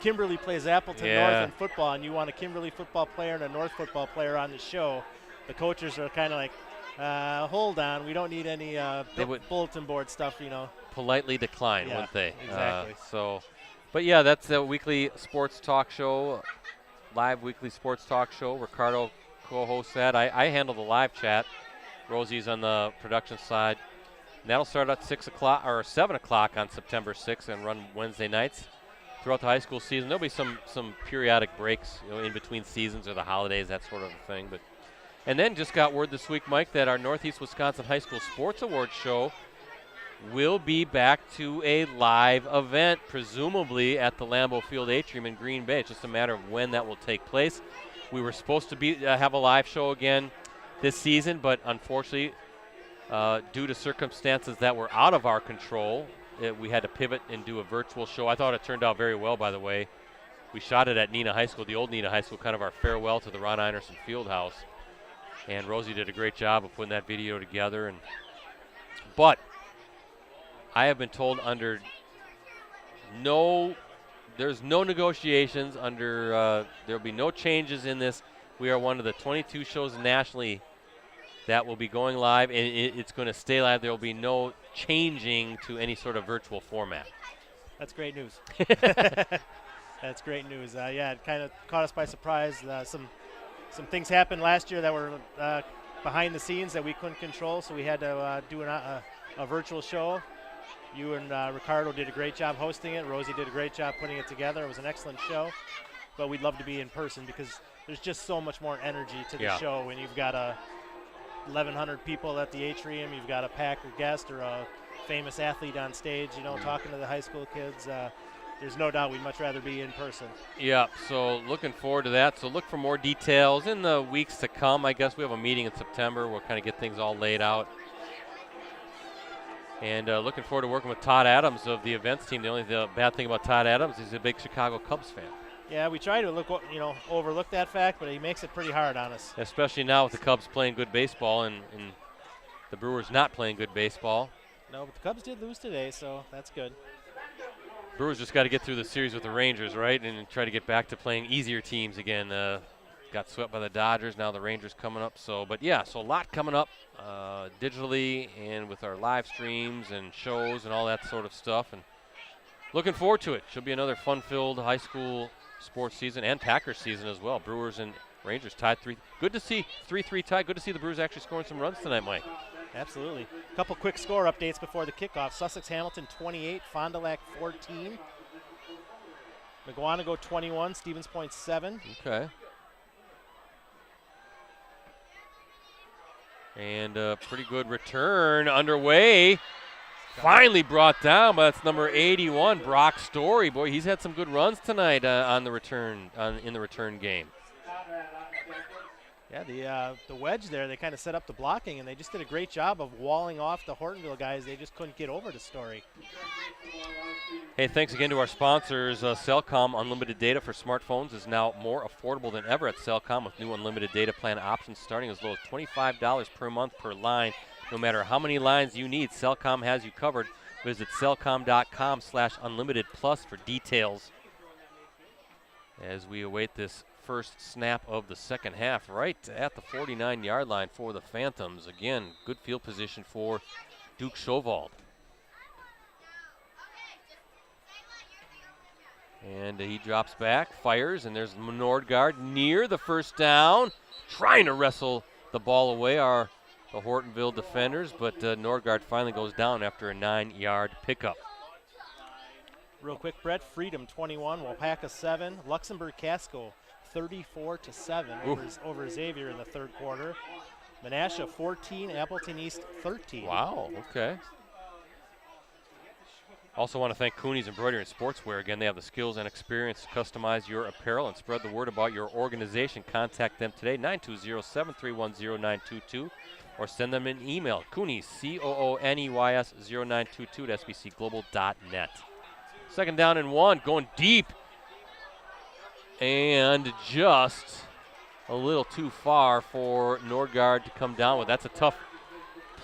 Kimberly plays Appleton North in football, and you want a Kimberly football player and a North football player on the show, the coaches are kind of like, hold on, we don't need any bulletin board stuff, you know. Politely decline, wouldn't they? Exactly. But yeah, that's the weekly sports talk show, live weekly sports talk show. Ricardo co-hosts that. I handle the live chat. Rosie's on the production side. And that'll start at 6 o'clock or 7 o'clock on September 6th and run Wednesday nights throughout the high school season. There'll be some periodic breaks, in between seasons or the holidays, that sort of a thing. And then just got word this week, Mike, that our Northeast Wisconsin High School Sports Awards show will be back to a live event, presumably at the Lambeau Field Atrium in Green Bay. It's just a matter of when that will take place. We were supposed to have a live show again this season, but unfortunately, due to circumstances that were out of our control, we had to pivot and do a virtual show. I thought it turned out very well, by the way. We shot it at Neenah High School, the old Neenah High School, kind of our farewell to the Ron Einerson Fieldhouse. And Rosie did a great job of putting that video together. But I have been told there's no negotiations there'll be no changes in this. We are one of the 22 shows nationally that will be going live, and it's going to stay live. There will be no changing to any sort of virtual format. That's great news. That's great news. It kind of caught us by surprise. Some things happened last year that were behind the scenes that we couldn't control, so we had to do a virtual show. You and Ricardo did a great job hosting it. Rosie did a great job putting it together. It was an excellent show, but we'd love to be in person because there's just so much more energy to the show when you've got 1,100 people at the atrium. You've got a Packer guest or a famous athlete on stage, talking to the high school kids. There's no doubt we'd much rather be in person. Yeah, so looking forward to that. So look for more details in the weeks to come. I guess we have a meeting in September. We'll kind of get things all laid out. And looking forward to working with Todd Adams of the events team. The only bad thing about Todd Adams is he's a big Chicago Cubs fan. Yeah, we try to overlook that fact, but he makes it pretty hard on us. Especially now with the Cubs playing good baseball and the Brewers not playing good baseball. No, but the Cubs did lose today, so that's good. Brewers just got to get through the series with the Rangers, right, and try to get back to playing easier teams again. Got swept by the Dodgers. Now the Rangers coming up. So a lot coming up digitally and with our live streams and shows and all that sort of stuff. And looking forward to it. Should be another fun-filled high school sports season and Packers season as well. Brewers and Rangers tied 3. Good to see 3-3 tie. Good to see the Brewers actually scoring some runs tonight, Mike. Absolutely. A couple quick score updates before the kickoff. Sussex-Hamilton 28, Fond du Lac 14. McGuanago 21, Stevens Point 7. Okay. And a pretty good return underway. Finally brought down, but that's number 81, Brock Story. Boy, he's had some good runs tonight in the return game. Yeah, the wedge there, they kind of set up the blocking, and they just did a great job of walling off the Hortonville guys. They just couldn't get over to Story. Hey, thanks again to our sponsors. Cellcom unlimited data for smartphones is now more affordable than ever at Cellcom with new unlimited data plan options starting as low as $25 per month per line. No matter how many lines you need, Cellcom has you covered. Visit cellcom.com/unlimited+ for details. As we await this first snap of the second half, right at the 49-yard line for the Phantoms. Again, good field position for Duke Chauvold. And he drops back, fires, and there's Nordgaard near the first down, trying to wrestle the ball away, the Hortonville defenders, but Nordgaard finally goes down after a 9-yard pickup. Real quick, Brett, Freedom 21, Wapaka 7, Luxembourg Casco 34-7 over Xavier in the third quarter. Menasha 14, Appleton East 13. Wow, okay. Also want to thank Cooney's Embroidery and Sportswear. Again, they have the skills and experience to customize your apparel and spread the word about your organization. Contact them today, 920-731-0922, or send them an email, Cooney's, COONEYS 0922 at sbcglobal.net. Second down and 1, going deep. And just a little too far for Nordgaard to come down with. That's a tough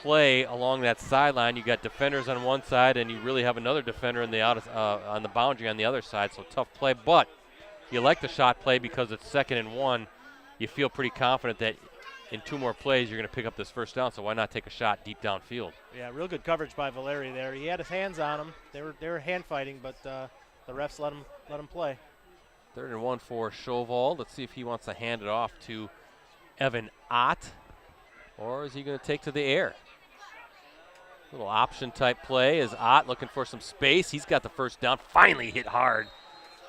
play along that sideline. You got defenders on one side, and you really have another defender on the boundary on the other side. So tough play, but you like the shot play because it's 2nd and 1. You feel pretty confident that in 2 more plays you're going to pick up this first down. So why not take a shot deep downfield? Yeah, real good coverage by Valeri there. He had his hands on him. They were hand fighting, but the refs let him play. 3rd and 1 for Chauvold. Let's see if he wants to hand it off to Evan Ott, or is he going to take to the air? Little option type play as Ott looking for some space. He's got the first down, finally hit hard.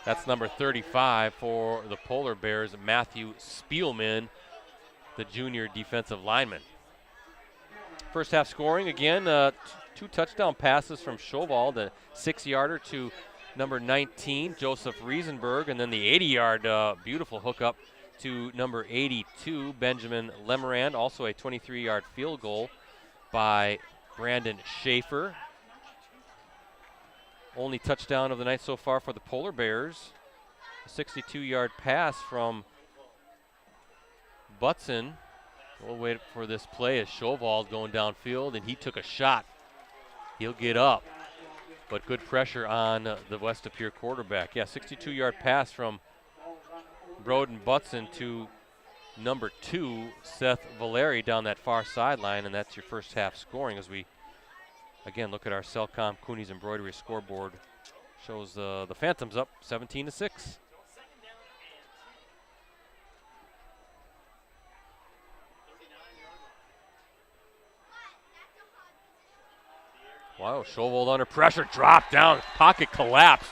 That's number 35 for the Polar Bears, Matthew Spielman, the junior defensive lineman. First half scoring, again, 2 touchdown passes from Chauvold, a 6-yarder to number 19, Joseph Riesenberg, and then the 80-yard beautiful hookup to number 82, Benjamin Lemerand. Also a 23-yard field goal by Brandon Schaefer. Only touchdown of the night so far for the Polar Bears. A 62-yard pass from Butson. We'll wait for this play as Chauvold going downfield, and he took a shot. He'll get up. But good pressure on the West of Pier quarterback. Yeah, 62-yard pass from Broden Butson to number 2, Seth Valeri, down that far sideline, and that's your first half scoring as we, again, look at our Cellcom Cooney's Embroidery scoreboard. Shows the Phantoms up 17-6. Wow, Chauvold under pressure, dropped down, pocket collapsed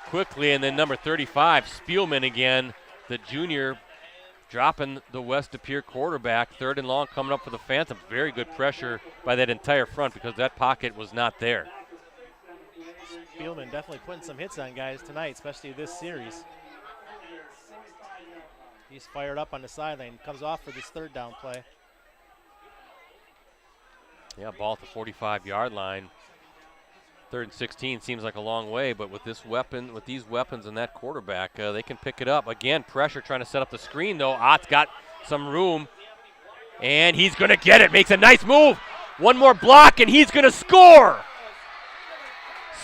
quickly, and then number 35, Spielman again, the junior, dropping the West De Pere quarterback. 3rd and long coming up for the Phantoms. Very good pressure by that entire front because that pocket was not there. Spielman definitely putting some hits on guys tonight, especially this series. He's fired up on the sideline, comes off for this 3rd down play. Yeah, ball at the 45-yard line. 3rd and 16 seems like a long way, but with these weapons and that quarterback, they can pick it up. Again, pressure trying to set up the screen, though. Ott's got some room, and he's going to get it. Makes a nice move. One more block, and he's going to score.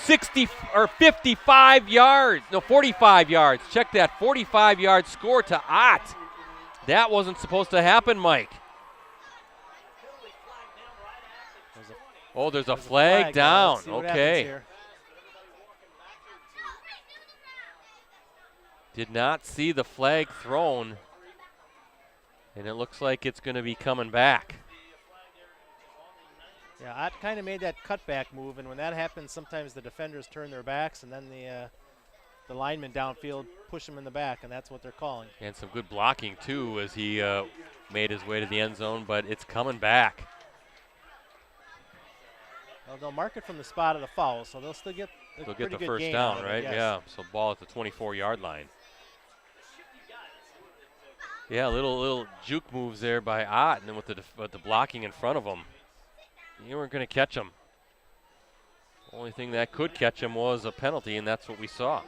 55 yards. No, 45 yards. Check that. 45-yard score to Ott. That wasn't supposed to happen, Mike. There's a flag down. Okay. Did not see the flag thrown. And it looks like it's going to be coming back. Yeah, Ott kind of made that cutback move, and when that happens, sometimes the defenders turn their backs, and then the linemen downfield push them in the back, and that's what they're calling. And some good blocking, too, as he made his way to the end zone, but it's coming back. Well, they'll mark it from the spot of the foul, so they'll still get the first down, right? Yes. Yeah, so ball at the 24-yard line. Yeah, little juke moves there by Ott, and then with the blocking in front of him. You weren't going to catch him. Only thing that could catch him was a penalty, and that's what we saw.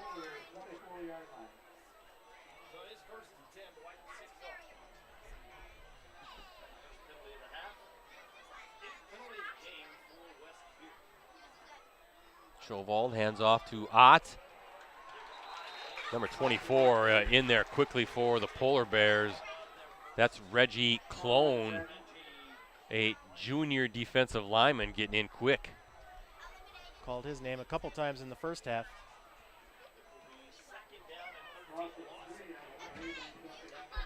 Shovald hands off to Ott. Number 24 in there quickly for the Polar Bears. That's Reggie Clone, a junior defensive lineman, getting in quick. Called his name a couple times in the first half.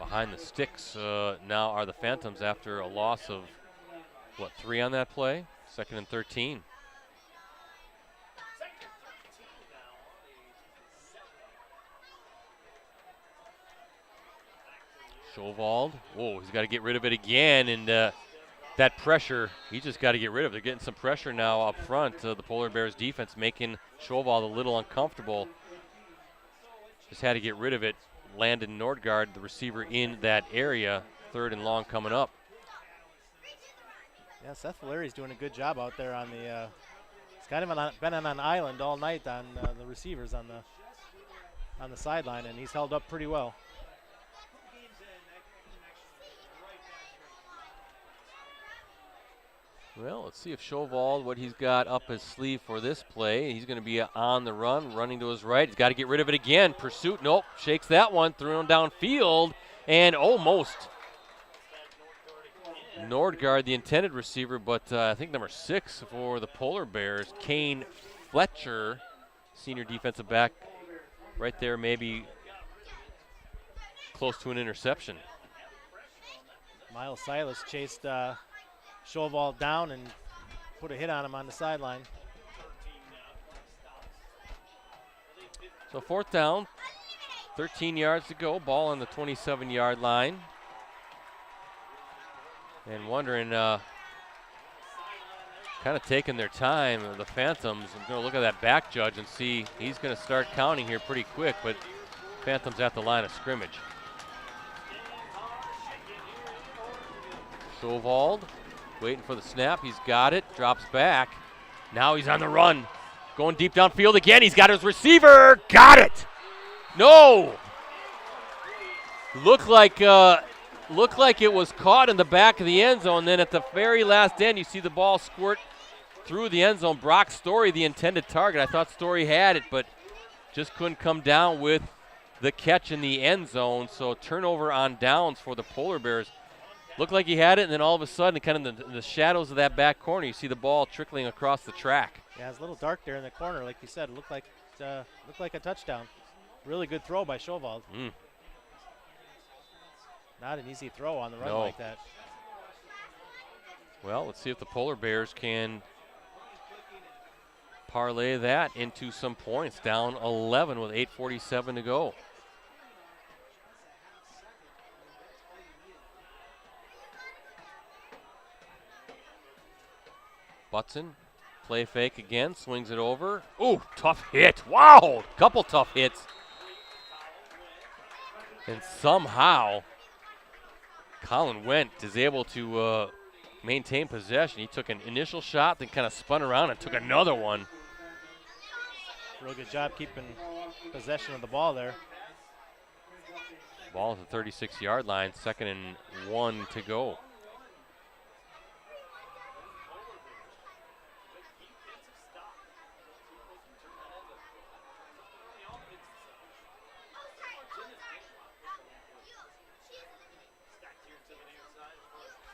Behind the sticks now are the Phantoms after a loss of, 3 on that play? 2nd and 13. Shovald. He's got to get rid of it again, and that pressure, he just got to get rid of it. They're getting some pressure now up front. The Polar Bears defense making Shovald a little uncomfortable. Just had to get rid of it. Landon Nordgaard, the receiver in that area. 3rd and long coming up. Yeah, Seth Valeri's doing a good job out there on the he's kind of been on an island all night on the receivers on the sideline, and he's held up pretty well. Well, let's see if Shovald, what he's got up his sleeve for this play. He's going to be on the run, running to his right. He's got to get rid of it again. Pursuit, nope, shakes that one, threw him downfield, and almost. Nordgaard, the intended receiver, but I think number 6 for the Polar Bears, Kane Fletcher, senior defensive back, right there, maybe close to an interception. Miles Silas chased Shovald down and put a hit on him on the sideline. So 4th down, 13 yards to go, ball on the 27-yard line. And wondering, kind of taking their time, the Phantoms. I'm going to look at that back judge and see he's going to start counting here pretty quick, but Phantoms at the line of scrimmage. Shovald waiting for the snap. He's got it, drops back. Now he's on the run. Going deep downfield again. He's got his receiver. Got it. No. Looked like it was caught in the back of the end zone. Then at the very last end, you see the ball squirt through the end zone. Brock Story, the intended target. I thought Story had it, but just couldn't come down with the catch in the end zone. So turnover on downs for the Polar Bears. Looked like he had it, and then all of a sudden, kind of in the shadows of that back corner, you see the ball trickling across the track. Yeah, it's a little dark there in the corner, like you said. It looked like a touchdown. Really good throw by Shovald. Not an easy throw on the run like that. Well, let's see if the Polar Bears can parlay that into some points. Down 11 with 8:47 to go. Butson, play fake again, swings it over. Ooh, tough hit. Wow, couple tough hits. And somehow Colin Wendt is able to maintain possession. He took an initial shot, then kind of spun around and took another one. Real good job keeping possession of the ball there. Ball at the 36-yard line, 2nd and 1 to go.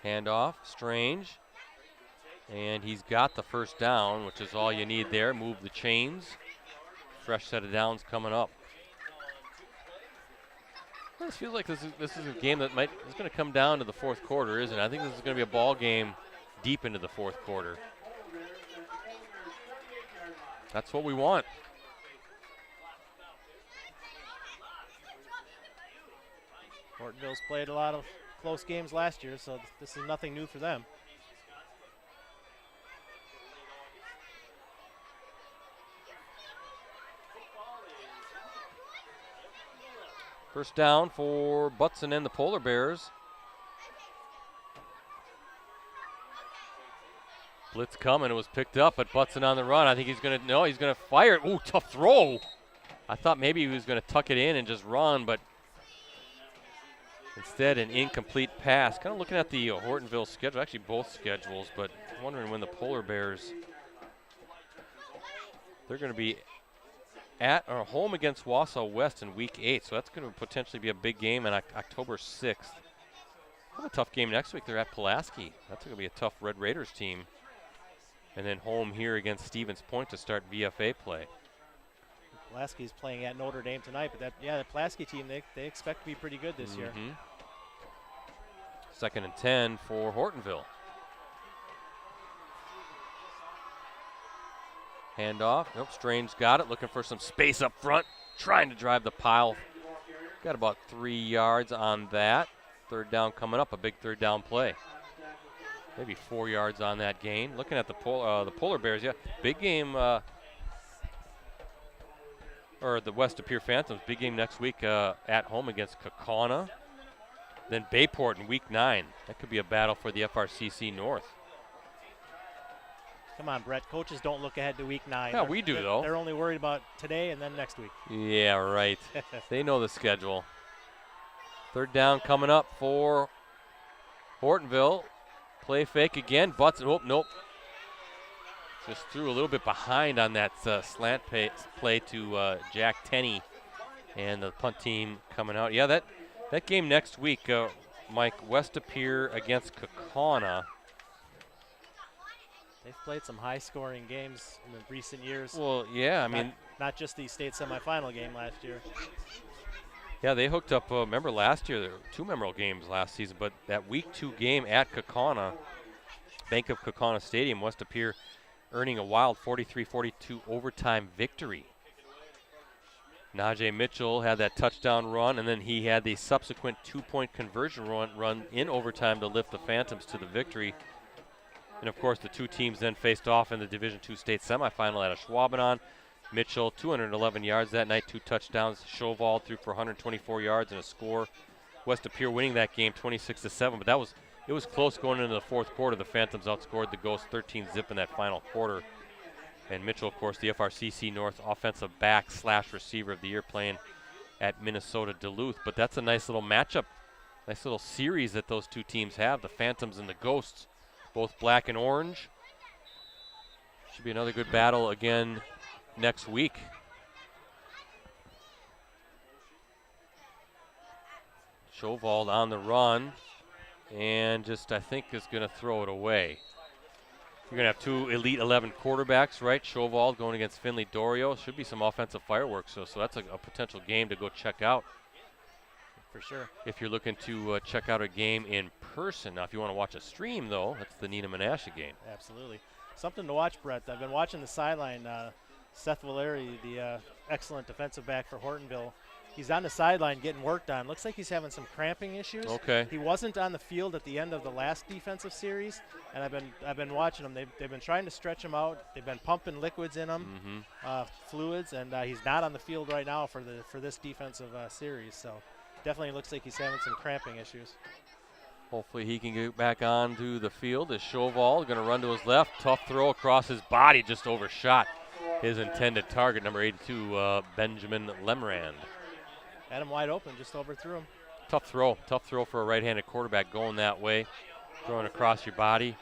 Handoff, Strange. And he's got the first down, which is all you need there. Move the chains. Fresh set of downs coming up. This feels like this is a game that is going to come down to the fourth quarter, isn't it? I think this is going to be a ball game deep into the fourth quarter. That's what we want. Hortonville's played a lot of close games last year, so this is nothing new for them. First down for Butson and the Polar Bears. Blitz coming, it was picked up, but Butson on the run. I think he's going to fire it. Ooh, tough throw. I thought maybe he was going to tuck it in and just run, but instead an incomplete pass. Kind of looking at the Hortonville schedule, actually both schedules, but I'm wondering when the Polar Bears, they're going to be at or home against Wausau West in week 8, so that's going to potentially be a big game on October 6th. What a tough game next week. They're at Pulaski. That's going to be a tough Red Raiders team. And then home here against Stevens Point to start VFA play. Pulaski's playing at Notre Dame tonight, but the Pulaski team, they expect to be pretty good this year. 2nd and 10 for Hortonville. Handoff. Nope, Strange got it. Looking for some space up front. Trying to drive the pile. Got about 3 yards on that. 3rd down coming up. A big 3rd down play. Maybe 4 yards on that gain. Looking at the Polar Bears, yeah. Big game, or the West Appear Phantoms. Big game next week at home against Kaukauna. Then Bayport in week 9. That could be a battle for the FRCC North. Come on, Brett. Coaches don't look ahead to week 9. Yeah, we do, though. They're only worried about today and then next week. Yeah, right. They know the schedule. 3rd down coming up for Hortonville. Play fake again. Butson. Oh, nope. Just threw a little bit behind on that slant play to Jack Tenney. And the punt team coming out. Yeah, that game next week, Mike, West Appear against Kaukauna. They've played some high-scoring games in the recent years. Well, yeah, I mean, not just the state semifinal game last year. Yeah, they hooked up. Remember last year, there were 2 memorable games last season, but that week 2 game at Kaukauna, Bank of Kaukauna Stadium, West Appear earning a wild 43-42 overtime victory. Najee Mitchell had that touchdown run, and then he had the subsequent 2-point conversion run in overtime to lift the Phantoms to the victory. And of course, the 2 teams then faced off in the Division II state semifinal at Ashwaubenon. Mitchell, 211 yards that night, 2 touchdowns. Chauval threw for 124 yards and a score. West Appear winning that game 26-7, but it was close going into the fourth quarter. The Phantoms outscored the Ghosts 13-zip in that final quarter. And Mitchell, of course, the FRCC North offensive back / receiver of the year, playing at Minnesota Duluth. But that's a nice little matchup, nice little series that those 2 teams have, the Phantoms and the Ghosts, both black and orange. Should be another good battle again next week. Chauval on the run, and just, I think, is going to throw it away. You're going to have 2 Elite 11 quarterbacks, right? Chauval going against Finley Dorio. Should be some offensive fireworks, so that's a potential game to go check out. For sure. If you're looking to check out a game in person. Now, if you want to watch a stream, though, that's the Neenah Menasha game. Absolutely. Something to watch, Brett. I've been watching the sideline. Seth Valeri, the excellent defensive back for Hortonville, he's on the sideline getting worked on. Looks like he's having some cramping issues. Okay. He wasn't on the field at the end of the last defensive series, and I've been watching him. They've been trying to stretch him out. They've been pumping liquids in him, fluids, and he's not on the field right now for this defensive series. So definitely looks like he's having some cramping issues. Hopefully he can get back onto the field as Chauvel going to run to his left. Tough throw across his body, just overshot his intended target, number 82, Benjamin Lemrand. Had him wide open, just overthrew him. Tough throw for a right-handed quarterback going that way, throwing across your body.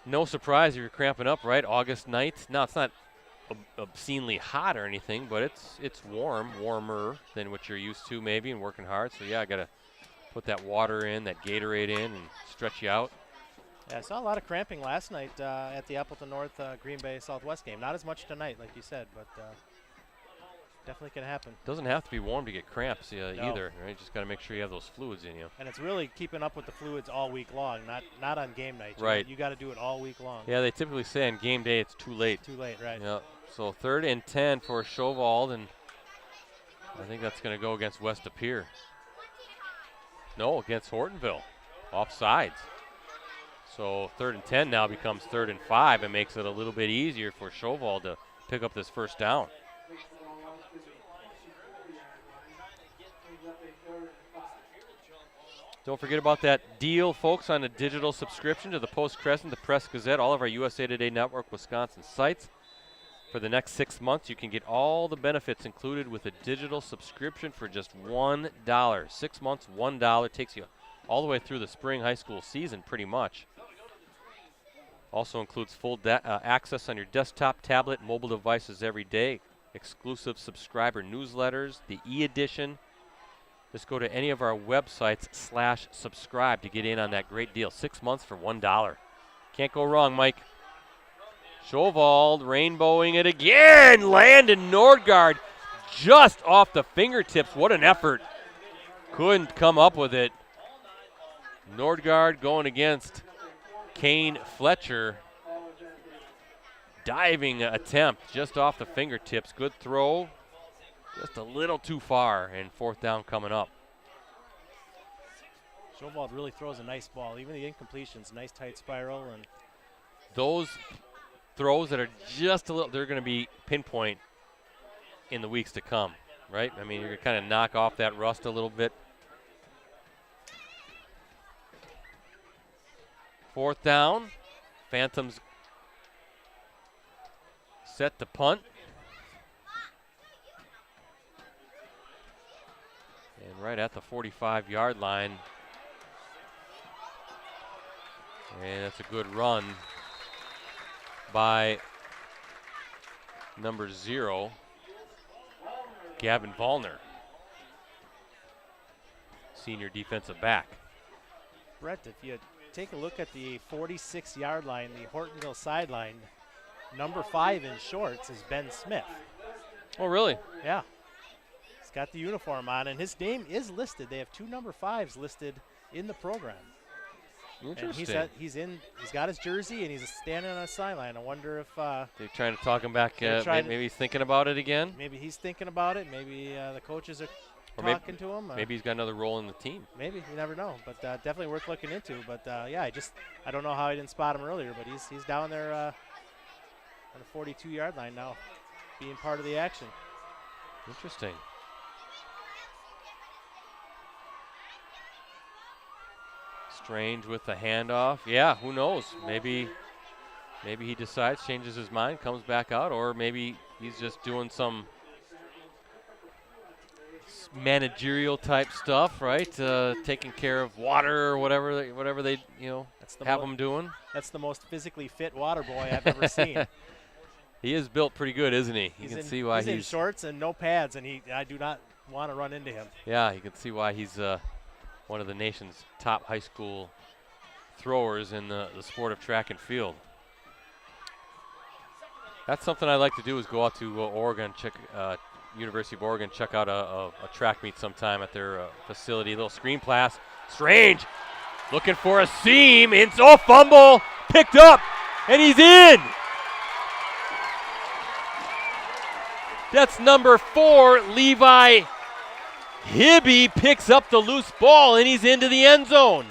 No surprise if you're cramping up, right? August night. Now, it's not obscenely hot or anything, but it's warmer than what you're used to maybe and working hard. So, yeah, I got to put that water in, that Gatorade in, and stretch you out. Yeah, I saw a lot of cramping last night at the Appleton North Green Bay Southwest game. Not as much tonight, like you said, but definitely can happen. Doesn't have to be warm to get cramps No. either, right? Just got to make sure you have those fluids in you. And it's really keeping up with the fluids all week long, not on game night. Right. You got to do it all week long. Yeah, they typically say on game day it's too late. Too late, right. Yeah. So 3rd and 10 for Chauvel, and I think that's going to go against West Appear. No, against Hortonville. Offsides. So 3rd and 10 now becomes 3rd and 5 and makes it a little bit easier for Chauvel to pick up this first down. Don't forget about that deal, folks, on a digital subscription to the Post Crescent, the Press Gazette, all of our USA Today Network Wisconsin sites. For the next 6 months, you can get all the benefits included with a digital subscription for just $1. 6 months, $1. Takes you all the way through the spring high school season, pretty much. Also includes full access on your desktop, tablet, mobile devices every day. Exclusive subscriber newsletters, the e-edition. Just go to any of our websites /subscribe to get in on that great deal. 6 months for $1. Can't go wrong, Mike. Chauvel rainbowing it again. Landon Nordgaard just off the fingertips. What an effort. Couldn't come up with it. Nordgaard going against Kane Fletcher. Diving attempt just off the fingertips. Good throw. Just a little too far, and 4th down coming up. Chauvel really throws a nice ball. Even the incompletions, nice tight spiral. And those throws that are just a little, they're going to be pinpoint in the weeks to come, right? I mean, you're going to kind of knock off that rust a little bit. 4th down. Phantoms set to punt. And right at the 45-yard line. And that's a good run by number 0, Gavin Vollner, senior defensive back. Brett, if you take a look at the 46-yard line, the Hortonville sideline, number 5 in shorts is Ben Smith. Oh, really? Yeah. He's got the uniform on, and his name is listed. They have 2 number 5s listed in the program. Interesting. And he's got his jersey, and he's standing on a sideline. I wonder if they're trying to talk him back. Maybe he's thinking about it again. Maybe he's thinking about it. Maybe the coaches are talking to him. Maybe he's got another role in the team. Maybe, you never know. But definitely worth looking into. But yeah, I don't know how I didn't spot him earlier, but he's down there on the 42-yard line now, being part of the action. Interesting. Strange with the handoff. Yeah, who knows? Maybe he decides, changes his mind, comes back out, or maybe he's just doing some managerial type stuff, right? Taking care of water or whatever they have him doing. That's the most physically fit water boy I've ever seen. He is built pretty good, isn't he? You can see why he's in shorts and no pads, and I do not want to run into him. Yeah, you can see why he's one of the nation's top high school throwers in the sport of track and field. That's something I like to do, is go out to Oregon, check University of Oregon, check out a track meet sometime at their facility. A little screen pass. Strange. Looking for a seam. Fumble. Picked up. And he's in. That's number 4, Levi Hibby, picks up the loose ball, and he's into the end zone.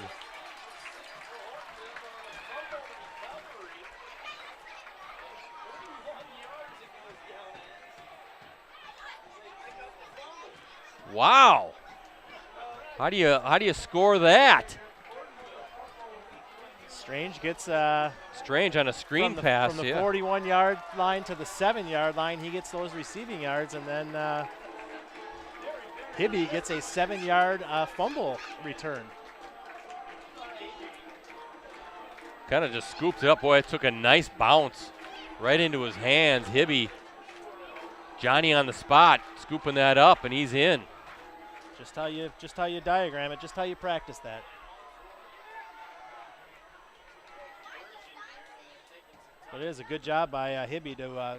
Wow. How do you score that? Strange gets Strange on a screen pass. From the 41-yard line to the 7-yard line, he gets those receiving yards, and then Hibby gets a 7-yard fumble return. Kind of just scooped it up. Boy, it took a nice bounce right into his hands. Hibby, Johnny on the spot, scooping that up, and he's in. Just how you diagram it, just how you practice that. But it is a good job by Hibby to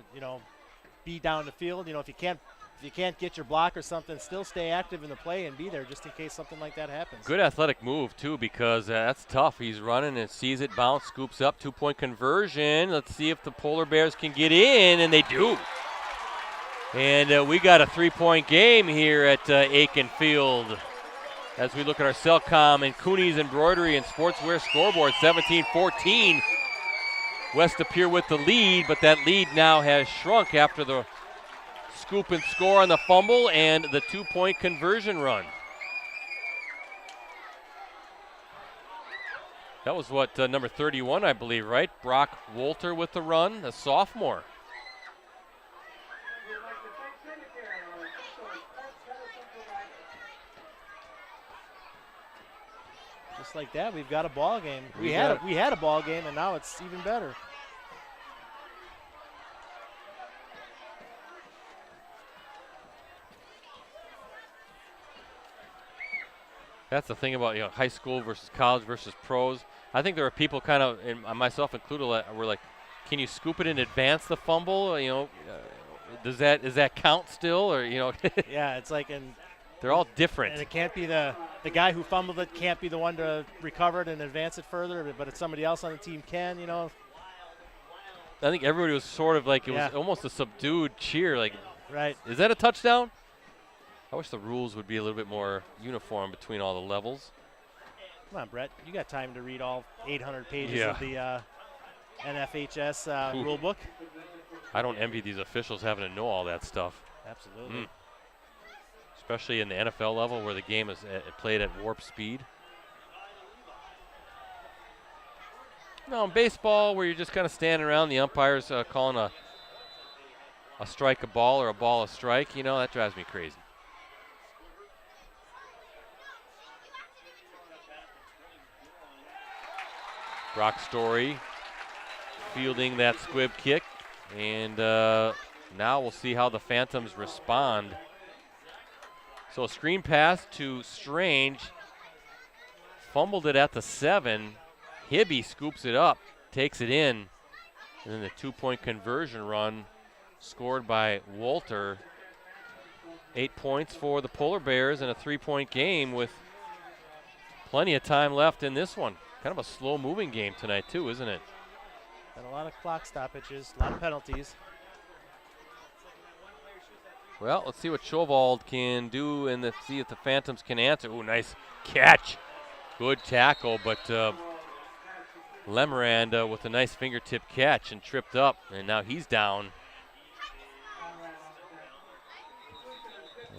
be down the field. If you can't get your block or something, still stay active in the play and be there just in case something like that happens. Good athletic move too, because that's tough. He's running and sees it bounce, scoops up, 2-point conversion. Let's see if the Polar Bears can get in, and they do. And we got a 3-point game here at Akin Field as we look at our Cellcom and Cooney's Embroidery and Sportswear scoreboard. 17-14. West Appear with the lead, but that lead now has shrunk after the scoop and score on the fumble and the 2-point conversion run. That was what, number 31, I believe, right? Brock Wolter with the run, a sophomore. Just like that, we've got a ball game. We had a ball game, and now it's even better. That's the thing about high school versus college versus pros. I think there are people kind of, and myself included, were like, can you scoop it and advance the fumble? Does that count still, or Yeah, it's like they're all different. And it can't be the guy who fumbled it can't be the one to recover it and advance it further, but it's somebody else on the team can. I think everybody was sort of like, it was almost a subdued cheer. Like, right? Is that a touchdown? I wish the rules would be a little bit more uniform between all the levels. Come on, Brett. You got time to read all 800 pages of the NFHS rule book. I don't envy these officials having to know all that stuff. Absolutely. Especially in the NFL level where the game is played at warp speed. In baseball where you're just kind of standing around, the umpire's calling a strike a ball or a ball a strike, that drives me crazy. Brock Story fielding that squib kick, and now we'll see how the Phantoms respond. So a screen pass to Strange, fumbled it at the 7. Hibby scoops it up, takes it in, and then the 2-point conversion run scored by Wolter. 8 points for the Polar Bears in a 3-point game with plenty of time left in this one. Kind of a slow-moving game tonight, too, isn't it? And a lot of clock stoppages, a lot of penalties. Well, let's see what Schovald can do and see if the Phantoms can answer. Ooh, nice catch. Good tackle, but Lemerand with a nice fingertip catch and tripped up, and now he's down.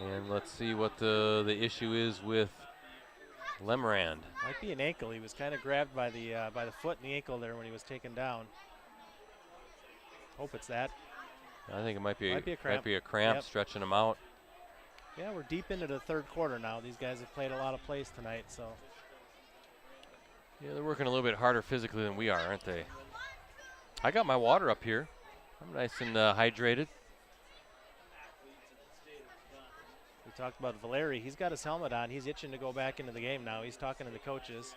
And let's see what the issue is with Lemerand. Might be an ankle. He was kind of grabbed by the foot and the ankle there when he was taken down. Hope it's that. I think it might be a cramp Yep. stretching him out. Yeah, we're deep into the third quarter now. These guys have played a lot of plays tonight, so. Yeah, they're working a little bit harder physically than we are, aren't they? I got my water up here. I'm nice and hydrated. We talked about Valeri. He's got his helmet on. He's itching to go back into the game now. He's talking to the coaches.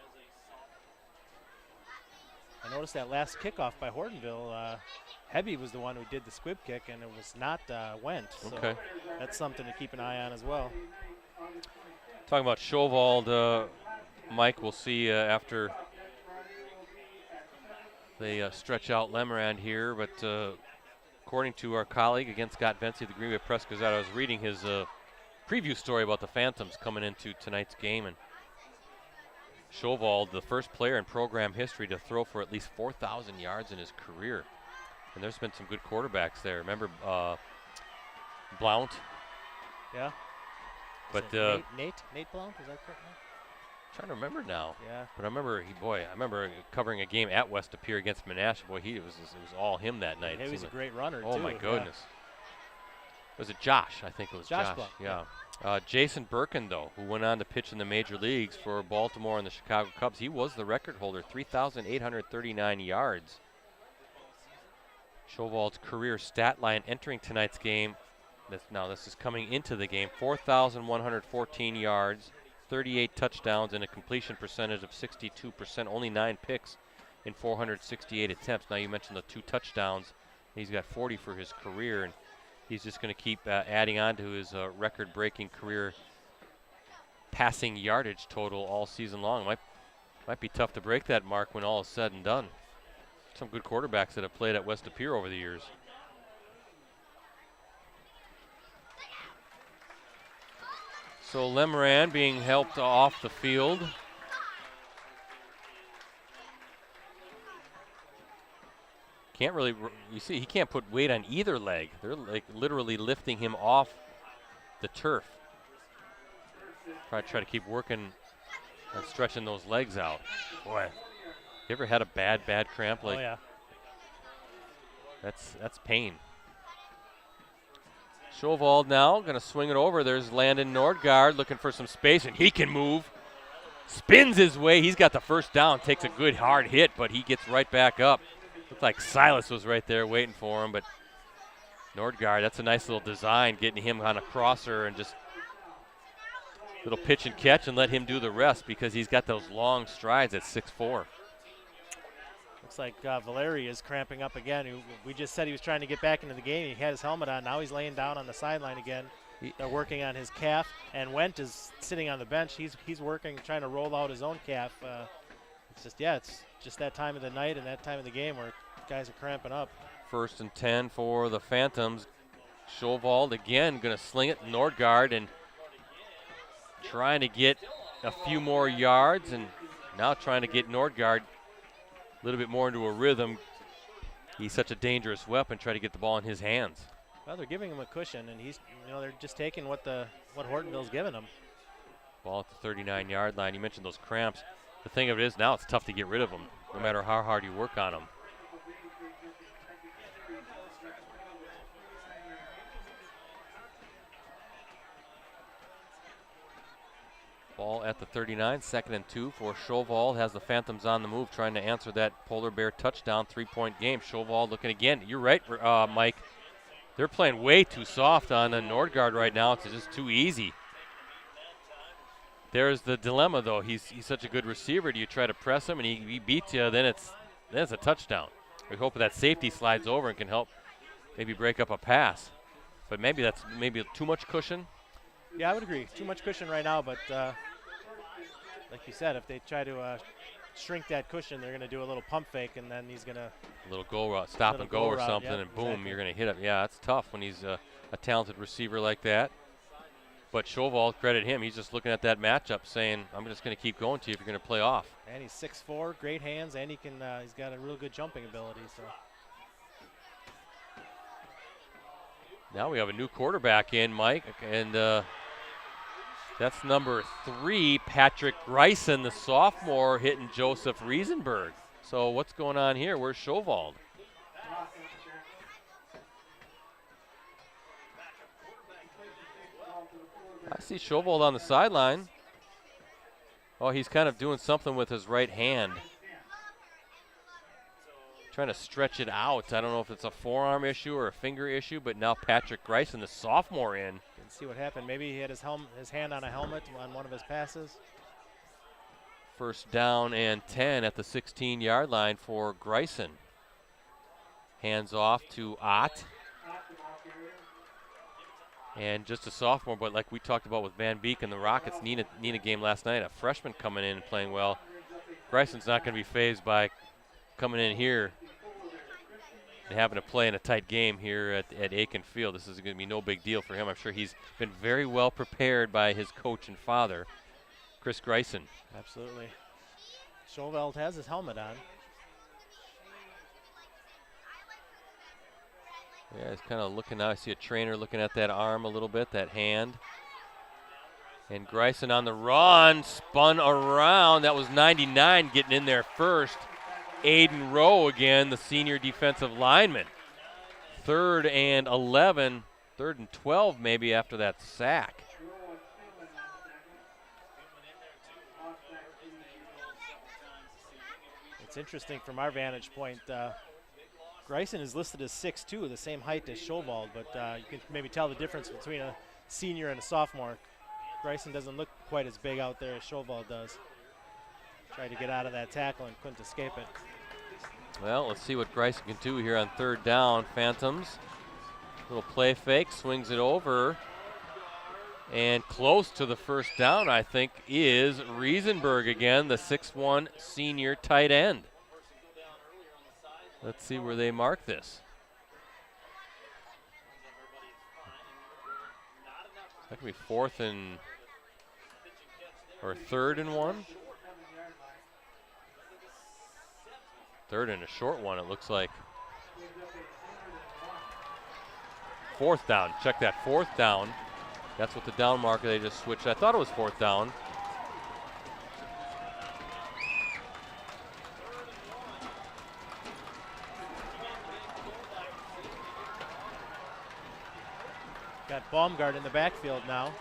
I noticed that last kickoff by Hortonville, Hebby was the one who did the squib kick, and it was not Wendt. So okay. That's something to keep an eye on as well. Talking about Schovald, Mike, we'll see after they stretch out Lemerand here, but according to our colleague, again, Scott Vency of the Green Bay Press-Gazette, I was reading his preview story about the Phantoms coming into tonight's game, and Schovald, the first player in program history to throw for at least 4,000 yards in his career. And there's been some good quarterbacks there. Remember Blount? Yeah. But Nate Blount, is that correct? Trying to remember now. Yeah. But I remember covering a game at West De Pere against Menasha. Boy, it was all him that night. He was a great runner, oh too. Oh, my yeah. goodness. Was it Josh? I think it was Josh. Buck. Yeah. Jason Birkin, though, who went on to pitch in the major leagues for Baltimore and the Chicago Cubs, he was the record holder, 3,839 yards. Chauvel's career stat line entering tonight's game, this is coming into the game, 4,114 yards, 38 touchdowns, and a completion percentage of 62%, only 9 picks in 468 attempts. Now, you mentioned the 2 touchdowns. He's got 40 for his career, and he's just going to keep adding on to his record-breaking career passing yardage total all season long. Might be tough to break that mark when all is said and done. Some good quarterbacks that have played at West De Pere over the years. So Lemoran being helped off the field. Can't really, you see, he can't put weight on either leg. They're like literally lifting him off the turf. Probably try to keep working on stretching those legs out. Boy, you ever had a bad cramp? Like, oh, yeah. That's pain. Chauvel now going to swing it over. There's Landon Nordgaard looking for some space, and he can move. Spins his way. He's got the first down. Takes a good hard hit, but he gets right back up. Looked like Silas was right there waiting for him, but Nordgaard, that's a nice little design, getting him on a crosser and just little pitch and catch and let him do the rest because he's got those long strides at 6'4". Looks like Valeri is cramping up again. We just said he was trying to get back into the game. He had his helmet on. Now he's laying down on the sideline again. They're working on his calf, and Wendt is sitting on the bench. He's working, trying to roll out his own calf. It's just that time of the night and that time of the game where guys are cramping up. 1st and 10 for the Phantoms. Chauvel again going to sling it. Nordgaard and trying to get a few more yards, and now trying to get Nordgaard a little bit more into a rhythm. He's such a dangerous weapon. Try to get the ball in his hands. Well, they're giving him a cushion, and they're just taking what Hortonville's giving him. Ball at the 39-yard line. You mentioned those cramps. The thing of it is now it's tough to get rid of them, no matter how hard you work on them. Ball at the 39, 2nd and 2 for Chauvel. Has the Phantoms on the move, trying to answer that Polar Bear touchdown 3-point game. Chauvel looking again. You're right, Mike. They're playing way too soft on the Nordgaard right now. It's just too easy. There's the dilemma, though. He's such a good receiver. Do you try to press him and he beats you? Then it's a touchdown. We hope that safety slides over and can help maybe break up a pass. But maybe that's too much cushion. Yeah, I would agree. Too much cushion right now, but like you said, if they try to shrink that cushion, they're going to do a little pump fake, and then he's going to a little go stop and go or something, yep, and boom, exactly. You're going to hit him. Yeah, it's tough when he's a talented receiver like that. But Chauvel, credit him. He's just looking at that matchup, saying, "I'm just going to keep going to you if you're going to play off." And he's 6'4", great hands, and he's got a real good jumping ability. So now we have a new quarterback in, Mike, and that's number 3, Patrick Greisen, the sophomore, hitting Joseph Riesenberg. So what's going on here? Where's Chauvel? I see Chauvel on the sideline. Oh, he's kind of doing something with his right hand. Trying to stretch it out. I don't know if it's a forearm issue or a finger issue, but now Patrick Greisen, the sophomore, in. Let's see what happened. Maybe he had his hand on a helmet on one of his passes. 1st down and 10 at the 16-yard line for Greisen. Hands off to Ott. And just a sophomore, but like we talked about with Van Beek and the Rockets, Nina game last night, a freshman coming in and playing well. Greisen's not going to be fazed by coming in here and having to play in a tight game here at Akin Field. This is going to be no big deal for him. I'm sure he's been very well prepared by his coach and father, Chris Greisen. Absolutely. Chauvel has his helmet on. Yeah, he's kind of looking now. I see a trainer looking at that arm a little bit, that hand. And Greisen on the run, spun around. That was 99 getting in there first. Aiden Rowe again, the senior defensive lineman. 3rd and 11, 3rd and 12 maybe after that sack. It's interesting from our vantage point. Greisen is listed as 6'2", the same height as Schowald, but you can maybe tell the difference between a senior and a sophomore. Greisen doesn't look quite as big out there as Schowald does. Tried to get out of that tackle and couldn't escape it. Well, let's see what Greisen can do here on 3rd down. Phantoms, little play fake, swings it over. And close to the first down, I think, is Riesenberg again, the 6'1" senior tight end. Let's see where they mark this. That could be 4th and, or 3rd and 1. 3rd and a short one, it looks like. 4th down, check that, 4th down. That's what the down marker they just switched. I thought it was 4th down. Got Baumgart in the backfield now.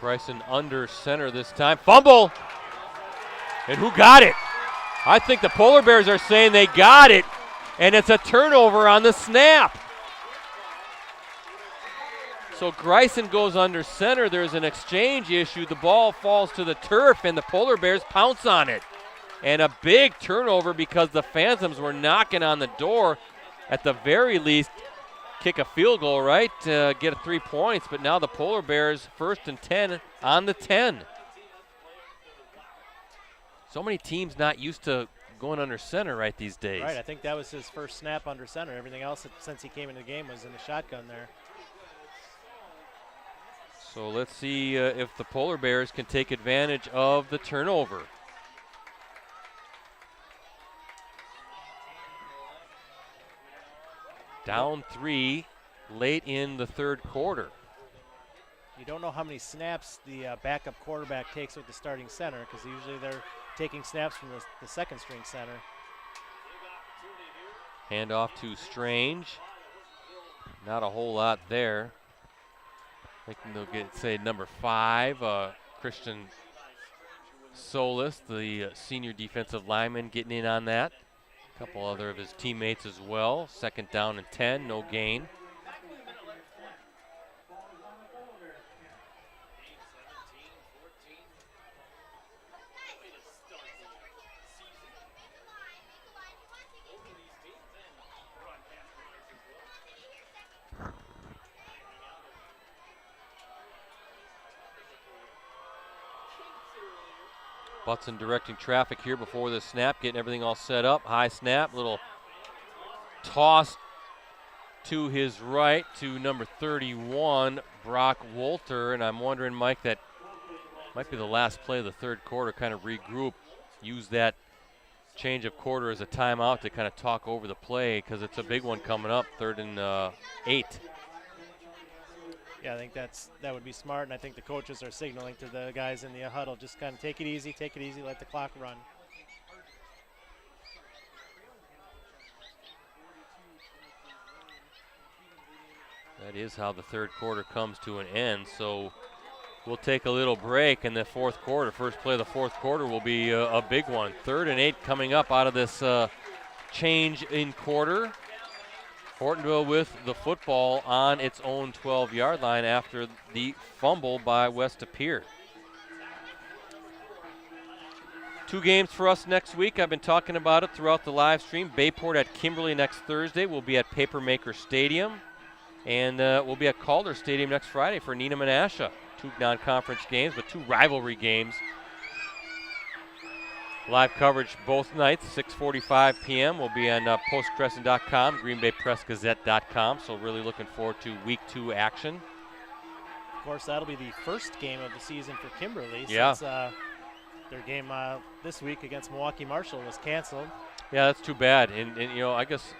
Greisen under center this time. Fumble! And who got it? I think the Polar Bears are saying they got it, and it's a turnover on the snap. So Greisen goes under center. There's an exchange issue. The ball falls to the turf, and the Polar Bears pounce on it. And a big turnover because the Phantoms were knocking on the door. At the very least, kick a field goal, right? Get 3 points. But now the Polar Bears, 1st and 10 on the 10. So many teams not used to going under center right these days. Right, I think that was his first snap under center. Everything else since he came into the game was in the shotgun there. So let's see if the Polar Bears can take advantage of the turnover. Down 3 late in the 3rd quarter. You don't know how many snaps the backup quarterback takes with the starting center, because usually they're taking snaps from the second string center. Hand off to Strange. Not a whole lot there. I think they'll get, say, number 5, Christian Solis, the senior defensive lineman, getting in on that. A couple other of his teammates as well. 2nd down and 10, no gain. Butson directing traffic here before the snap, getting everything all set up. High snap, little toss to his right to number 31, Brock Wolter. And I'm wondering, Mike, that might be the last play of the 3rd quarter, kind of regroup, use that change of quarter as a timeout to kind of talk over the play, because it's a big one coming up, 3rd and 8. Yeah, I think that would be smart, and I think the coaches are signaling to the guys in the huddle, just kind of take it easy, let the clock run. That is how the 3rd quarter comes to an end, so we'll take a little break in the 4th quarter. First play of the 4th quarter will be a big one. 3rd and 8 coming up out of this change in quarter. Hortonville with the football on its own 12-yard line after the fumble by West Pere. 2 games for us next week. I've been talking about it throughout the live stream. Bayport at Kimberly next Thursday. We'll be at Papermaker Stadium. And we'll be at Calder Stadium next Friday for Neenah Menasha. 2 non-conference games, but 2 rivalry games. Live coverage both nights, 6:45 p.m. We'll be on postcrescent.com, greenbaypressgazette.com, so really looking forward to week 2 action. Of course, that'll be the first game of the season for Kimberly, since their game this week against Milwaukee Marshall was canceled. Yeah, that's too bad. And you know, I guess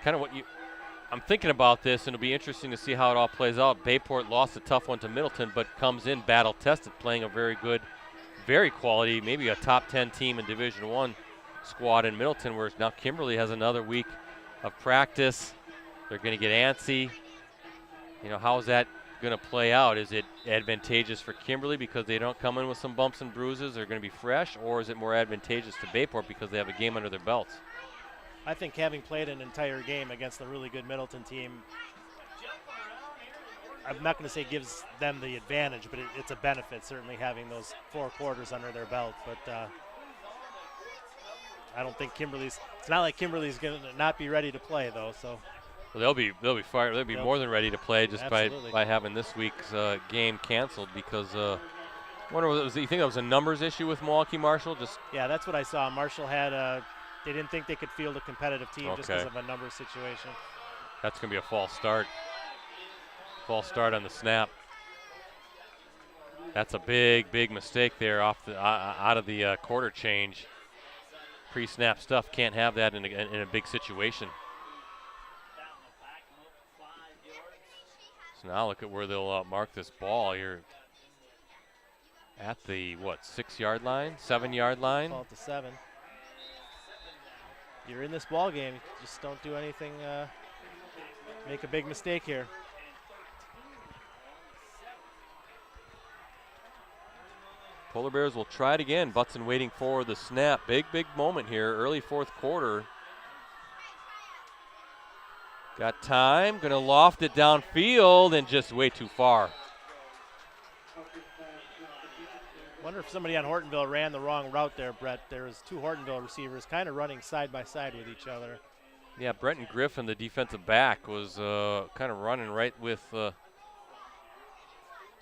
kind of what I'm thinking about this, and it'll be interesting to see how it all plays out. Bayport lost a tough one to Middleton, but comes in battle-tested, playing a very good, very quality, maybe a top 10 team in Division I squad in Middleton, whereas now Kimberly has another week of practice. They're going to get antsy. You know, how is that going to play out? Is it advantageous for Kimberly because they don't come in with some bumps and bruises? They're going to be fresh, or is it more advantageous to Bayport because they have a game under their belts? I think having played an entire game against a really good Middleton team, I'm not going to say gives them the advantage, but it's a benefit, certainly having those 4 quarters under their belt. But I don't think it's not like Kimberly's going to not be ready to play, though. So. Well, they'll be fired. They'll be more than ready to play just by having this week's game canceled because. I wonder, you think that was a numbers issue with Milwaukee Marshall? Yeah, that's what I saw. Marshall had they didn't think they could field a competitive team just because of a numbers situation. That's going to be a false start. False start on the snap. That's a big mistake there out of the quarter change. Pre-snap stuff, can't have that in a big situation. So now look at where they'll mark this ball. You're at the 6-yard line, 7-yard line. Ball to 7. You're in this ball game. Just don't do anything. Make a big mistake here. Polar Bears will try it again. Butson waiting for the snap. Big moment here. Early 4th quarter. Got time. Going to loft it downfield and just way too far. Wonder if somebody on Hortonville ran the wrong route there, Brett. There was 2 Hortonville receivers kind of running side by side with each other. Yeah, Brenton Griffin, the defensive back, was kind of running right with is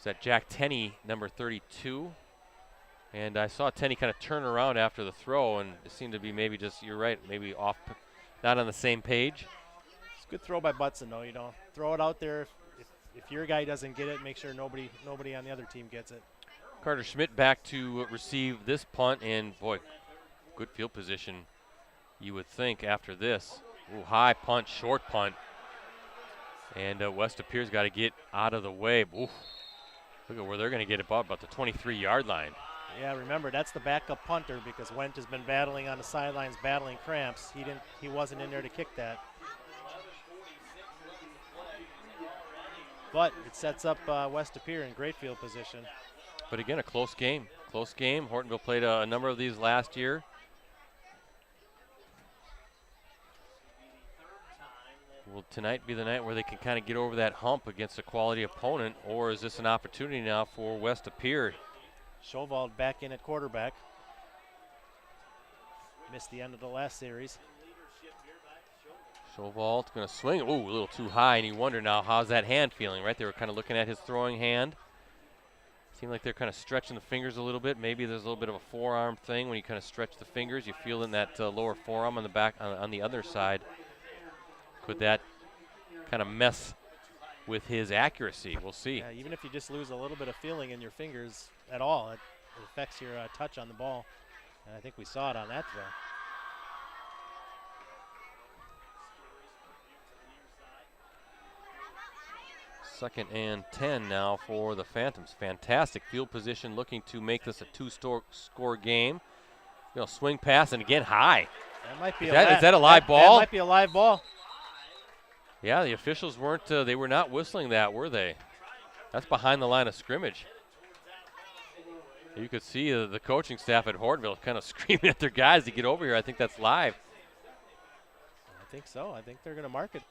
that Jack Tenney, number 32. And I saw Tenney kind of turn around after the throw, and it seemed to be maybe just, you're right, maybe off, not on the same page. It's a good throw by Butson, though. You know, throw it out there. If your guy doesn't get it, make sure nobody on the other team gets it. Carter Schmidt back to receive this punt, and boy, good field position, you would think, after this. Ooh, high punt, short punt. And West Appear's got to get out of the way. Ooh, look at where they're going to get it about the 23-yard line. Yeah, remember, that's the backup punter because Wendt has been battling on the sidelines, battling cramps. He wasn't in there to kick that. But it sets up West Appear in great field position. But again, a close game. Close game. Hortonville played a number of these last year. Will tonight be the night where they can kind of get over that hump against a quality opponent, or is this an opportunity now for West Appear? Schovald back in at quarterback. Missed the end of the last series. Schovald going to swing. Ooh, a little too high, and you wonder now, how's that hand feeling, right? They were kind of looking at his throwing hand. Seemed like they're kind of stretching the fingers a little bit. Maybe there's a little bit of a forearm thing. When you kind of stretch the fingers, you feel in that lower forearm on the back, on the other side. Could that kind of mess with his accuracy? We'll see. Yeah, even if you just lose a little bit of feeling in your fingers at all, it affects your touch on the ball. And I think we saw it on that throw. Second and 10 now for the Phantoms. Fantastic field position, looking to make this a 2-score game. You know, swing pass, and again, high. That might be is that a live ball? That might be a live ball. Yeah, the officials weren't, they were not whistling that, were they? That's behind the line of scrimmage. You could see the coaching staff at Hortonville kind of screaming at their guys to get over here. I think that's live. I think so. I think they're going to mark it.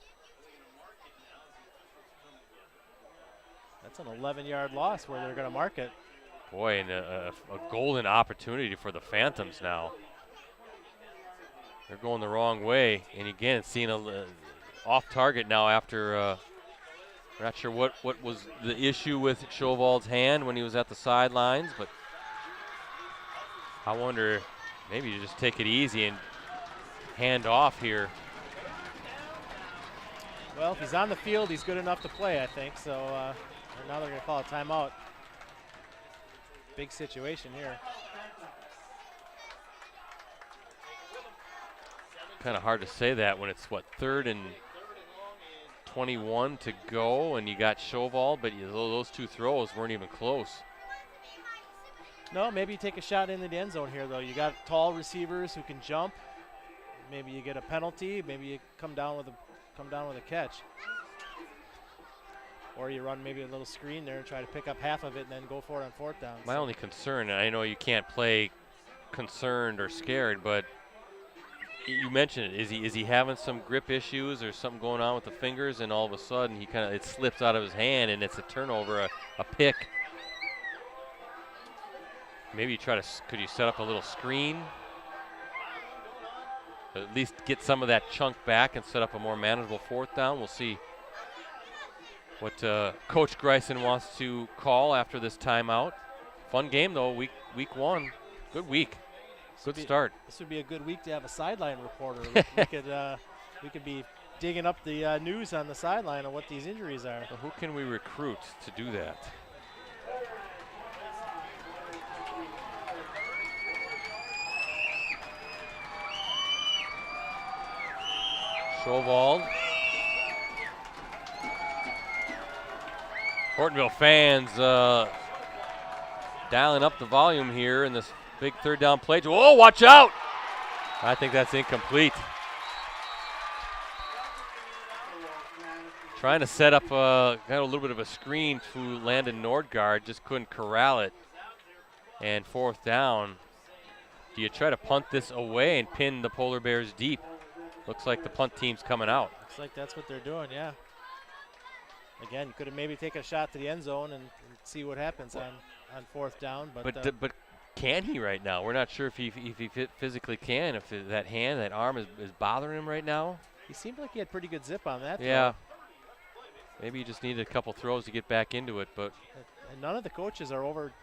That's an 11-yard loss where they're going to mark it. Boy, and a golden opportunity for the Phantoms now. They're going the wrong way. And again, seeing a off target now after, we're not sure what was the issue with Schovald's hand when he was at the sidelines, but I wonder, maybe you just take it easy and hand off here. Well, if he's on the field, he's good enough to play, I think. So now they're going to call a timeout. Big situation here. Kind of hard to say that when it's, what, third and 11:21 to go, and you got Chauvel, but those two throws weren't even close. No, maybe you take a shot into the end zone here, though. You got tall receivers who can jump. Maybe you get a penalty. Maybe you come down with a catch. Or you run maybe a little screen there and try to pick up half of it and then go for it on fourth down. My only concern, and I know you can't play concerned or scared, but you mentioned it. Is he having some grip issues or something going on with the fingers, and all of a sudden it slips out of his hand and it's a turnover, a pick. Maybe could you set up a little screen? At least get some of that chunk back and set up a more manageable fourth down. We'll see what Coach Greisen wants to call after this timeout. Fun game though, week one. Good week. Good start. This would be a good week to have a sideline reporter. we could be digging up the news on the sideline of what these injuries are. So who can we recruit to do that? Chauvel. Hortonville fans dialing up the volume here in this big third down play. Oh, watch out! I think that's incomplete. Trying to set up got a little bit of a screen to Landon Nordgaard, just couldn't corral it. And fourth down. Do you try to punt this away and pin the Polar Bears deep? Looks like the punt team's coming out. Looks like that's what they're doing, yeah. Again, you could have maybe taken a shot to the end zone and see what happens on fourth down. But can he right now? We're not sure if he physically can, if that arm is bothering him right now. He seemed like he had pretty good zip on that. Yeah. Maybe he just needed a couple throws to get back into it. But and none of the coaches are over,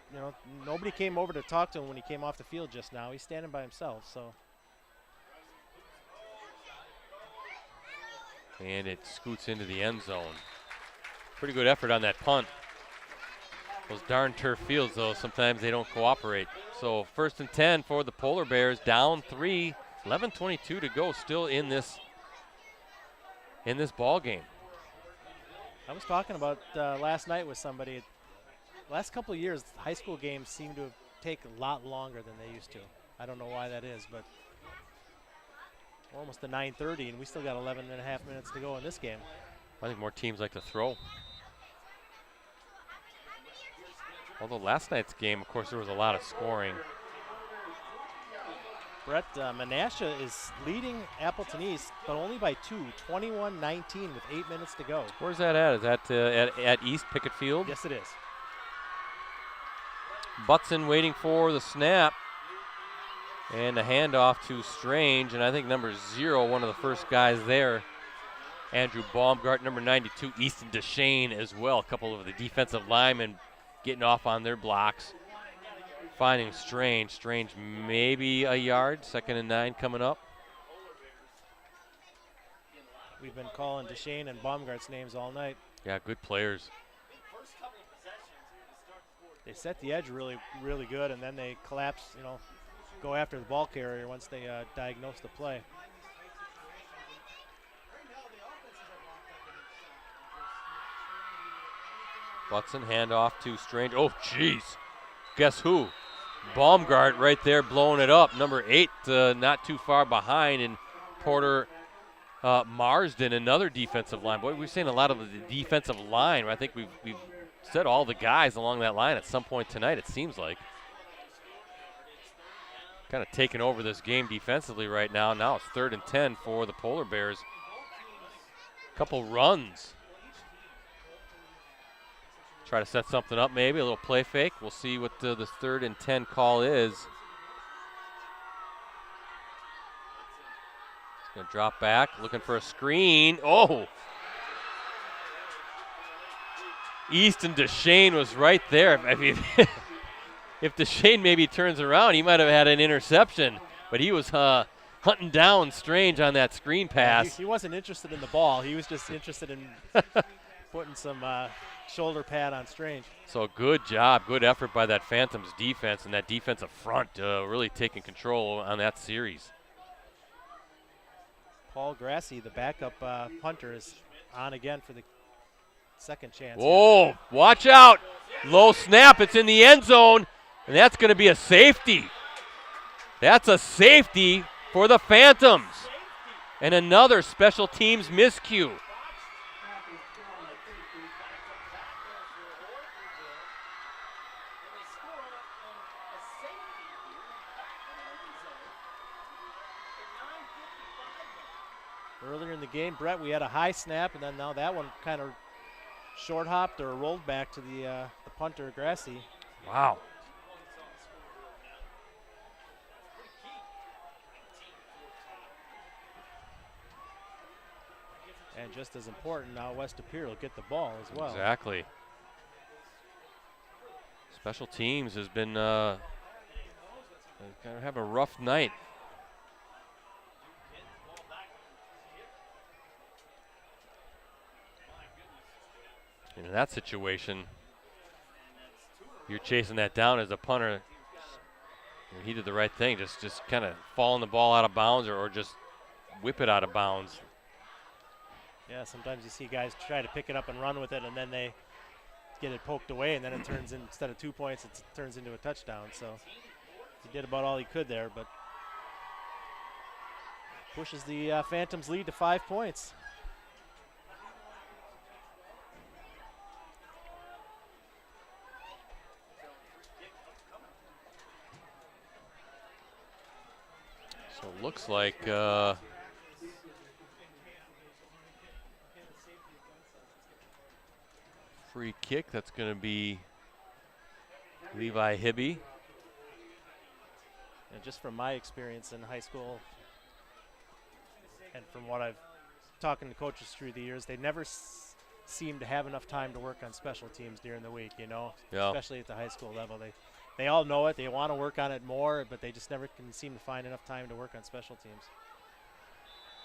nobody came over to talk to him when he came off the field just now. He's standing by himself, so. And it scoots into the end zone. Pretty good effort on that punt. Those darn turf fields, though, sometimes they don't cooperate. So 1st and 10 for the Polar Bears, down 3, 11:22 to go, still in this ball game. I was talking about last night with somebody. Last couple of years, high school games seem to take a lot longer than they used to. I don't know why that is, but we're almost to 9:30, and we still got 11 and a half minutes to go in this game. I think more teams like to throw. Although last night's game, of course, there was a lot of scoring. Brett, Menasha is leading Appleton East, but only by 2, 21-19 with 8 minutes to go. Where's that at? Is that at East Pickett Field? Yes, it is. Butson waiting for the snap. And a handoff to Strange, and I think number 0, one of the first guys there, Andrew Baumgart, number 92, Easton DeShane as well. A couple of the defensive linemen getting off on their blocks. Finding Strange. Strange maybe a yard, 2nd and 9 coming up. We've been calling DeShane and Baumgart's names all night. Yeah, good players. They set the edge really, really good, and then they collapse, go after the ball carrier once they diagnose the play. Butson handoff to Strange. Oh, jeez. Guess who? Baumgart right there blowing it up. Number 8 not too far behind, and Porter Marsden, another defensive line. Boy, we've seen a lot of the defensive line. I think we've said all the guys along that line at some point tonight, it seems like. Kind of taking over this game defensively right now. Now it's 3rd and 10 for the Polar Bears. Couple runs. Try to set something up maybe, a little play fake. We'll see what this 3rd and 10 call is. It's going to drop back, looking for a screen. Oh! Easton DeShane was right there. I mean, if DeShane maybe turns around, he might have had an interception. But he was hunting down Strange on that screen pass. He wasn't interested in the ball. He was just interested in putting some shoulder pad on Strange. So good job, good effort by that Phantoms defense and that defensive front really taking control on that series. Paul Grassi, the backup punter, is on again for the second chance. Oh, watch out. Low snap. It's in the end zone, and that's going to be a safety. That's a safety for the Phantoms. And another special teams miscue. Earlier in the game, Brett, we had a high snap, and then now that one kind of short hopped or rolled back to the punter, Grassy. Wow. And just as important, now West Pere will get the ball as well. Exactly. Special teams has been kind of having a rough night. And in that situation, you're chasing that down as a punter. He did the right thing, just kind of falling the ball out of bounds or just whip it out of bounds. Yeah, sometimes you see guys try to pick it up and run with it, and then they get it poked away, and then it turns in, instead of 2 points, it turns into a touchdown. So he did about all he could there, but pushes the Phantoms' lead to 5 points. So it looks like free kick. That's going to be Levi Hibby. And just from my experience in high school, and from what I've talking to coaches through the years, they never seem to have enough time to work on special teams during the week. Yeah. Especially at the high school level. They all know it. They want to work on it more, but they just never can seem to find enough time to work on special teams.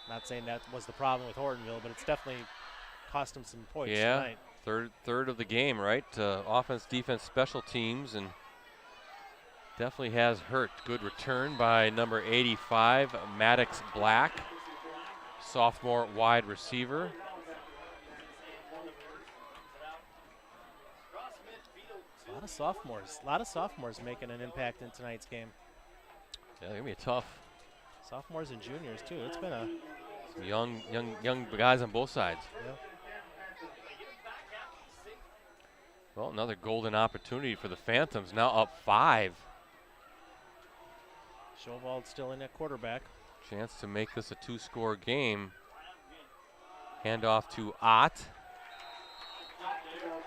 Not saying that was the problem with Hortonville, but it's definitely cost them some points tonight. Third of the game, right? Offense, defense, special teams, and definitely has hurt. Good return by number 85, Maddox Black, sophomore wide receiver. A lot of sophomores making an impact in tonight's game. Yeah, they're gonna be tough. Sophomores and juniors too. It's been some young guys on both sides. Yeah. Well, another golden opportunity for the Phantoms. Now up 5. Shovald still in at quarterback. Chance to make this a 2-score game. Handoff to Ott.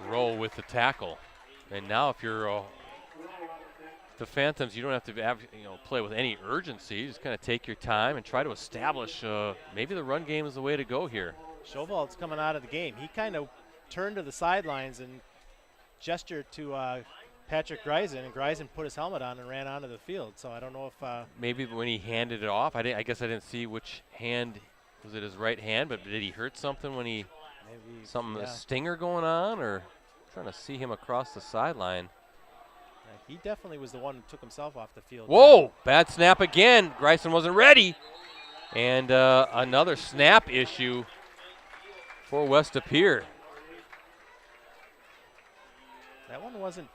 Roll with the tackle. And now if you're the Phantoms, you don't have to play with any urgency. Just kind of take your time and try to establish maybe the run game is the way to go here. Shovald's coming out of the game. He kind of turned to the sidelines and gestured to Patrick Greisen, and Greisen put his helmet on and ran onto the field. So I don't know if maybe when he handed it off, I guess I didn't see which hand. Was it his right hand? But did he hurt something when he a stinger going on, or trying to see him across the sideline? He definitely was the one who took himself off the field. Whoa! Bad snap again. Greisen wasn't ready, and another snap issue for West Pere. That one wasn't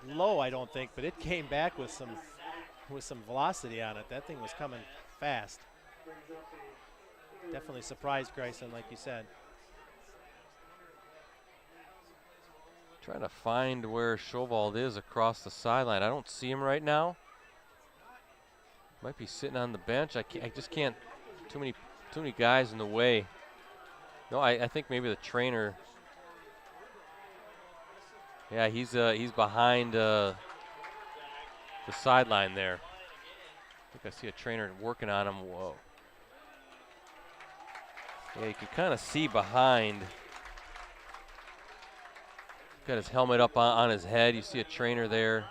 low, I don't think, but it came back with some velocity on it. That thing was coming fast. Definitely surprised Greisen, like you said. Trying to find where Shovald is across the sideline. I don't see him right now. Might be sitting on the bench. I just can't. Too many guys in the way. No, I think maybe the trainer. Yeah, he's behind the sideline there. I think I see a trainer working on him. Whoa. Yeah, you can kind of see behind. Got his helmet up on his head. You see a trainer there.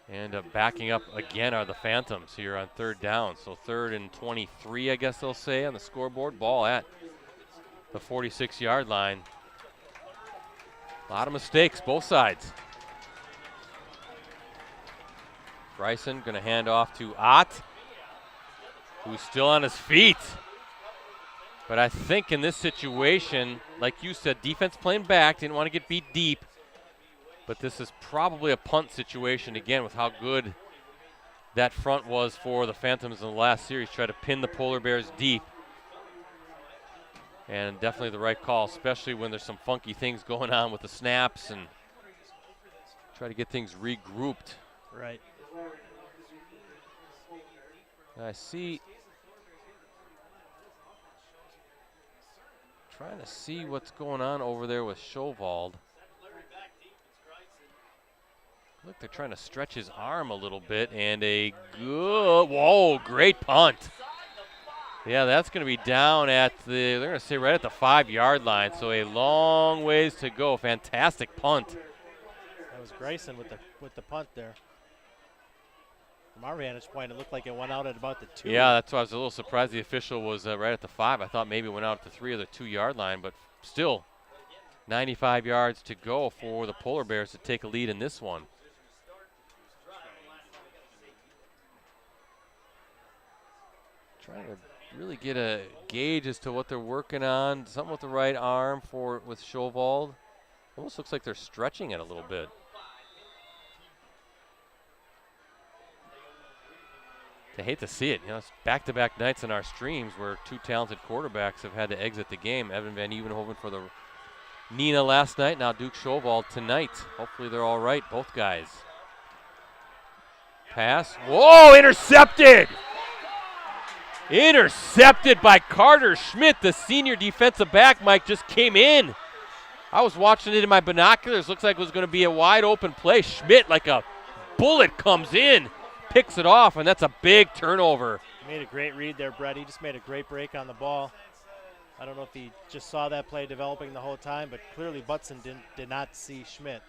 And backing up again are the Phantoms here on 3rd down. So 3rd and 23, I guess they'll say on the scoreboard. Ball at the 46-yard line. A lot of mistakes, both sides. Bryson going to hand off to Ott, who's still on his feet. But I think in this situation, like you said, defense playing back, didn't want to get beat deep. But this is probably a punt situation again with how good that front was for the Phantoms in the last series. Try to pin the Polar Bears deep. And definitely the right call, especially when there's some funky things going on with the snaps and try to get things regrouped. Right. I see. Trying to see what's going on over there with Schovald. Look, they're trying to stretch his arm a little bit, and a good, whoa, great punt. Yeah, that's going to be down at they're going to say right at the 5-yard line, so a long ways to go. Fantastic punt. That was Grayson with the punt there. From our vantage point, it looked like it went out at about the 2. Yeah, that's why I was a little surprised the official was right at the 5. I thought maybe it went out at the 3 or the 2-yard line, but still 95 yards to go for the Polar Bears to take a lead in this one. Trying to really get a gauge as to what they're working on. Something with the right arm with Schovald. Almost looks like they're stretching it a little bit. I hate to see it. You know, it's back-to-back nights in our streams where two talented quarterbacks have had to exit the game. Evan Van Evenhoven for the Nina last night, now Duke Schovald tonight. Hopefully they're all right, both guys. Pass. Whoa, intercepted! Intercepted by Carter Schmidt, the senior defensive back. Mike just came in. I was watching it in my binoculars. Looks like it was going to be a wide open play. Schmidt, like a bullet, comes in, picks it off, and that's a big turnover. He made a great read there, Brett. He just made a great break on the ball. I don't know if he just saw that play developing the whole time, but clearly Butson did not see Schmidt.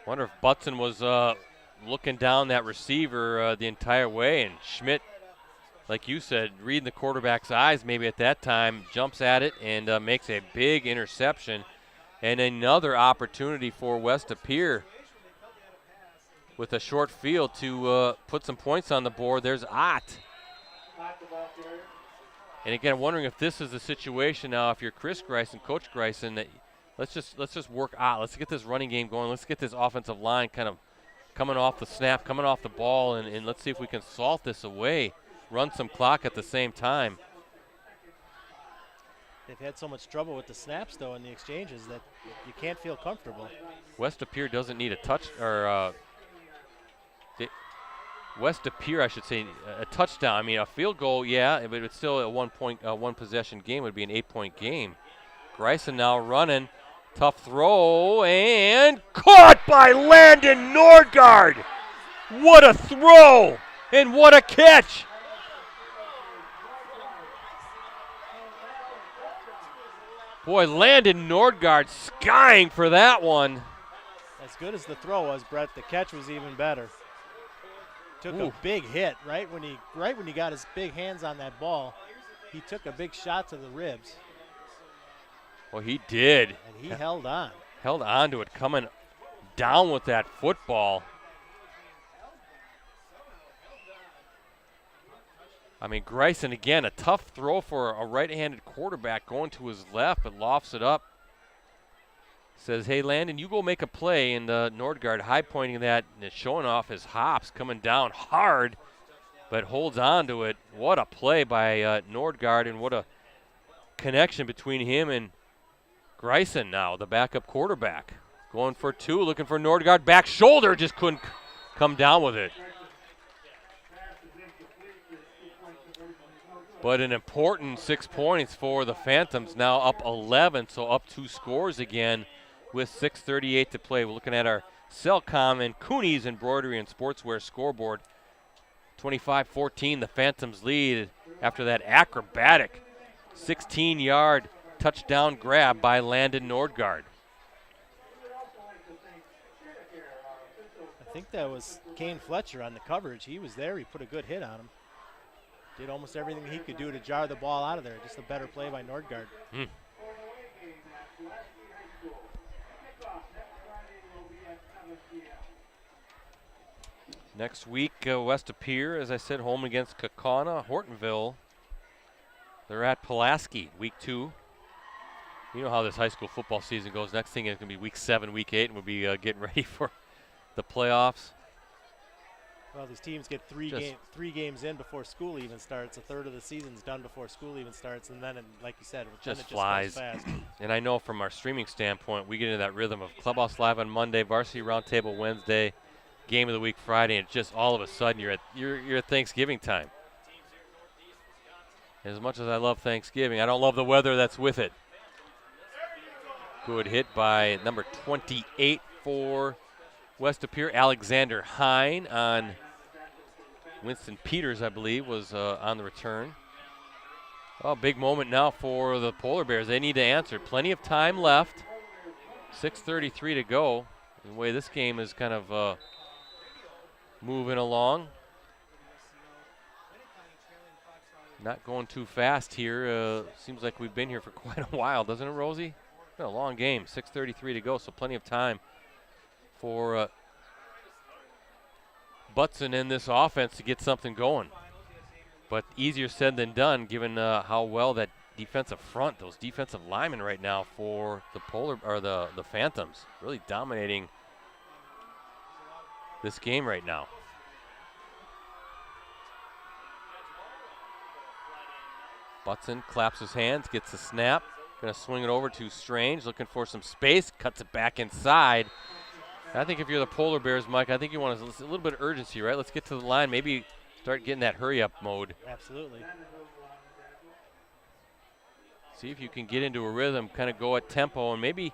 Wonder if Butson was looking down that receiver the entire way, and Schmidt, like you said, reading the quarterback's eyes maybe at that time, jumps at it and makes a big interception. And another opportunity for West De Pere with a short field to put some points on the board. There's Ott. And again, wondering if this is a situation now, if you're Chris Greisen, Coach Greisen, that let's just work Ott. Let's get this running game going. Let's get this offensive line kind of coming off the snap, coming off the ball, and let's see if we can salt this away. Run some clock at the same time. They've had so much trouble with the snaps, though, in the exchanges that you can't feel comfortable. West De Pere doesn't need a touch, or West De Pere, I should say, a touchdown. I mean, a field goal, yeah, but it's still a one possession game. It would be an 8-point game. Greisen now running, tough throw, and caught by Landon Nordgaard. What a throw, and what a catch. Boy, Landon Nordgaard skying for that one. As good as the throw was, Brett, the catch was even better. Took a big hit right when he got his big hands on that ball. He took a big shot to the ribs. Well, he did. And he held on. Held on to it, coming down with that football. I mean, Greisen, again, a tough throw for a right-handed quarterback going to his left, but lofts it up. Says, hey, Landon, you go make a play, and Nordgaard high-pointing that and showing off his hops, coming down hard, but holds on to it. What a play by Nordgaard, and what a connection between him and Greisen now, the backup quarterback. Going for two, looking for Nordgaard, back shoulder, just couldn't come down with it. But an important 6 points for the Phantoms, now up 11, so up 2 scores again with 6:38 to play. We're looking at our Cellcom and Cooney's Embroidery and Sportswear scoreboard. 25-14, the Phantoms lead after that acrobatic 16-yard touchdown grab by Landon Nordgaard. I think that was Kane Fletcher on the coverage. He was there. He put a good hit on him. Did almost everything he could do to jar the ball out of there. Just a better play by Nordgaard. Next week, West De Pere, as I said, home against Kaukauna. Hortonville They're at Pulaski, week 2. You know how this high school football season goes. Next thing is going to be week 7, week 8, and we'll be getting ready for the playoffs. Well, these teams get three games in before school even starts. A third of the season's done before school even starts, and then, like you said, it just flies. Goes fast. And I know from our streaming standpoint, we get into that rhythm of Clubhouse Live on Monday, Varsity Roundtable Wednesday, Game of the Week Friday, and just all of a sudden you're at Thanksgiving time. As much as I love Thanksgiving, I don't love the weather that's with it. Good hit by number 28 for West Appear, Alexander Hine on Winston Peters, I believe, was on the return. Oh, big moment now for the Polar Bears. They need to answer. Plenty of time left. 6:33 to go. The way this game is kind of moving along. Not going too fast here. Seems like we've been here for quite a while, doesn't it, Rosie? It's been a long game. 6:33 to go, so plenty of time for Butson in this offense to get something going. But easier said than done, given how well that defensive front, those defensive linemen right now for the the Phantoms, really dominating this game right now. Butson claps his hands, gets the snap, gonna swing it over to Strange, looking for some space, cuts it back inside. I think if you're the Polar Bears, Mike, I think you want a little bit of urgency, right? Let's get to the line, maybe start getting that hurry-up mode. Absolutely. See if you can get into a rhythm, kind of go at tempo, and maybe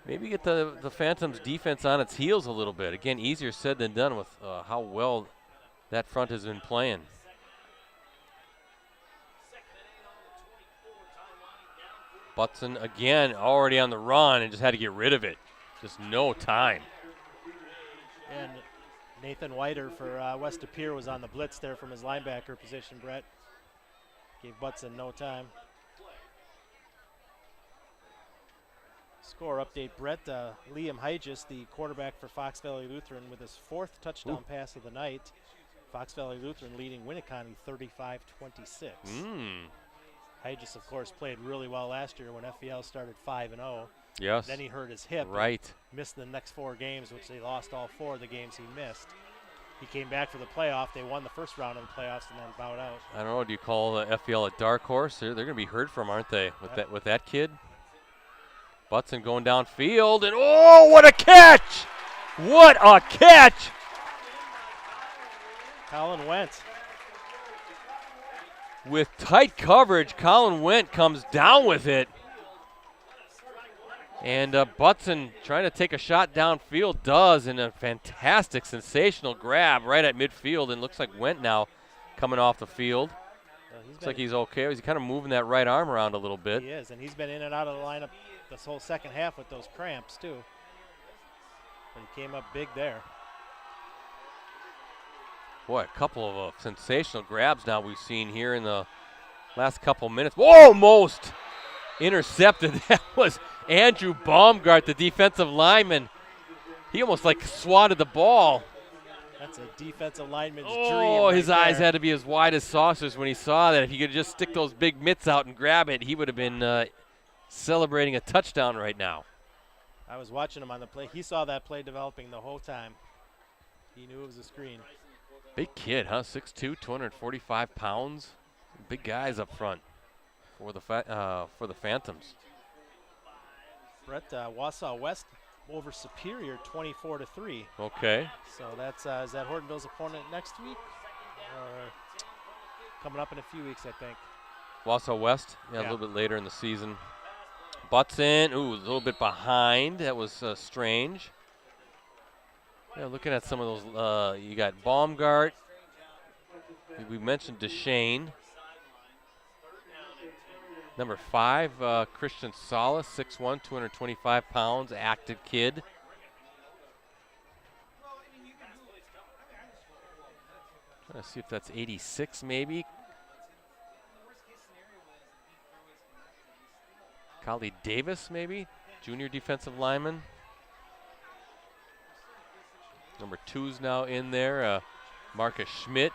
get the Phantoms' defense on its heels a little bit. Again, easier said than done with how well that front has been playing. Butson again already on the run and just had to get rid of it. Just no time. And Nathan Whiter for West Appear was on the blitz there from his linebacker position, Brett. Gave Butson no time. Score update, Brett. Liam Hygis, the quarterback for Fox Valley Lutheran, with his 4th touchdown pass of the night. Fox Valley Lutheran leading Winneconne 35-26. Hygis, of course, played really well last year when FVL started 5-0. Yes. Then he hurt his hip. Right. Missed the next 4 games, which they lost all 4 of the games he missed. He came back for the playoff. They won the first round of the playoffs and then bowed out. I don't know. Do you call the FVL a dark horse? They're going to be heard from, aren't they? With that kid. Butson going downfield, and oh, what a catch! What a catch! Colin Wentz. With tight coverage, Colin Wentz comes down with it. And Butson trying to take a shot downfield does, and a fantastic, sensational grab right at midfield, and looks like Wentz now coming off the field. Looks like he's okay. He's kind of moving that right arm around a little bit. He is, and he's been in and out of the lineup this whole second half with those cramps, too. But he came up big there. Boy, a couple of sensational grabs now we've seen here in the last couple minutes. Whoa, almost intercepted. That was Andrew Baumgart, the defensive lineman. He almost like swatted the ball. That's a defensive lineman's dream. Oh, his right eyes there. had to be as wide as saucers when he saw that. If he could just stick those big mitts out and grab it, he would have been celebrating a touchdown right now. I was watching him on the play. He saw that play developing the whole time. He knew it was a screen. Big kid, huh? 6'2", 245 pounds. Big guys up front for the Phantoms. Brett, Wausau West over Superior 24-3. Okay. So that's is that Hortonville's opponent next week? Or coming up in a few weeks, I think. Wausau West, yeah, a little bit later in the season. Butson, a little bit behind. That was strange. Yeah, looking at some of those, you got Baumgart. We mentioned Deshane. Number 5, Christian Salas, 6'1", 225 pounds, active kid. Trying to see if that's 86 maybe. Kali Davis maybe, junior defensive lineman. Number 2's now in there, Marcus Schmidt.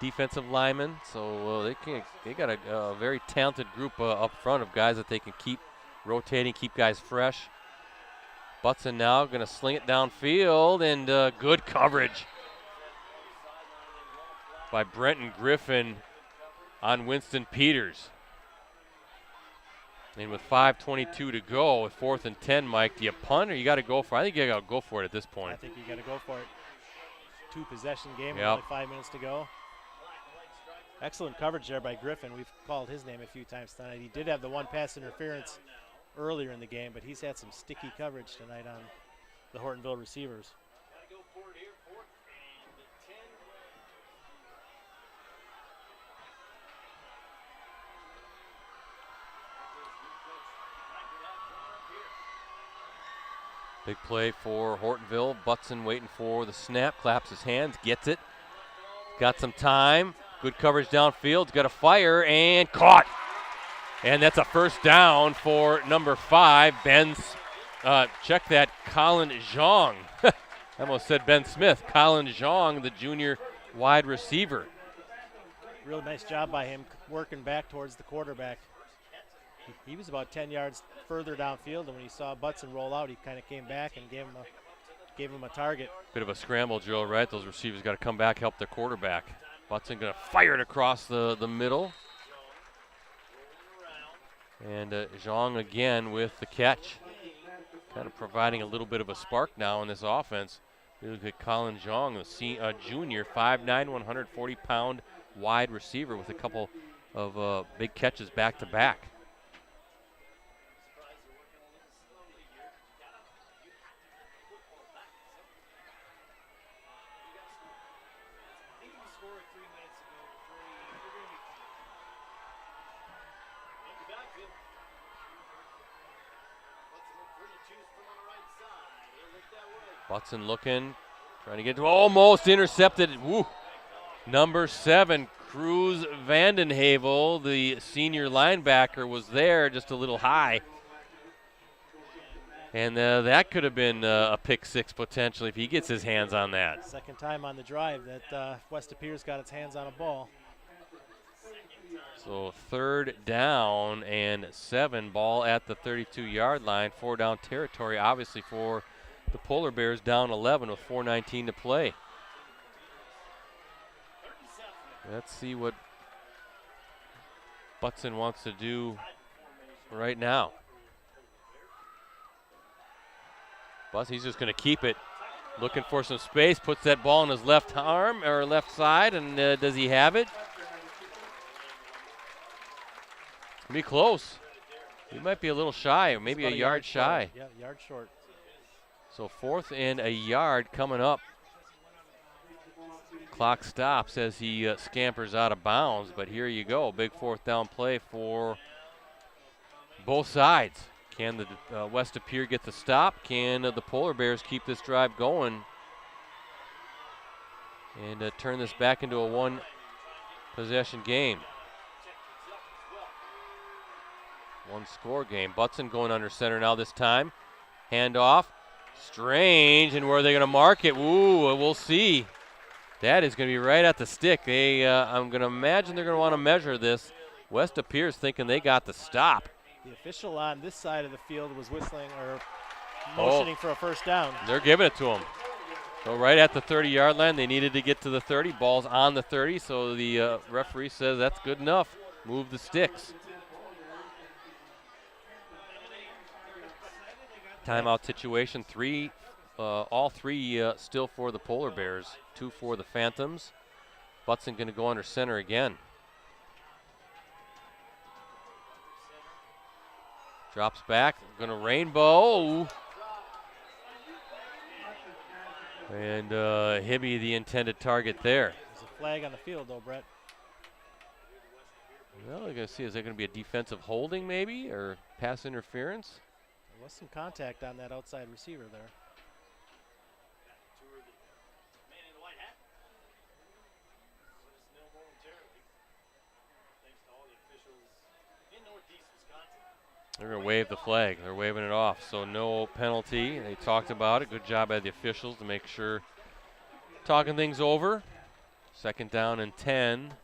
defensive linemen. So they got a very talented group up front of guys that they can keep rotating, keep guys fresh. Butson now going to sling it downfield, and good coverage by Brenton Griffin on Winston Peters. And with 5:22 to go, with 4th and 10, Mike, do you punt or you got to go for it? I think you got to go for it at this point. I think you got to go for it. 2-possession game, Yep. only 5 minutes to go. Excellent coverage there by Griffin. We've called his name a few times tonight. He did have the one pass interference earlier in the game, but he's had some sticky coverage tonight on the Hortonville receivers. Big play for Hortonville. Butson waiting for the snap, claps his hands, gets it. Got some time. Good coverage downfield. Got a fire and caught. And that's a first down for number 5, check that, Colin Zhang. I almost said Ben Smith. Colin Zhang, the junior wide receiver. Real nice job by him working back towards the quarterback. He was about 10 yards further downfield, and when he saw Butson roll out, he kind of came back and gave him a target. Bit of a scramble, Joe, right? Those receivers got to come back, help their quarterback. Butson going to fire it across the middle. And Zhang again with the catch. Kind of providing a little bit of a spark now in this offense. You look at Colin Zhang, the junior, 5'9", 140-pound wide receiver with a couple of big catches back to back. Butson looking, trying to get to, almost intercepted. Woo. Number 7, Cruz Vandenhavel, the senior linebacker, was there just a little high. And that could have been a pick 6 potentially if he gets his hands on that. Second time on the drive that West Pierce got its hands on a ball. So 3rd down and 7, ball at the 32-yard line. 4 down territory, obviously, for the Polar Bears, down 11 with 4:19 to play. Let's see what Butson wants to do right now. He's just going to keep it. Looking for some space, puts that ball in his left arm or left side, and does he have it? Be close. He might be a little shy, maybe a yard shy. Yeah, yard short. So 4th and a yard coming up. Clock stops as he scampers out of bounds, but here you go. Big 4th down play for both sides. Can the West Pier get the stop? Can the Polar Bears keep this drive going and turn this back into a 1-possession game? 1-score game. Butson going under center now this time. Handoff. Strange, and where are they going to mark it? Ooh, we'll see. That is going to be right at the stick. I'm going to imagine they're going to want to measure this. West appears thinking they got the stop. The official on this side of the field was whistling or motioning for a first down. They're giving it to him. So right at the 30-yard line, they needed to get to the 30. Ball's on the 30, so the referee says that's good enough. Move the sticks. Timeout situation, all three still for the Polar Bears, 2 for the Phantoms. Butson going to go under center again. Drops back, going to rainbow. And Hibby the intended target there. There's a flag on the field though, Brett. Well, we're going to see, is there going to be a defensive holding maybe, or pass interference? There was some contact on that outside receiver there. They're going to wave the flag. They're waving it off, so no penalty. They talked about it. Good job by the officials to make sure, talking things over. 2nd down and 10.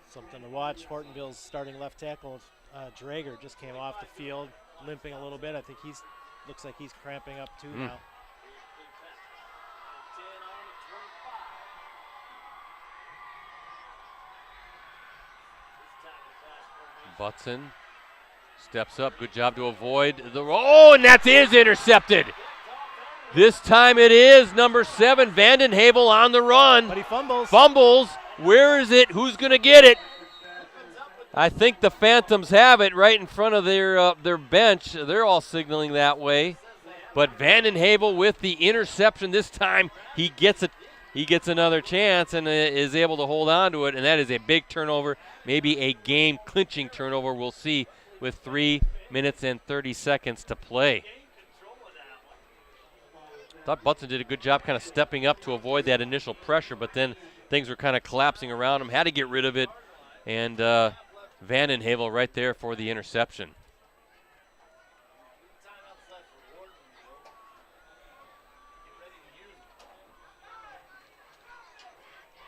Something to watch. Hortonville's starting left tackle, Drager, just came off the field, limping a little bit. I think looks like he's cramping up too now. Butson steps up. Good job to avoid the roll, and that is intercepted. This time it is number 7, Vandenhavel on the run. But he fumbles. Fumbles. Where is it? Who's going to get it? I think the Phantoms have it right in front of their bench. They're all signaling that way. But Vandenhavel with the interception this time, he gets it. He gets another chance and is able to hold on to it, and that is a big turnover, maybe a game-clinching turnover. We'll see with 3 minutes and 30 seconds to play. Thought Butson did a good job kind of stepping up to avoid that initial pressure, but then things were kind of collapsing around him. Had to get rid of it, and Vandenhavel right there for the interception.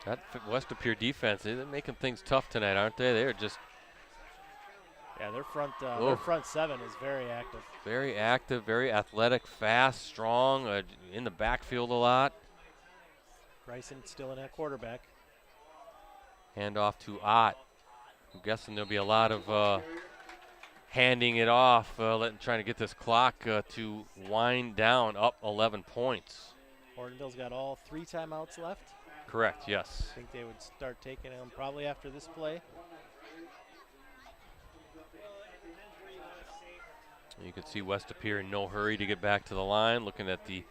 That West Pier defense, they're making things tough tonight, aren't they? They're just... Yeah, their front 7 is very active. Very active, very athletic, fast, strong, in the backfield a lot. Bryson still in at quarterback. Hand off to Ott. I'm guessing there'll be a lot of handing it off, trying to get this clock to wind down, up 11 points. Hortonville's got all 3 timeouts left. Correct, yes. I think they would start taking them probably after this play. You can see West Pier in no hurry to get back to the line, looking at the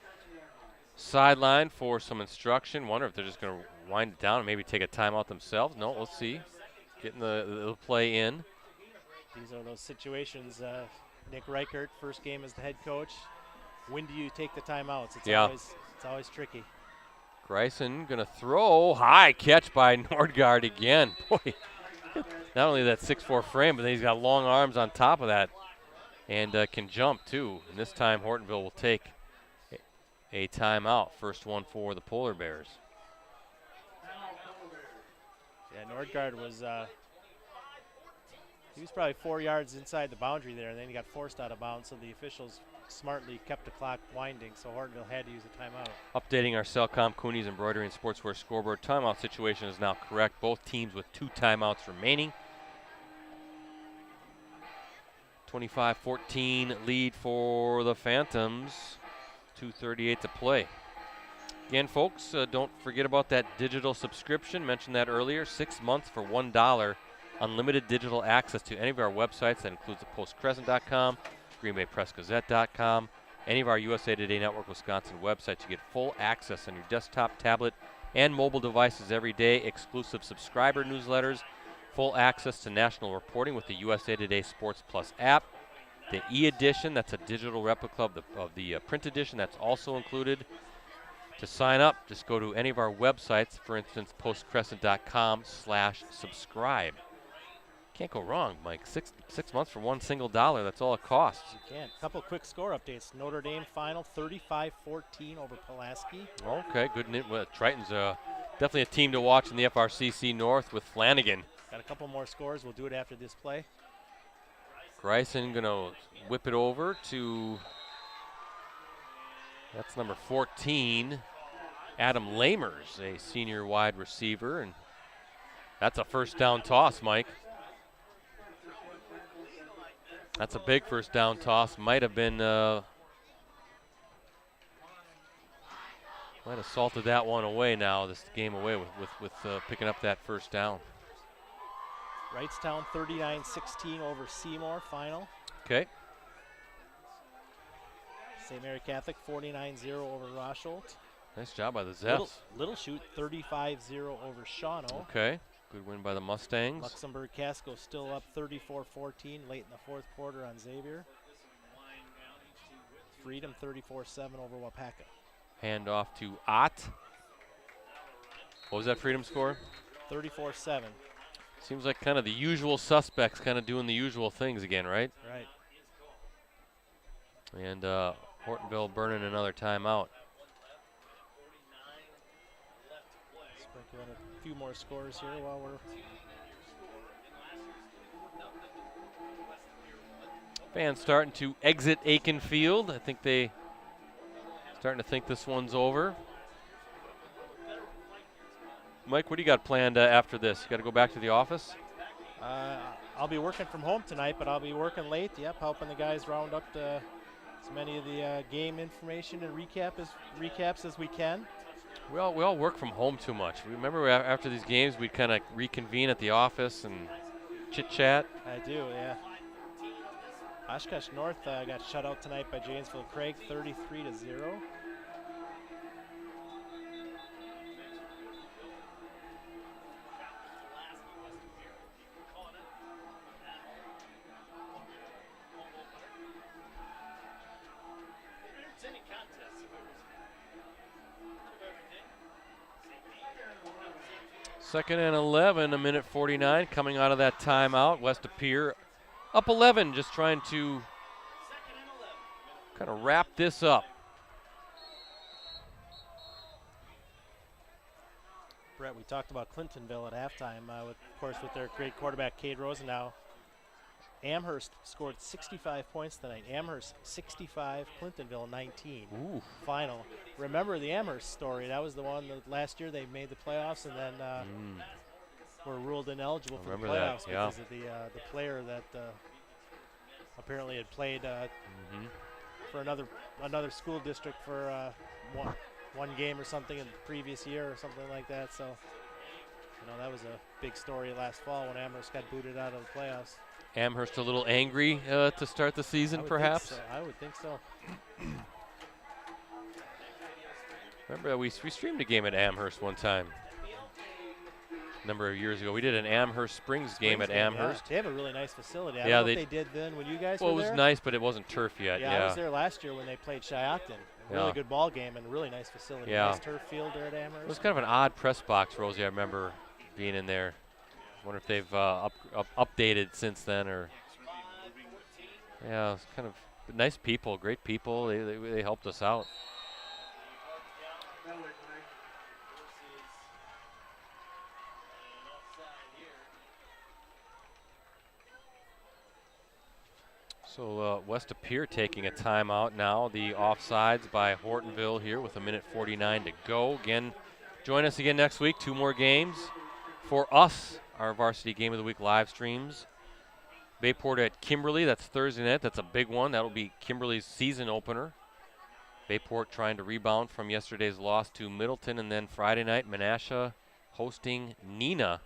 sideline for some instruction. Wonder if they're just going to wind it down and maybe take a timeout themselves. No, we'll see. Getting the play in. These are those situations. Nick Reichert, first game as the head coach. When do you take the timeouts? It's always tricky. Greisen going to throw. High catch by Nordgaard again. Boy, not only that 6'4" frame, but then he's got long arms on top of that and can jump too. And this time Hortonville will take a timeout. First one for the Polar Bears. Yeah, Nordgaard was he was probably 4 yards inside the boundary there, and then he got forced out of bounds, so the officials smartly kept the clock winding, so Hortonville had to use a timeout. Updating our Cellcom Cooney's Embroidery and Sportswear scoreboard. Timeout situation is now correct. Both teams with 2 timeouts remaining. 25-14 lead for the Phantoms. 2:38 to play. Again, folks, don't forget about that digital subscription. Mentioned that earlier. 6 months for $1. Unlimited digital access to any of our websites. That includes the postcrescent.com, greenbaypressgazette.com, any of our USA Today Network Wisconsin websites. You get full access on your desktop, tablet, and mobile devices every day. Exclusive subscriber newsletters, full access to national reporting with the USA Today Sports Plus app. The e-edition, that's a digital replica of the print edition, that's also included. To sign up, just go to any of our websites, for instance, postcrescent.com/subscribe. Can't go wrong, Mike. Six months for $1 single. That's all it costs. You can. A couple quick score updates. Notre Dame final 35-14 over Pulaski. Okay, good. Triton's definitely a team to watch in the FRCC North with Flanagan. Got a couple more scores. We'll do it after this play. Greisen going to whip it over to, that's number 14, Adam Lamers, a senior wide receiver. And that's a first down toss, Mike. That's a big first down toss. Might have been, might have salted that one away now, this game away with picking up that first down. Wrightstown 39-16 over Seymour final. Okay. St. Mary Catholic 49-0 over Rosholt. Nice job by the Zepps. Little Chute 35-0 over Shawano. Okay. Good win by the Mustangs. Luxembourg Casco still up 34-14 late in the fourth quarter on Xavier. Freedom 34-7 over Wapaka. Hand off to Ott. What was that Freedom score? 34-7. Seems like kind of the usual suspects kind of doing the usual things again, right? Right. And Hortonville burning another timeout. Calculating a few more scores here while we're. Fans starting to exit Akin Field. I think they starting to think this one's over. Mike, what do you got planned after this? You got to go back to the office? I'll be working from home tonight, but I'll be working late. Yep, helping the guys round up as many of the game information and recaps as we can. We all work from home too much. Remember after these games, we'd kind of reconvene at the office and chit-chat? I do, yeah. Oshkosh North got shut out tonight by Janesville Craig, 33-0. Second and 11, a minute 49 coming out of that timeout. West of Pere up 11, just trying to kind of wrap this up. Brett, we talked about Clintonville at halftime, of course, with their great quarterback, Cade Rosenau. Amherst scored 65 points tonight. Amherst 65, Clintonville 19. Ooh. Final. Remember the Amherst story? That was the one that last year they made the playoffs and then were ruled ineligible for the playoffs because of the player that apparently had played for another school district for one game or something in the previous year or something like that. So, that was a big story last fall when Amherst got booted out of the playoffs. Amherst a little angry to start the season, perhaps? I would think so. Remember that we streamed a game at Amherst one time a number of years ago. We did an Amherst Springs game at Amherst. Yeah. They have a really nice facility. I don't know if they did then when you guys were there. Well, it was nice, but it wasn't turf yet. Yeah, I was there last year when they played Shiocton. Really good ball game and a really nice facility. Yeah. Nice turf field there at Amherst. It was kind of an odd press box, Rosie. I remember being in there. Wonder if they've updated since then, or it's kind of nice people, great people. They helped us out. So West of Pere taking a timeout now. The offsides by Hortonville here with a minute 49 to go. Again, join us again next week. 2 more games for us. Our Varsity Game of the Week live streams. Bayport at Kimberly, that's Thursday night. That's a big one. That'll be Kimberly's season opener. Bayport trying to rebound from yesterday's loss to Middleton. And then Friday night, Menasha hosting Neenah.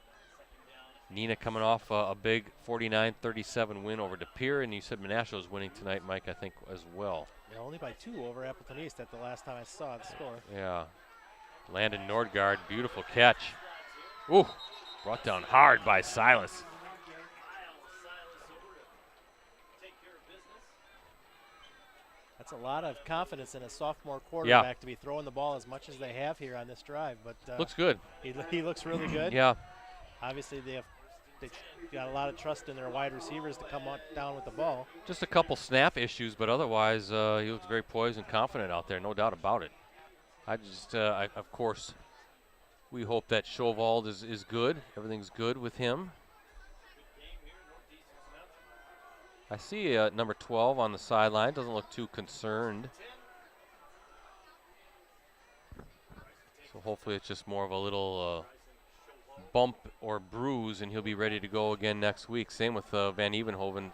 Neenah coming off a big 49-37 win over De Pere. And you said Menasha was winning tonight, Mike, I think, as well. Yeah, only by 2 over Appleton East at the last time I saw the score. Yeah. Landon Nordgaard, beautiful catch. Ooh. Brought down hard by Silas. That's a lot of confidence in a sophomore quarterback to be throwing the ball as much as they have here on this drive. But looks good. He looks really good. Yeah. Obviously, they got a lot of trust in their wide receivers to come down with the ball. Just a couple snap issues, but otherwise he looks very poised and confident out there, no doubt about it. Of course, we hope that Chauvald is good. Everything's good with him. I see number 12 on the sideline. Doesn't look too concerned. So hopefully it's just more of a little bump or bruise, and he'll be ready to go again next week. Same with Van Evenhoven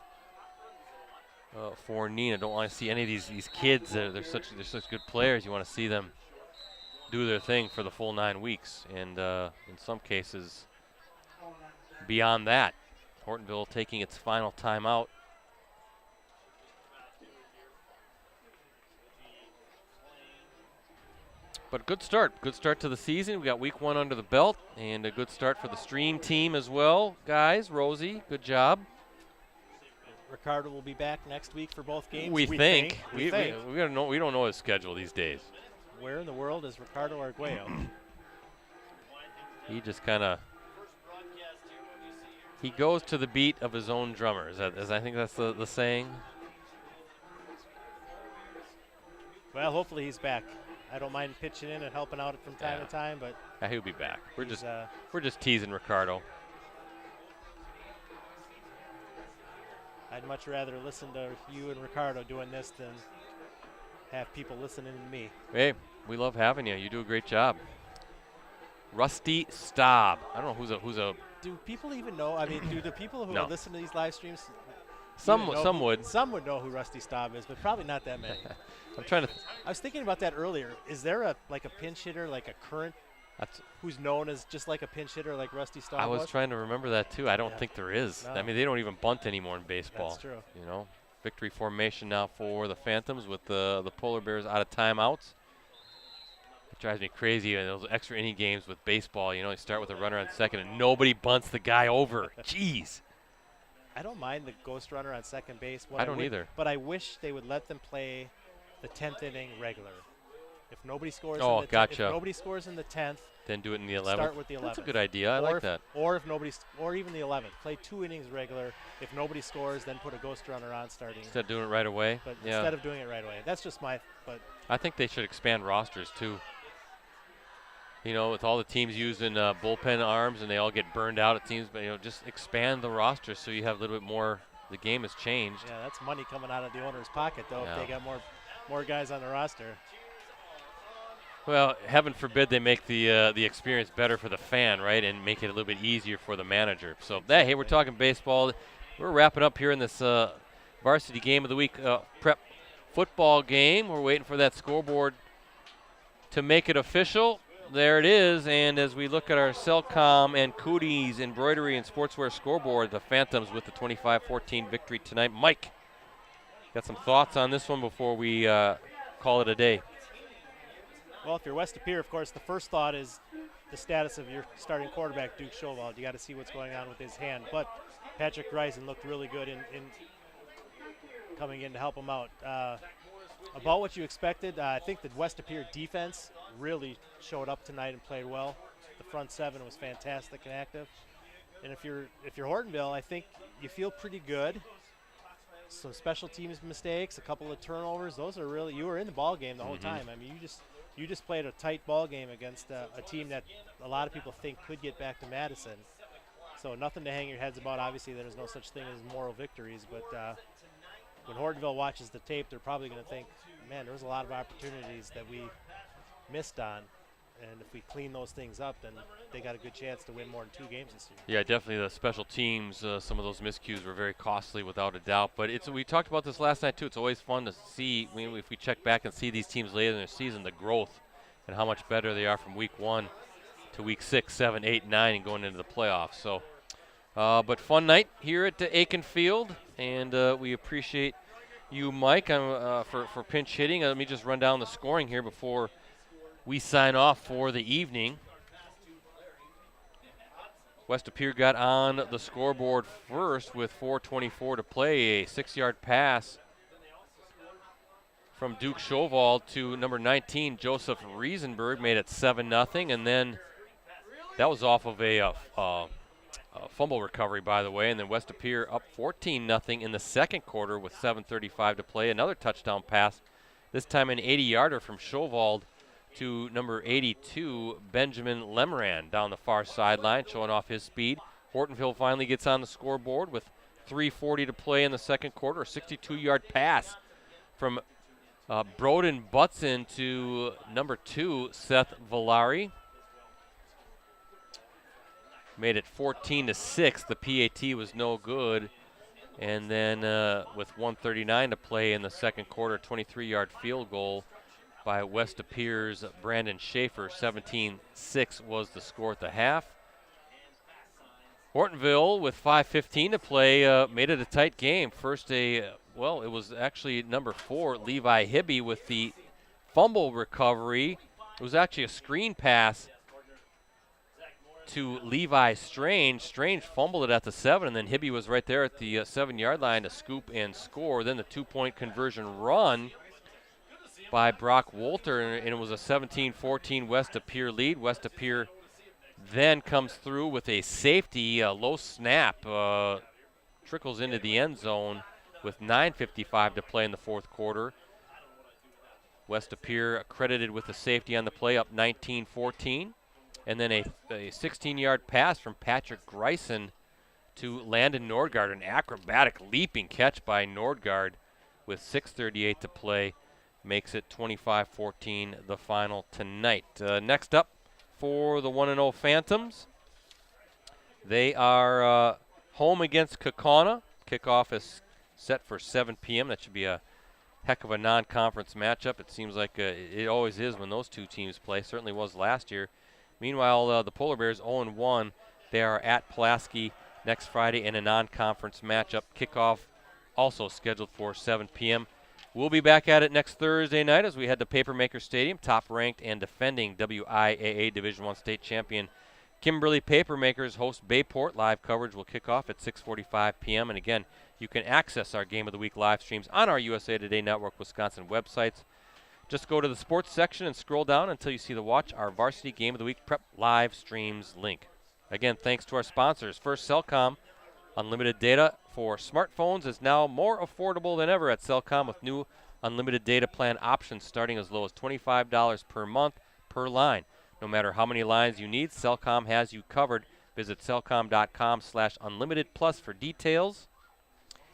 for Neenah. Don't want to see any of these kids. They're such good players. You want to see them do their thing for the full 9 weeks, and in some cases beyond that. Hortonville taking its final timeout. But good start to the season. We got week 1 under the belt, and a good start for the stream team as well. Guys, Rosie, good job. Ricardo will be back next week for both games. We think. We don't know his schedule these days. Where in the world is Ricardo Arguello? He just kind of he goes to the beat of his own drummer. I think that's the saying. Well, hopefully he's back. I don't mind pitching in and helping out from time to time, but yeah, he'll be back. We're just teasing Ricardo. I'd much rather listen to you and Ricardo doing this than have people listening to me. Hey, we love having you. You do a great job. Rusty Staub. I don't know who's a. Do people even know? I mean, do the people who listen to these live streams? Some would. Some would know who Rusty Staub is, but probably not that many. I'm trying to. I was thinking about that earlier. Is there a pinch hitter, like a current, who's known as just like a pinch hitter, like Rusty Staub? I was trying to remember that too. I don't think there is. No. I mean, they don't even bunt anymore in baseball. That's true. You know, victory formation now for the Phantoms with the Polar Bears out of timeouts. It drives me crazy in those extra inning games with baseball. You know, you start with a runner on second and nobody bunts the guy over. Jeez. I don't mind the ghost runner on second base. I don't either. But I wish they would let them play the 10th inning regular. If nobody scores, gotcha. If nobody scores in the 10th, then do it in the 11th. Start with the 11th. That's a good idea. I like that. Or even the 11th. Play 2 innings regular. If nobody scores, then put a ghost runner on starting. Instead of doing it right away. But instead of doing it right away, that's just my. But I think they should expand rosters too. You know, with all the teams using bullpen arms and they all get burned out, it seems. But just expand the roster so you have a little bit more. The game has changed. Yeah, that's money coming out of the owner's pocket, though. If they got more guys on the roster. Well, heaven forbid they make the experience better for the fan, right, and make it a little bit easier for the manager. So, hey, we're talking baseball. We're wrapping up here in this varsity game of the week prep football game. We're waiting for that scoreboard to make it official. There it is, and as we look at our Cellcom and Cooties embroidery and sportswear scoreboard, the Phantoms with the 25-14 victory tonight. Mike, got some thoughts on this one before we call it a day? Well, if you're West De Pere, of course, the first thought is the status of your starting quarterback, Duke Schowald. You got to see what's going on with his hand. But Patrick Reisen looked really good in coming in to help him out. About what you expected, I think the West De Pere defense really showed up tonight and played well. The front seven was fantastic and active. And if you're Hortonville, I think you feel pretty good. Some special teams mistakes, a couple of turnovers. Those are really, you were in the ball game the whole time. I mean, you just played a tight ball game against a team that a lot of people think could get back to Madison. So nothing to hang your heads about. Obviously, there's no such thing as moral victories, but when Hortonville watches the tape, they're probably going to think, man, there was a lot of opportunities that we missed on. And if we clean those things up, then they got a good chance to win more than 2 games this year. Yeah, definitely the special teams, some of those miscues were very costly without a doubt. But we talked about this last night, too. It's always fun to see, if we check back and see these teams later in their season, the growth and how much better they are from week 1 to week 6, 7, 8, 9 and going into the playoffs. So, but fun night here at Akin Field, and we appreciate you, Mike, for pinch hitting. Let me just run down the scoring here before we sign off for the evening. West De Pere got on the scoreboard first with 4:24 to play. A 6-yard pass from Duke Schowald to number 19, Joseph Riesenberg, made it 7-0. And then that was off of a fumble recovery, by the way. And then West De Pere up 14-0 in the second quarter with 7:35 to play. Another touchdown pass, this time an 80-yarder from Schowald to number 82, Benjamin Lemran, down the far sideline, showing off his speed. Hortonville finally gets on the scoreboard with 3:40 to play in the second quarter. A 62-yard pass from Broden Butson to number 2, Seth Villari. Made it 14-6. The PAT was no good. And then with 1:39 to play in the second quarter, 23-yard field goal by West De Pere's Brandon Schaefer. 17-6 was the score at the half. Hortonville, with 5:15 to play, made it a tight game. First it was actually number 4, Levi Hibby, with the fumble recovery. It was actually a screen pass to Levi Strange. Strange fumbled it at the 7, and then Hibby was right there at the 7-yard line to scoop and score. Then the 2-point conversion run by Brock Wolter, and it was a 17-14 West De Pere lead. West De Pere then comes through with a safety, low snap, trickles into the end zone with 9:55 to play in the fourth quarter. West of Pere credited with the safety on the play, up 19-14. And then a 16-yard pass from Patrick Greisen to Landon Nordgaard, an acrobatic leaping catch by Nordgaard with 6:38 to play. Makes it 25-14 the final tonight. Next up for the 1-0 Phantoms, they are home against Kaukauna. Kickoff is set for 7 p.m. That should be a heck of a non-conference matchup. It seems like it always is when those two teams play. Certainly was last year. Meanwhile, the Polar Bears 0-1. They are at Pulaski next Friday in a non-conference matchup. Kickoff also scheduled for 7 p.m. We'll be back at it next Thursday night as we head to Papermaker Stadium. Top-ranked and defending WIAA Division I state champion Kimberly Papermakers host Bayport. Live coverage will kick off at 6:45 p.m. And again, you can access our Game of the Week live streams on our USA Today Network Wisconsin websites. Just go to the sports section and scroll down until you see the Watch Our Varsity Game of the Week Prep live streams link. Again, thanks to our sponsors. First, Cellcom. Unlimited data for smartphones is now more affordable than ever at Cellcom with new unlimited data plan options starting as low as $25 per month per line. No matter how many lines you need, Cellcom has you covered. Visit cellcom.com/unlimitedplus for details.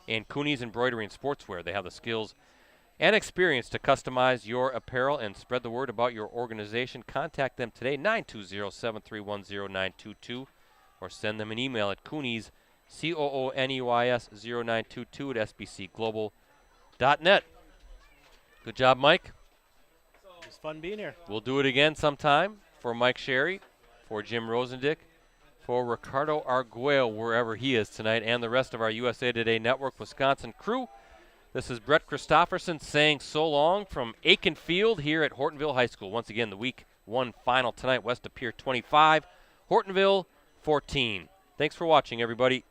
And Cooney's Embroidery and Sportswear. They have the skills and experience to customize your apparel and spread the word about your organization. Contact them today, 920-731-0922, or send them an email at Cooney's, COONEYS0922 at sbcglobal.net. Good job, Mike. It was fun being here. We'll do it again sometime. For Mike Sherry, for Jim Rosandick, for Ricardo Arguello, wherever he is tonight, and the rest of our USA Today Network Wisconsin crew, this is Brett Christopherson saying so long from Akin Field here at Hortonville High School. Once again, the Week 1 final tonight, West of Pere 25, Hortonville 14. Thanks for watching, everybody.